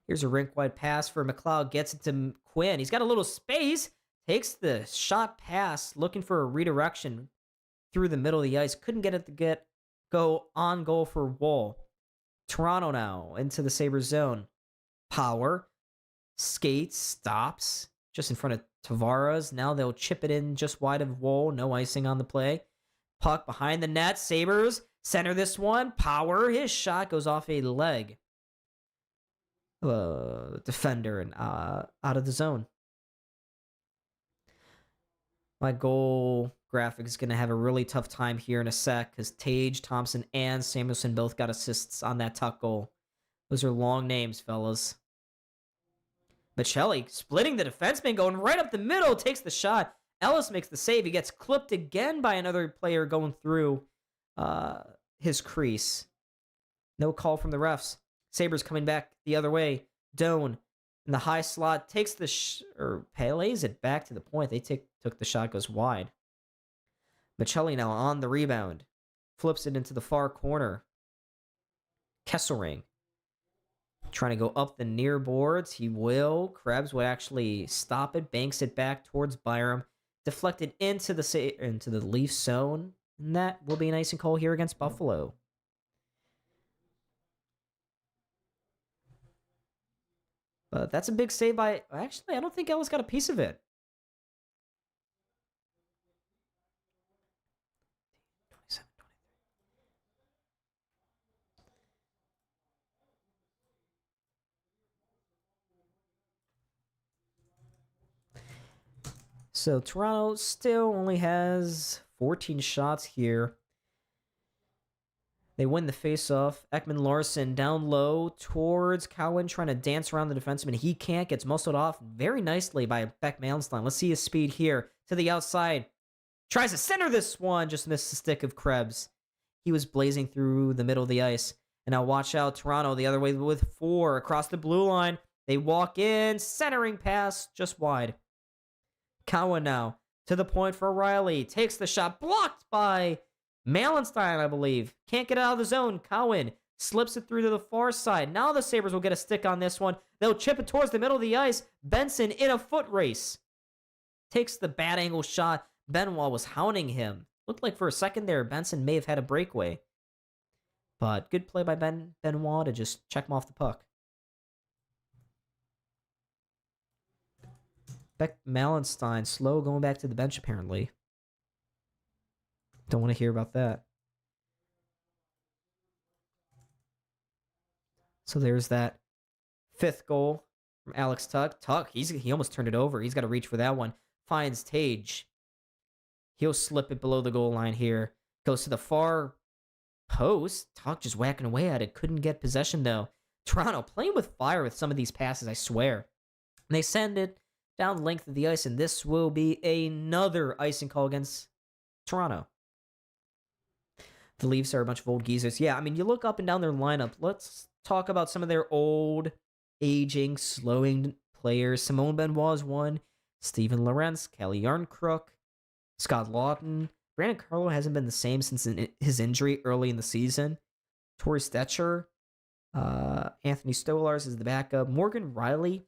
Here's a rink-wide pass for McLeod. Gets it to Quinn. He's got a little space. Takes the shot pass, looking for a redirection through the middle of the ice. Couldn't get it to go on goal for Woll. Toronto now into the Sabres zone. Power. Skates. Stops. Just in front of Tavares. Now they'll chip it in just wide of Woll. No icing on the play. Puck behind the net. Sabres center this one. Power. His shot goes off a leg. Defender and out of the zone. My goal graphic is going to have a really tough time here in a sec because Tage, Thompson, and Samuelson both got assists on that Tuck goal. Those are long names, fellas. Michelli splitting the defenseman, going right up the middle, takes the shot. Ellis makes the save. He gets clipped again by another player going through his crease. No call from the refs. Sabres coming back the other way. Doan in the high slot takes the lays it back to the point. They took the shot, goes wide. Michelli now on the rebound. Flips it into the far corner. Kesselring trying to go up the near boards. He will. Krebs would actually stop it. Banks it back towards Byram. Deflected into the Leaf zone. And that will be an icing call here against Buffalo. But that's a big save by... Actually, I don't think Ellis got a piece of it. 27, 23. So Toronto still only has 14 shots here. They win the faceoff. Ekman Larson down low towards Cowan, trying to dance around the defenseman. He can't. Gets muscled off very nicely by Beck Malenstein. Let's see his speed here. To the outside. Tries to center this one. Just missed the stick of Krebs. He was blazing through the middle of the ice. And now watch out. Toronto the other way with 4. Across the blue line. They walk in. Centering pass just wide. Cowan now. To the point for Riley. Takes the shot. Blocked by... Malenstein, I believe. Can't get out of the zone. Cowan slips it through to the far side. Now the Sabres will get a stick on this one. They'll chip it towards the middle of the ice. Benson in a foot race. Takes the bad angle shot. Benoit was hounding him. Looked like for a second there, Benson may have had a breakaway. But good play by Benoit to just check him off the puck. Beck Malenstein, slow going back to the bench apparently. Don't want to hear about that. So there's that 5th goal from Alex Tuck. Tuck, he almost turned it over. He's got to reach for that one. Finds Tage. He'll slip it below the goal line here. Goes to the far post. Tuck just whacking away at it. Couldn't get possession though. Toronto playing with fire with some of these passes, I swear. And they send it down the length of the ice, and this will be another icing call against Toronto. The Leafs are a bunch of old geezers. Yeah, I mean, you look up and down their lineup. Let's talk about some of their old, aging, slowing players. Simone Benoit is one. Steven Lorentz, Kelly Yarncrook, Scott Lawton. Brandon Carlo hasn't been the same since his injury early in the season. Torrey Stetcher. Anthony Stolars is the backup. Morgan Riley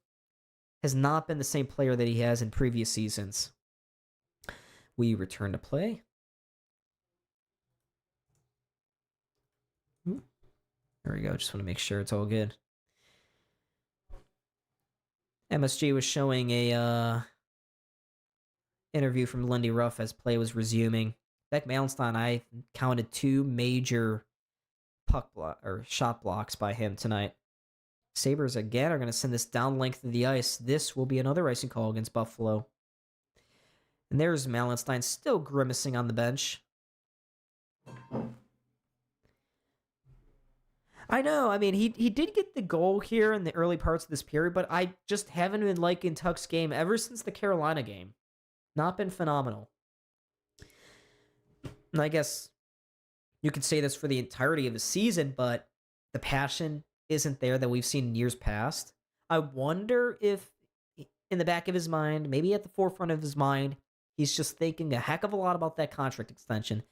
has not been the same player that he has in previous seasons. We return to play. There we go. Just want to make sure it's all good. MSG was showing a interview from Lindy Ruff as play was resuming. Beck Malenstein, I counted 2 major shot blocks by him tonight. Sabres again are going to send this down length of the ice. This will be another icing call against Buffalo. And there's Malenstein still grimacing on the bench. I know. I mean, he did get the goal here in the early parts of this period, but I just haven't been liking Tuch's game ever since the Carolina game. Not been phenomenal. And I guess you could say this for the entirety of the season, but the passion isn't there that we've seen in years past. I wonder if in the back of his mind, maybe at the forefront of his mind, he's just thinking a heck of a lot about that contract extension.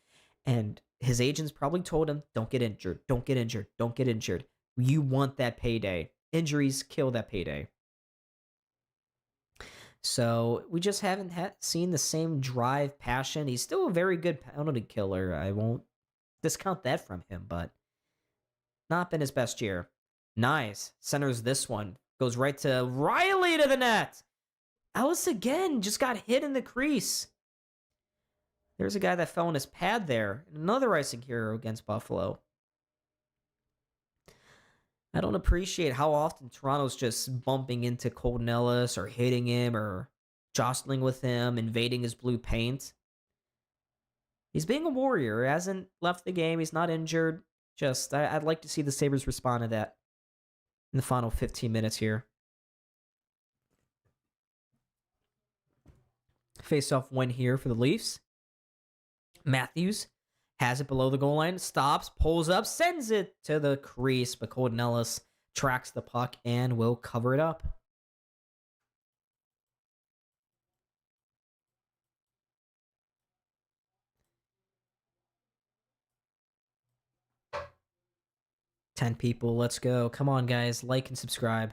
And his agents probably told him, don't get injured, don't get injured, don't get injured. You want that payday. Injuries kill that payday. So we just haven't seen the same drive, passion. He's still a very good penalty killer. I won't discount that from him, but not been his best year. Nice. Centers this one. Goes right to Riley to the net. Ellis again just got hit in the crease. There's a guy that fell in his pad there. Another icing hero against Buffalo. I don't appreciate how often Toronto's just bumping into Colton Ellis or hitting him or jostling with him, invading his blue paint. He's being a warrior. He hasn't left the game. He's not injured. Just, I'd like to see the Sabres respond to that in the final 15 minutes here. Face-off win here for the Leafs. Matthews has it below the goal line, stops, pulls up, sends it to the crease, but Colton Ellis tracks the puck and will cover it up. Ten people, let's go. Come on, guys, like and subscribe.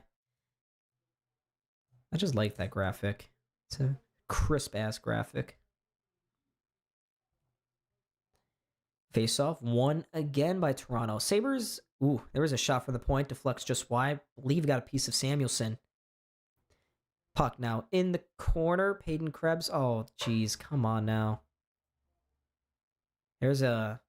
I just like that graphic. It's a crisp-ass graphic. Face-off won again by Toronto. Sabres, ooh, there was a shot from the point. Deflects just wide. I believe got a piece of Samuelson. Puck now in the corner. Peyton Krebs. Oh, geez. Come on now. There's a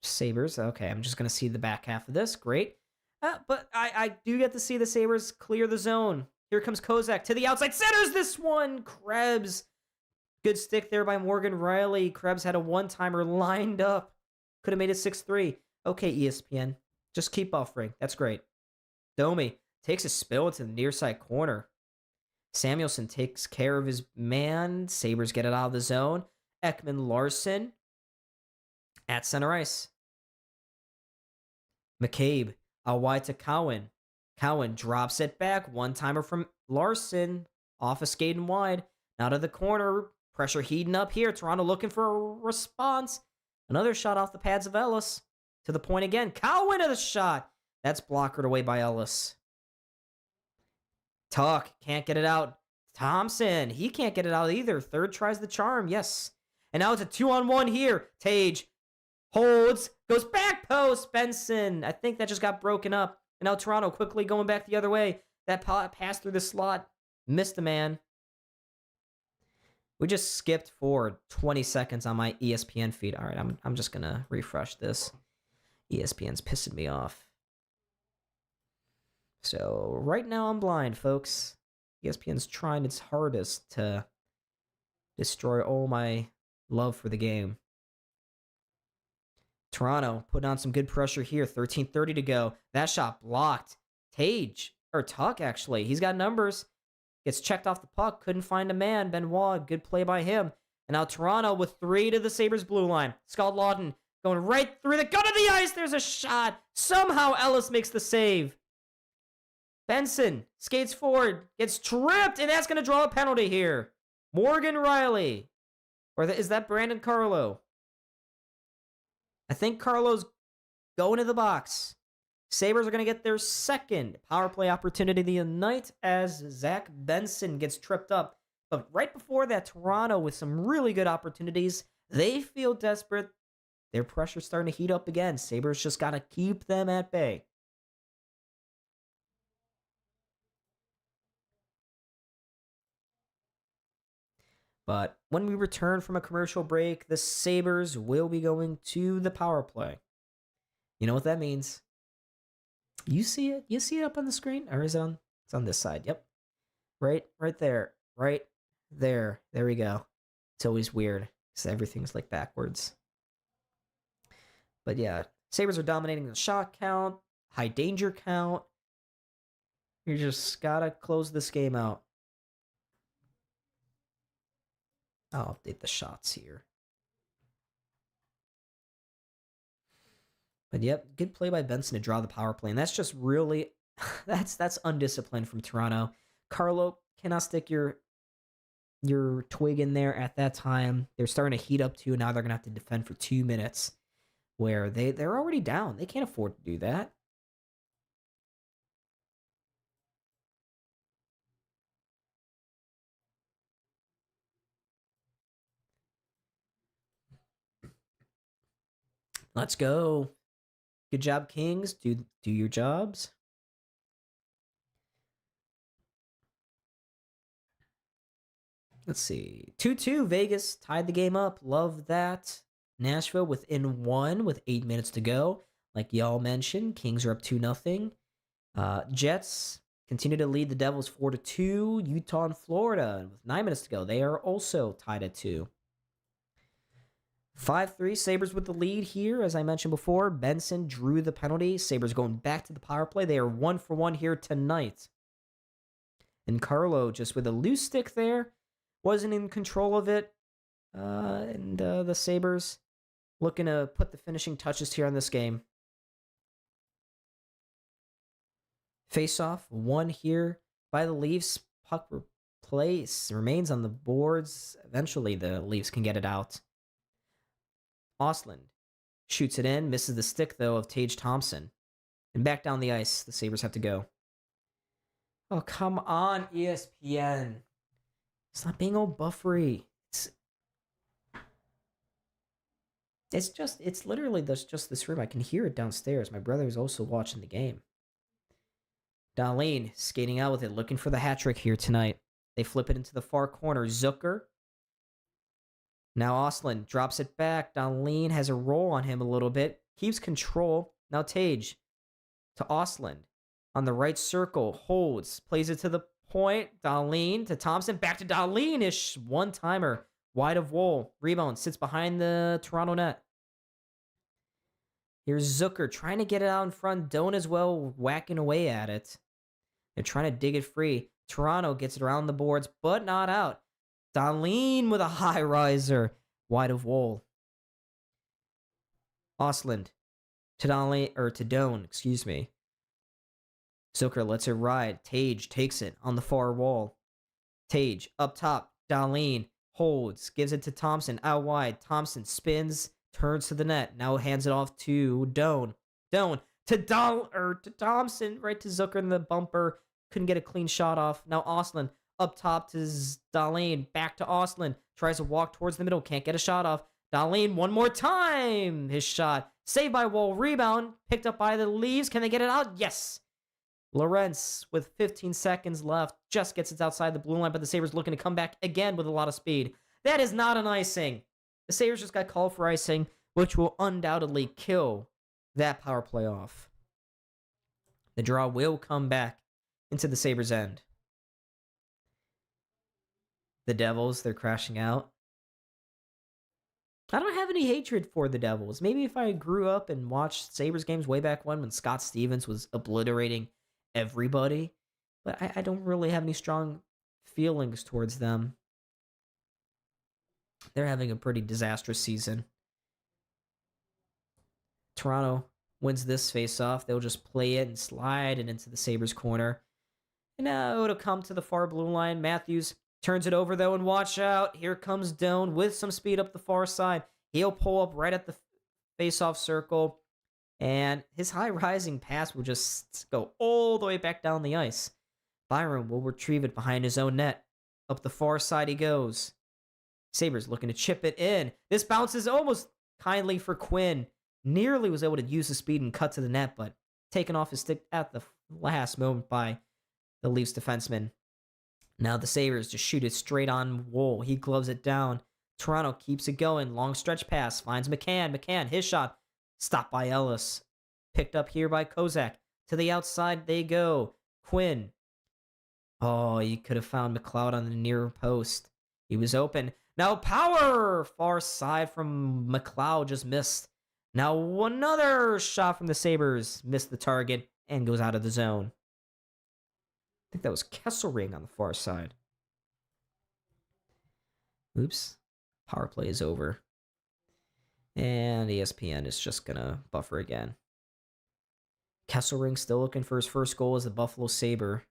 Sabres. Okay, I'm just going to see the back half of this. Great. But I do get to see the Sabres clear the zone. Here comes Kozak to the outside. Centers this one. Krebs. Good stick there by Morgan Riley. Krebs had a one-timer lined up. Could have made it 6-3. Okay, ESPN. Just keep buffering. That's great. Domi takes a spill into the near side corner. Samuelson takes care of his man. Sabres get it out of the zone. Ekman Larson at center ice. McCabe out wide to Cowan. Cowan drops it back. One-timer from Larson. Off a skate and wide. Now to the corner. Pressure heating up here. Toronto looking for a response. Another shot off the pads of Ellis. To the point again. Cowan to the shot. That's blockered away by Ellis. Tuch can't get it out. Thompson, he can't get it out either. Third tries the charm. Yes. And now it's a 2-on-1 here. Tage holds. Goes back post. Benson. I think that just got broken up. And now Toronto quickly going back the other way. That pass through the slot. Missed the man. We just skipped forward 20 seconds on my ESPN feed. All right, I'm just going to refresh this. ESPN's pissing me off. So right now I'm blind, folks. ESPN's trying its hardest to destroy all my love for the game. Toronto putting on some good pressure here. 13:30 to go. That shot blocked. Tuch actually. He's got numbers. Gets checked off the puck. Couldn't find a man. Benoit, good play by him. And now Toronto with 3 to the Sabres blue line. Scott Lawton going right through the gut of the ice. There's a shot. Somehow Ellis makes the save. Benson skates forward. Gets tripped. And that's going to draw a penalty here. Morgan Riley. Or is that Brandon Carlo? I think Carlo's going to the box. Sabres are going to get their second power play opportunity of the night as Zach Benson gets tripped up. But right before that, Toronto with some really good opportunities. They feel desperate. their pressure's starting to heat up again. Sabres just got to keep them at bay. But when we return from a commercial break, the Sabres will be going to the power play. You know what that means? You see it? You see it up on the screen? Or is it on? It's on this side. Yep. Right there. Right there. There we go. It's always weird because everything's like backwards. But yeah, Sabres are dominating the shot count, high danger count. You just gotta close this game out. I'll update the shots here. But yep, good play by Benson to draw the power play. And that's just really, that's undisciplined from Toronto. Carlo cannot stick your twig in there at that time. They're starting to heat up too. Now they're going to have to defend for 2 minutes where they're already down. They can't afford to do that. Let's go. Good job, Kings. Do your jobs. Let's see. 2-2. Vegas tied the game up. Love that. Nashville within 1 with 8 minutes to go. Like y'all mentioned, Kings are up 2-0. Jets continue to lead the Devils 4-2. Utah and Florida with 9 minutes to go. They are also tied at 2. 5-3. Sabres with the lead here. As I mentioned before, Benson drew the penalty. Sabres going back to the power play. They are 1-for-1 here tonight. And Carlo just with a loose stick there. Wasn't in control of it. And the Sabres looking to put the finishing touches here on this game. Face-off, 1 here by the Leafs. Puck remains on the boards. Eventually, the Leafs can get it out. Ostlund shoots it in. Misses the stick, though, of Tage Thompson. And back down the ice, the Sabres have to go. Oh, come on, ESPN. Stop being all buffery. It's literally just this room. I can hear it downstairs. My brother is also watching the game. Dahlin skating out with it, looking for the hat trick here tonight. They flip it into the far corner. Zucker. Now Ostlund drops it back. Dahlin has a roll on him a little bit. Keeps control. Now Tage to Ostlund. On the right circle. Holds. Plays it to the point. Dahlin to Thompson. Back to Dahlin-ish. One-timer. Wide of Woll. Rebound. Sits behind the Toronto net. Here's Zucker trying to get it out in front. Doan as well whacking away at it. They're trying to dig it free. Toronto gets it around the boards, but not out. Dahlin with a high riser. Wide of Woll. Ostlund to Doan, excuse me. Zucker lets it ride. Tage takes it on the far wall. Tage up top. Dahlin holds. Gives it to Thompson. Out wide. Thompson spins. Turns to the net. Now hands it off to Doan. Doan to Thompson. Right to Zucker in the bumper. Couldn't get a clean shot off. Now Ostlund up top to Dahlin. Back to Ostlund. Tries to walk towards the middle. Can't get a shot off. Dahlin one more time. His shot. Saved by Woll. Rebound. Picked up by the Leafs. Can they get it out? Yes. Lorentz, with 15 seconds left, just gets it outside the blue line, but the Sabres looking to come back again with a lot of speed. That is not an icing. The Sabres just got called for icing, which will undoubtedly kill that power play off. The draw will come back into the Sabres' end. The Devils, they're crashing out. I don't have any hatred for the Devils. Maybe if I grew up and watched Sabres games way back when Scott Stevens was obliterating everybody, but I don't really have any strong feelings towards them. They're having a pretty disastrous season. Toronto wins this face-off. They'll just play it and slide it into the Sabres corner. And now it'll come to the far blue line. Matthews turns it over, though, and watch out. Here comes Doan with some speed up the far side. He'll pull up right at the face-off circle. And his high-rising pass will just go all the way back down the ice. Byron will retrieve it behind his own net. Up the far side he goes. Sabres looking to chip it in. This bounces almost kindly for Quinn. Nearly was able to use the speed and cut to the net, but taken off his stick at the last moment by the Leafs defenseman. Now the Sabres just shoot it straight on Wool. He gloves it down. Toronto keeps it going. Long stretch pass. Finds McCann. McCann, his shot. Stopped by Ellis. Picked up here by Kozak. To the outside they go. Quinn. Oh, you could have found McLeod on the near post. He was open. Now power! Far side from McLeod just missed. Now another shot from the Sabres. Missed the target and goes out of the zone. I think that was Kesselring on the far side. Oops. Power play is over. And ESPN is just going to buffer again. Kesselring still looking for his first goal as the Buffalo Sabre.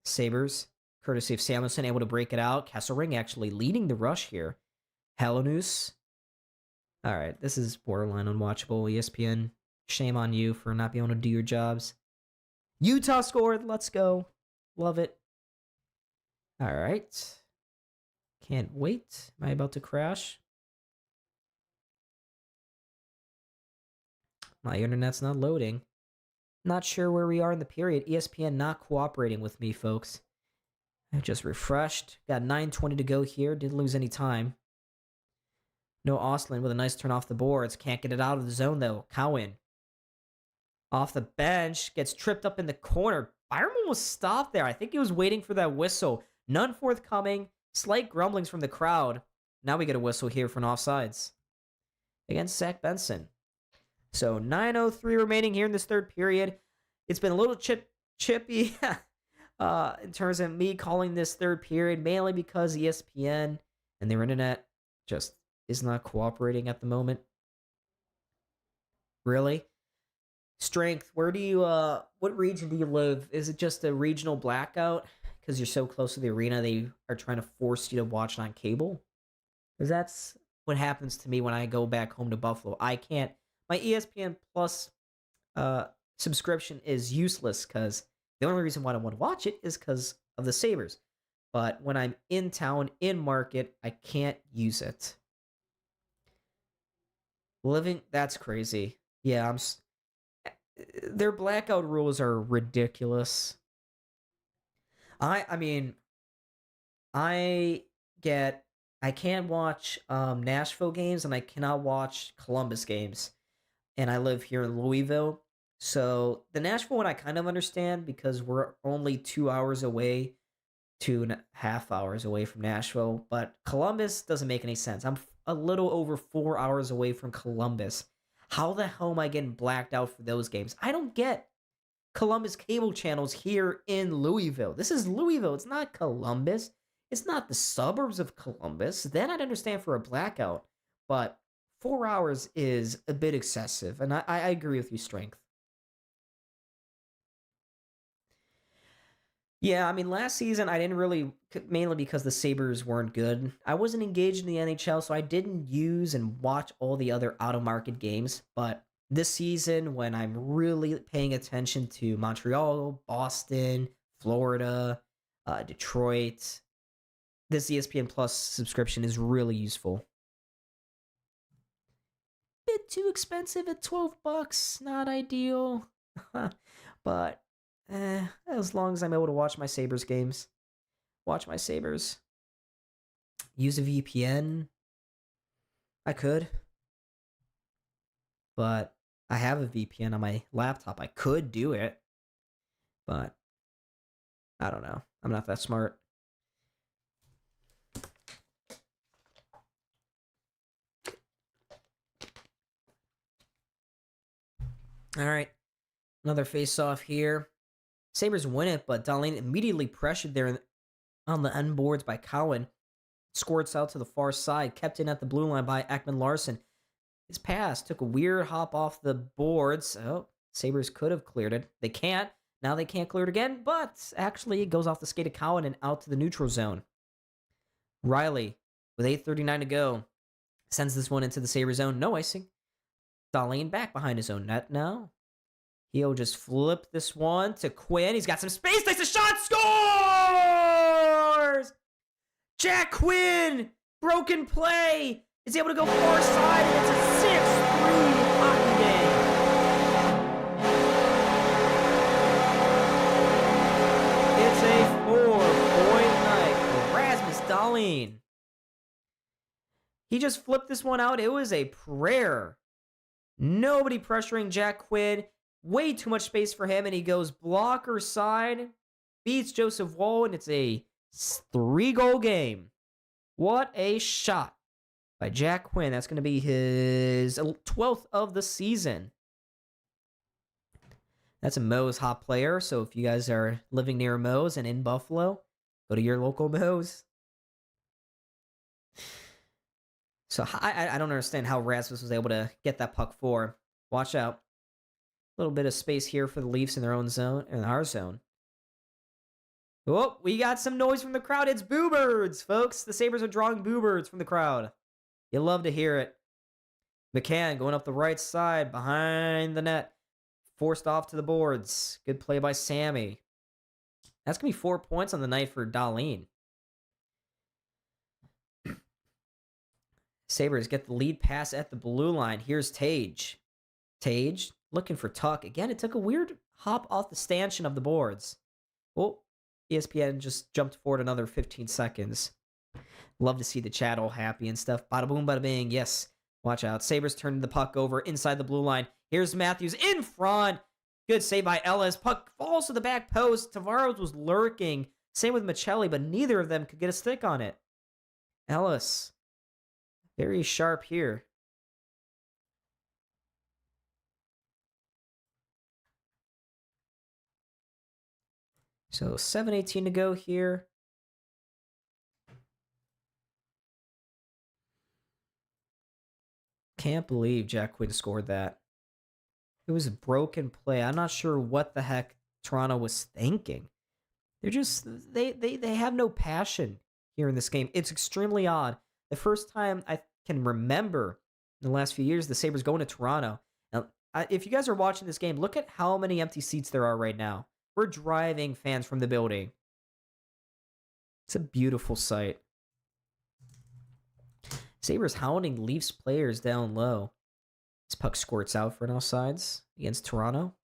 Sabres, courtesy of Samuelson, able to break it out. Kesselring actually leading the rush here. Helenus. All right, this is borderline unwatchable. ESPN, shame on you for not being able to do your jobs. Utah scored. Let's go. Love it. All right. Can't wait. Am I about to crash? My internet's not loading. Not sure where we are in the period. ESPN not cooperating with me, folks. I just refreshed. Got 9:20 to go here. Didn't lose any time. No Ostlund with a nice turn off the boards. Can't get it out of the zone, though. Cowan. Off the bench. Gets tripped up in the corner. Byerman was stopped there. I think he was waiting for that whistle. None forthcoming. Slight grumblings from the crowd. Now we get a whistle here for an offsides against Zach Benson. So 9:03 remaining here in this third period. It's been a little chippy in terms of me calling this third period, mainly because ESPN and their internet just is not cooperating at the moment. Really? Strength, where do you, what region do you live? Is it just a regional blackout? Because you're so close to the arena, they are trying to force you to watch it on cable? Because that's what happens to me when I go back home to Buffalo. I can't. My ESPN Plus subscription is useless because the only reason why I want to watch it is because of the Sabres. But when I'm in town, in market, I can't use it. That's crazy. Yeah, their blackout rules are ridiculous. I mean, I can't watch Nashville games and I cannot watch Columbus games. And I live here in Louisville. So the Nashville one I kind of understand because we're only 2 hours away, 2.5 hours away from Nashville. But Columbus doesn't make any sense. I'm a little over 4 hours away from Columbus. How the hell am I getting blacked out for those games? I don't get Columbus cable channels here in Louisville. This is Louisville. It's not Columbus. It's not the suburbs of Columbus. Then I'd understand for a blackout. But 4 hours is a bit excessive. And I agree with you, Strength. Yeah, I mean, last season I didn't really, mainly because the Sabres weren't good. I wasn't engaged in the NHL, so I didn't use and watch all the other out-of-market games. But this season, when I'm really paying attention to Montreal, Boston, Florida, Detroit, this ESPN Plus subscription is really useful. Bit too expensive at $12, not ideal. But as long as I'm able to watch my Sabres games, watch my Sabres. Use a VPN. I could. But I have a VPN on my laptop. I could do it. But I don't know. I'm not that smart. All right. Another face-off here. Sabres win it, but Dahlin immediately pressured there on the end boards by Cowan. Squirts out to the far side, kept in at the blue line by Ekman Larson. His pass took a weird hop off the boards. Oh, Sabres could have cleared it. They can't. Now they can't clear it again, but actually it goes off the skate of Cowan and out to the neutral zone. Riley, with 8:39 to go, sends this one into the Sabres zone. No icing. Dahlin back behind his own net now. He'll just flip this one to Quinn. He's got some space. Takes a shot. Scores! Jack Quinn! Broken play. is able to go far side, and it's a 6-3 hockey game. It's a 4-point night for Rasmus Dahlin. He just flipped this one out. It was a prayer. Nobody pressuring Jack Quinn. Way too much space for him, and he goes blocker side, beats Joseph Woll, and it's a 3-goal game. What a shot by Jack Quinn. That's going to be his 12th of the season. That's a Moe's hot player, so if you guys are living near Moe's and in Buffalo, go to your local Moe's. So I don't understand how Rasmus was able to get that puck forward. Watch out. A little bit of space here for the Leafs in their own zone, in our zone. Oh, we got some noise from the crowd. It's Boo Birds, folks. The Sabres are drawing Boo Birds from the crowd. You love to hear it. McCann going up the right side behind the net. Forced off to the boards. Good play by Sammy. That's going to be 4 points on the night for Dahlin. Sabres get the lead pass at the blue line. Here's Tage. Tage looking for Tuck. Again, it took a weird hop off the stanchion of the boards. Oh, ESPN just jumped forward another 15 seconds. Love to see the chat all happy and stuff. Bada boom, bada bing. Yes. Watch out. Sabres turning the puck over inside the blue line. Here's Matthews in front. Good save by Ellis. Puck falls to the back post. Tavares was lurking. Same with Michelli, but neither of them could get a stick on it. Ellis. Very sharp here. So 7:18 to go here. Can't believe Jack Quinn scored that. It was a broken play. I'm not sure what the heck Toronto was thinking. They're just they have no passion here in this game. It's extremely odd. The first time I can remember in the last few years the Sabres going to Toronto. Now, if you guys are watching this game, look at how many empty seats there are right now. We're driving fans from the building. It's a beautiful sight. Sabres hounding Leafs players down low. This puck squirts out for an offsides against Toronto.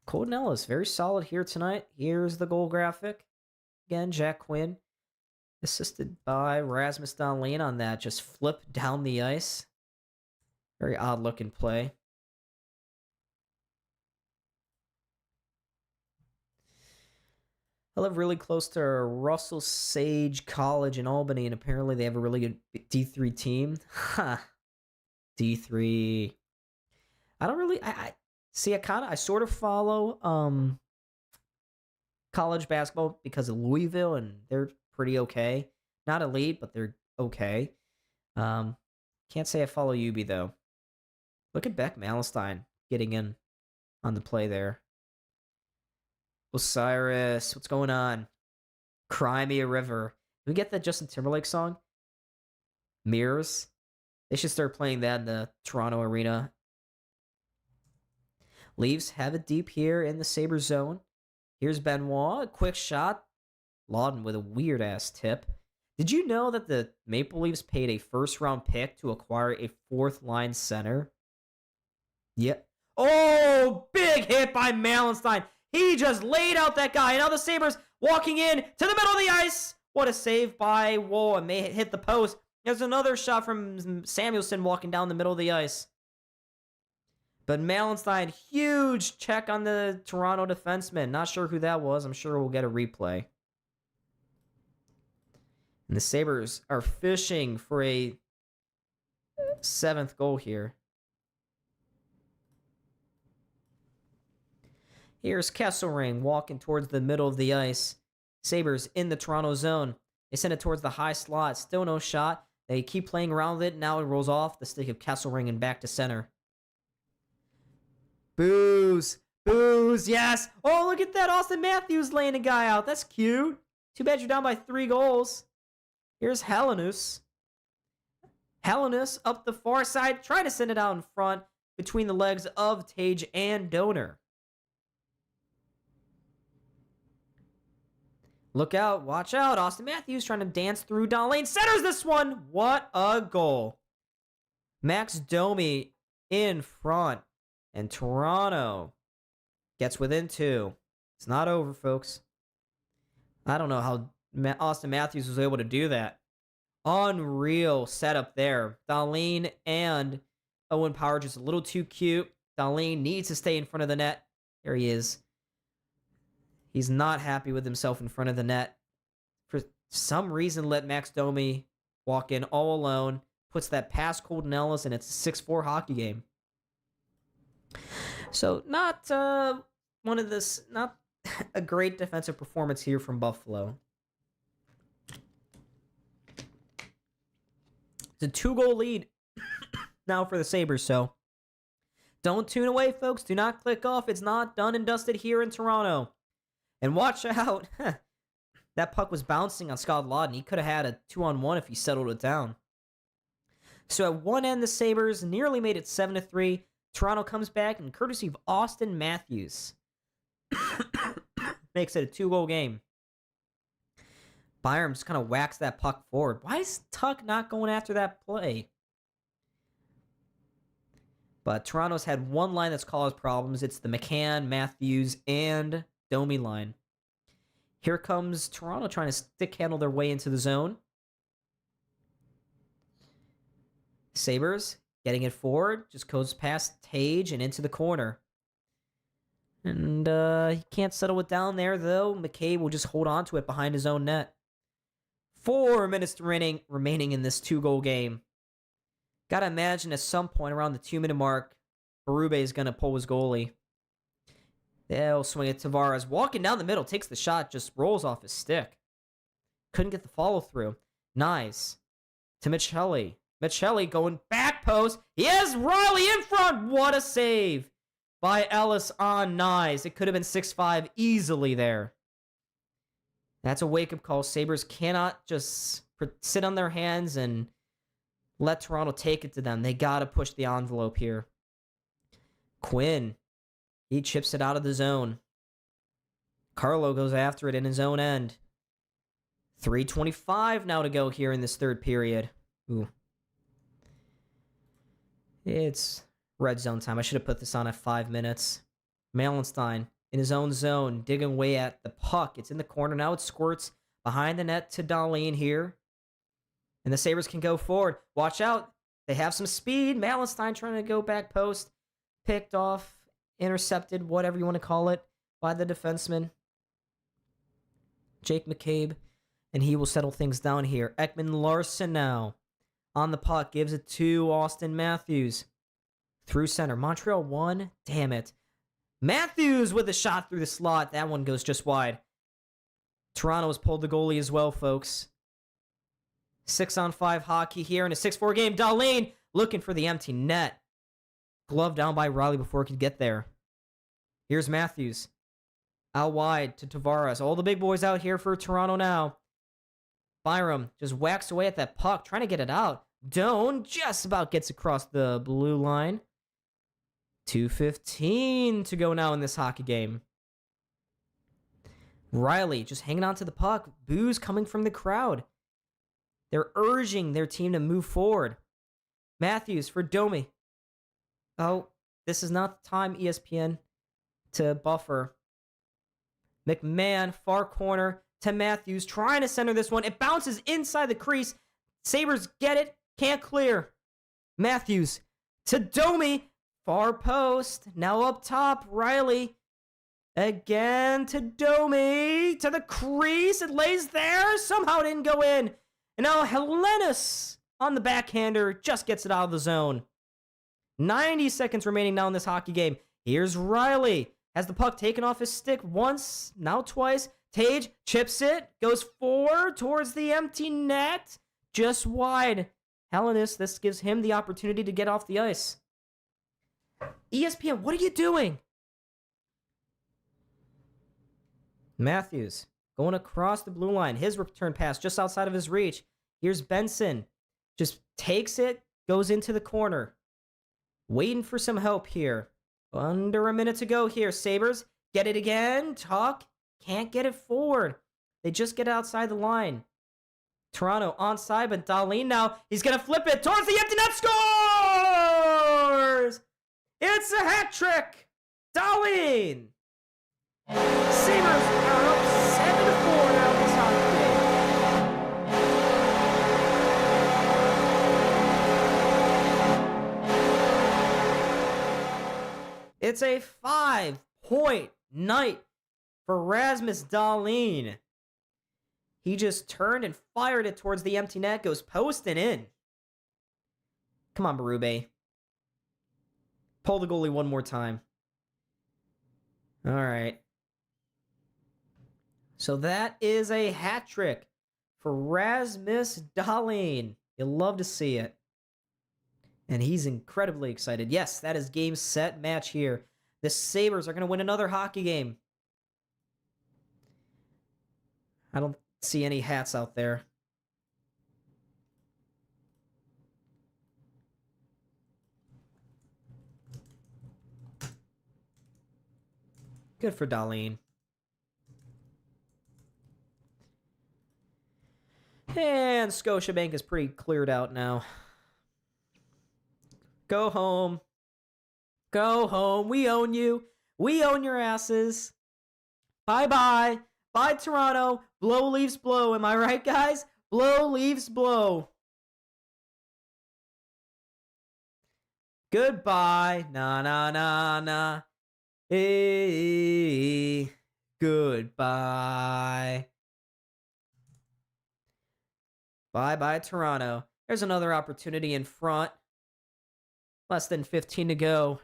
Colton Ellis, very solid here tonight. Here's the goal graphic. Again, Jack Quinn, assisted by Rasmus Dahlin on that. Just flip down the ice. Very odd-looking play. I live really close to Russell Sage College in Albany, and apparently they have a really good D3 team. D3. I don't really... I sort of follow college basketball because of Louisville, and they're pretty okay. Not elite, but they're okay. Can't say I follow UB, though. Look at Beck Mallenstein getting in on the play there. Osiris, what's going on? Cry Me a River. Can we get that Justin Timberlake song? Mirrors. They should start playing that in the Toronto arena. Leafs have it deep here in the Sabre zone. Here's Benoit, a quick shot. Lawton with a weird-ass tip. Did you know that the Maple Leafs paid a first-round pick to acquire a fourth-line center? Yep. Oh, big hit by Mallenstein. He just laid out that guy. And now the Sabres walking in to the middle of the ice. What a save by Woll, and may hit the post. There's another shot from Samuelson walking down the middle of the ice. But Mallenstein, huge check on the Toronto defenseman. Not sure who that was. I'm sure we'll get a replay. And the Sabres are fishing for a 7th goal here. Here's Kesselring walking towards the middle of the ice. Sabres in the Toronto zone. They send it towards the high slot. Still no shot. They keep playing around with it. Now it rolls off the stick of Kesselring and back to center. Booze. Booze. Yes. Oh, look at that. Austin Matthews laying a guy out. That's cute. Too bad you're down by 3 goals. Here's Helenus. Helenus up the far side. Trying to send it out in front between the legs of Tage and Donor. Look out. Watch out. Austin Matthews trying to dance through down lane. Centers this one. What a goal. Max Domi in front. And Toronto gets within 2. It's not over, folks. I don't know how Austin Matthews was able to do that. Unreal setup there. Darlene and Owen Power just a little too cute. Darlene needs to stay in front of the net. There he is. He's not happy with himself in front of the net. For some reason, let Max Domi walk in all alone. Puts that past Colton Ellis, and it's a 6-4 hockey game. So not not a great defensive performance here from Buffalo. It's a 2-goal lead now for the Sabres, so don't tune away, folks. Do not click off. It's not done and dusted here in Toronto. And watch out. That puck was bouncing on Scott Lawton. He could have had a 2-on-1 if he settled it down. So at one end, the Sabres nearly made it 7-3. Toronto comes back, and courtesy of Austin Matthews, makes it a 2-goal game. Byram just kind of whacks that puck forward. Why is Tuck not going after that play? But Toronto's had one line that's caused problems. It's the McCann, Matthews, and Domi line. Here comes Toronto trying to stick handle their way into the zone. Sabres getting it forward. Just goes past Tage and into the corner. And he can't settle it down there, though. McCabe will just hold on to it behind his own net. 4 minutes remaining in this 2-goal game. Gotta imagine at some point around the 2-minute mark, Berube is gonna pull his goalie. They'll swing it to Tavares. Walking down the middle, takes the shot, just rolls off his stick. Couldn't get the follow-through. Nice. To Michelli. Michelli going back post. He has Riley in front. What a save by Ellis on Nyes. It could have been 6-5 easily there. That's a wake-up call. Sabres cannot just sit on their hands and let Toronto take it to them. They got to push the envelope here. Quinn. He chips it out of the zone. Carlo goes after it in his own end. 3:25 now to go here in this third period. Ooh. It's red zone time. I should have put this on at 5 minutes. Malenstein in his own zone, digging away at the puck. It's in the corner. Now it squirts behind the net to Darlene here. And the Sabres can go forward. Watch out. They have some speed. Malenstein trying to go back post. Picked off, intercepted, whatever you want to call it, by the defenseman. Jake McCabe. And he will settle things down here. Ekman Larson now on the puck. Gives it to Austin Matthews. Through center. Montreal won. Damn it. Matthews with a shot through the slot. That one goes just wide. Toronto has pulled the goalie as well, folks. 6-on-5 hockey here in a 6-4 game. Darlene looking for the empty net. Glove down by Riley before he could get there. Here's Matthews. Out wide to Tavares. All the big boys out here for Toronto now. Byram just whacks away at that puck, trying to get it out. Doan just about gets across the blue line. 2:15 to go now in this hockey game. Riley just hanging on to the puck. Boos coming from the crowd. They're urging their team to move forward. Matthews for Domi. Oh, this is not the time, ESPN, to buffer. McMahon, far corner to Matthews, trying to center this one. It bounces inside the crease. Sabres get it, can't clear. Matthews to Domi, far post. Now up top, Riley. Again to Domi, to the crease. It lays there, somehow it didn't go in. And now Helenius on the backhander just gets it out of the zone. 90 seconds remaining now in this hockey game. Here's Riley. Has the puck taken off his stick once, now twice. Tage chips it, goes forward towards the empty net. Just wide. Helenius, this gives him the opportunity to get off the ice. ESPN, what are you doing? Matthews going across the blue line. His return pass just outside of his reach. Here's Benson. Just takes it, goes into the corner. Waiting for some help here. Under a minute to go here. Sabres get it again. Tuck can't get it forward. They just get outside the line. Toronto onside, but Dahlin now, he's going to flip it towards the empty net, scores! It's a hat trick! Dahlin! Sabres are up 7-4 now this hockey game. It's a 5-point night for Rasmus Dahlin. He just turned and fired it towards the empty net, goes post and in. Come on, Berube. Pull the goalie one more time. All right. So that is a hat trick for Rasmus Dahlin. You'll love to see it. And he's incredibly excited. Yes, that is game, set, match here. The Sabres are going to win another hockey game. I don't see any hats out there. Good for Dahlin. And Scotiabank is pretty cleared out now. Go home. Go home. We own you. We own your asses. Bye-bye. Bye, Toronto. Blow, Leafs, blow. Am I right, guys? Blow, Leafs, blow. Goodbye. Na, na, na, na. Hey. Goodbye. Bye-bye, Toronto. There's another opportunity in front. Less than 15 to go.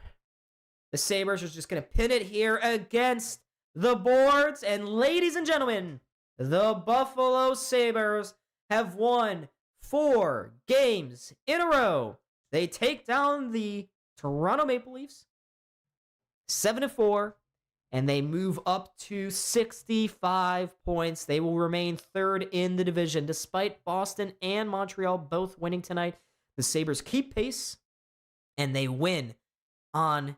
The Sabres are just going to pin it here against the boards. And ladies and gentlemen, the Buffalo Sabres have won 4 games in a row. They take down the Toronto Maple Leafs 7-4, and they move up to 65 points. They will remain third in the division. Despite Boston and Montreal both winning tonight, the Sabres keep pace, and they win on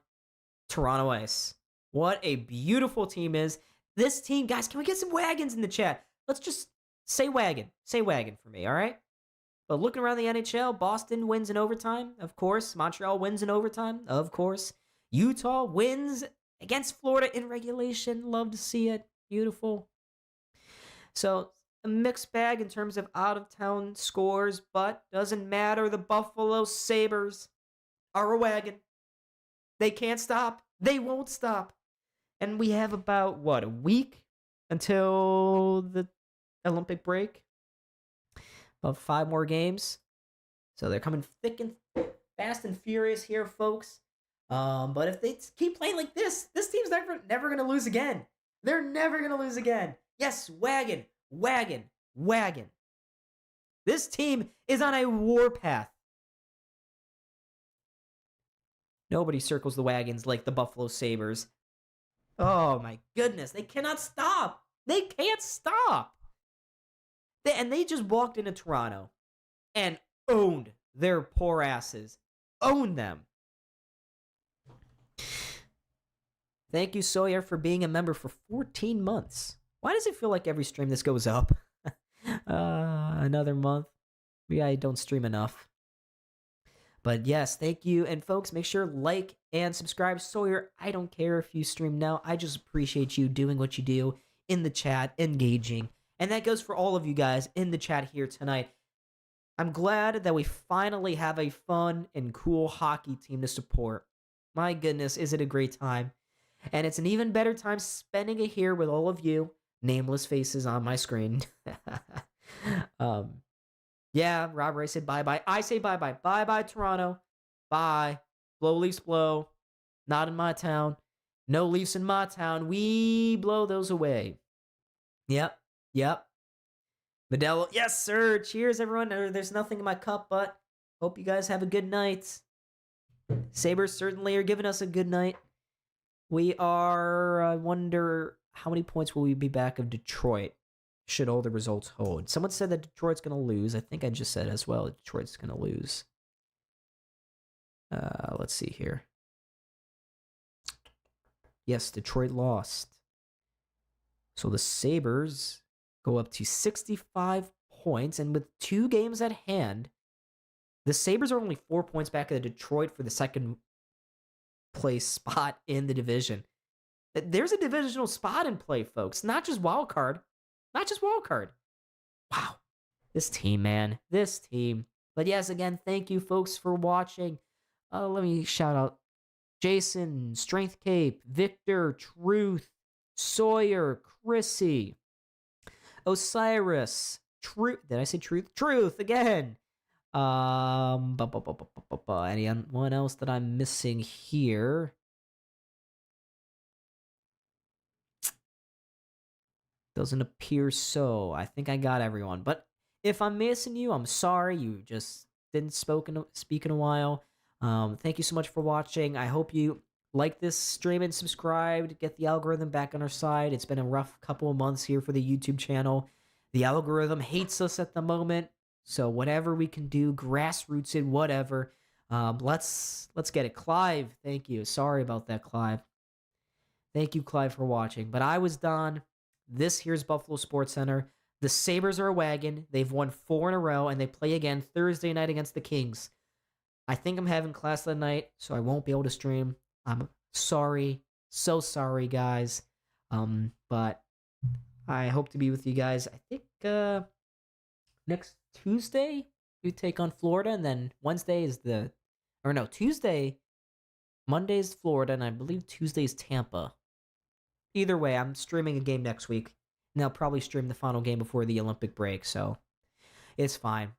Toronto ice. What a beautiful team is. This team, guys, can we get some wagons in the chat? Let's just say wagon. Say wagon for me, all right? But looking around the NHL, Boston wins in overtime, of course. Montreal wins in overtime, of course. Utah wins against Florida in regulation. Love to see it. Beautiful. So, a mixed bag in terms of out-of-town scores, but doesn't matter. The Buffalo Sabres are a wagon. They can't stop. They won't stop. And we have about, what, a week until the Olympic break? About 5 more games. So they're coming thick and fast and furious here, folks. But if they keep playing like this team's never going to lose again. They're never going to lose again. Yes, wagon, wagon, wagon. This team is on a warpath. Nobody circles the wagons like the Buffalo Sabres. Oh my goodness, they cannot stop. They can't stop. They just walked into Toronto and owned their poor asses. Owned them. Thank you, Sawyer, for being a member for 14 months. Why does it feel like every stream this goes up? Another month. Maybe I don't stream enough. But yes, thank you. And folks, make sure like and subscribe. Sawyer, I don't care if you stream now. I just appreciate you doing what you do in the chat, engaging. And that goes for all of you guys in the chat here tonight. I'm glad that we finally have a fun and cool hockey team to support. My goodness, is it a great time. And it's an even better time spending it here with all of you, nameless faces on my screen. Yeah, Robert, I said bye-bye. I say bye-bye. Bye-bye, Toronto. Bye. Blow, Leafs, blow. Not in my town. No Leafs in my town. We blow those away. Yep. Modelo. Yes, sir. Cheers, everyone. There's nothing in my cup, but hope you guys have a good night. Sabres certainly are giving us a good night. We are, I wonder, how many points will we be back of Detroit? Should all the results hold. Someone said that Detroit's going to lose. I think I just said as well Detroit's going to lose. Let's see here. Yes, Detroit lost. So the Sabres go up to 65 points. And with 2 games at hand, the Sabres are only 4 points back of Detroit for the second place spot in the division. There's a divisional spot in play, folks. Not just wild card. Not just wild card. Wow. This team, man. This team. But yes, again, thank you, folks, for watching. Let me shout out Jason, Strength Cape, Victor, Truth, Sawyer, Chrissy, Osiris, Truth. Did I say Truth? Truth again. Anyone else that I'm missing here? Doesn't appear so. I think I got everyone. But if I'm missing you, I'm sorry. You just didn't speak in a while. Thank you so much for watching. I hope you like this stream and subscribed. Get the algorithm back on our side. It's been a rough couple of months here for the YouTube channel. The algorithm hates us at the moment. So whatever we can do, grassroots it, whatever. Let's get it. Clive, thank you. Sorry about that, Clive. Thank you, Clive, for watching. But I was Don. This here's Buffalo Sports Center. The Sabres are a wagon. They've won 4 in a row, and they play again Thursday night against the Kings. I think I'm having class that night, so I won't be able to stream. I'm sorry. So sorry, guys. But I hope to be with you guys. I think next Tuesday we take on Florida, and then Wednesday is Tuesday. Monday is Florida, and I believe Tuesday is Tampa. Either way, I'm streaming a game next week, and I'll probably stream the final game before the Olympic break, so it's fine.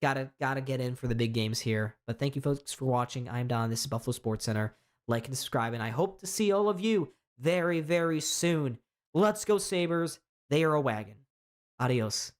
Gotta get in for the big games here. But thank you, folks, for watching. I'm Don. This is Buffalo Sports Center. Like and subscribe, and I hope to see all of you very, very soon. Let's go, Sabres. They are a wagon. Adios.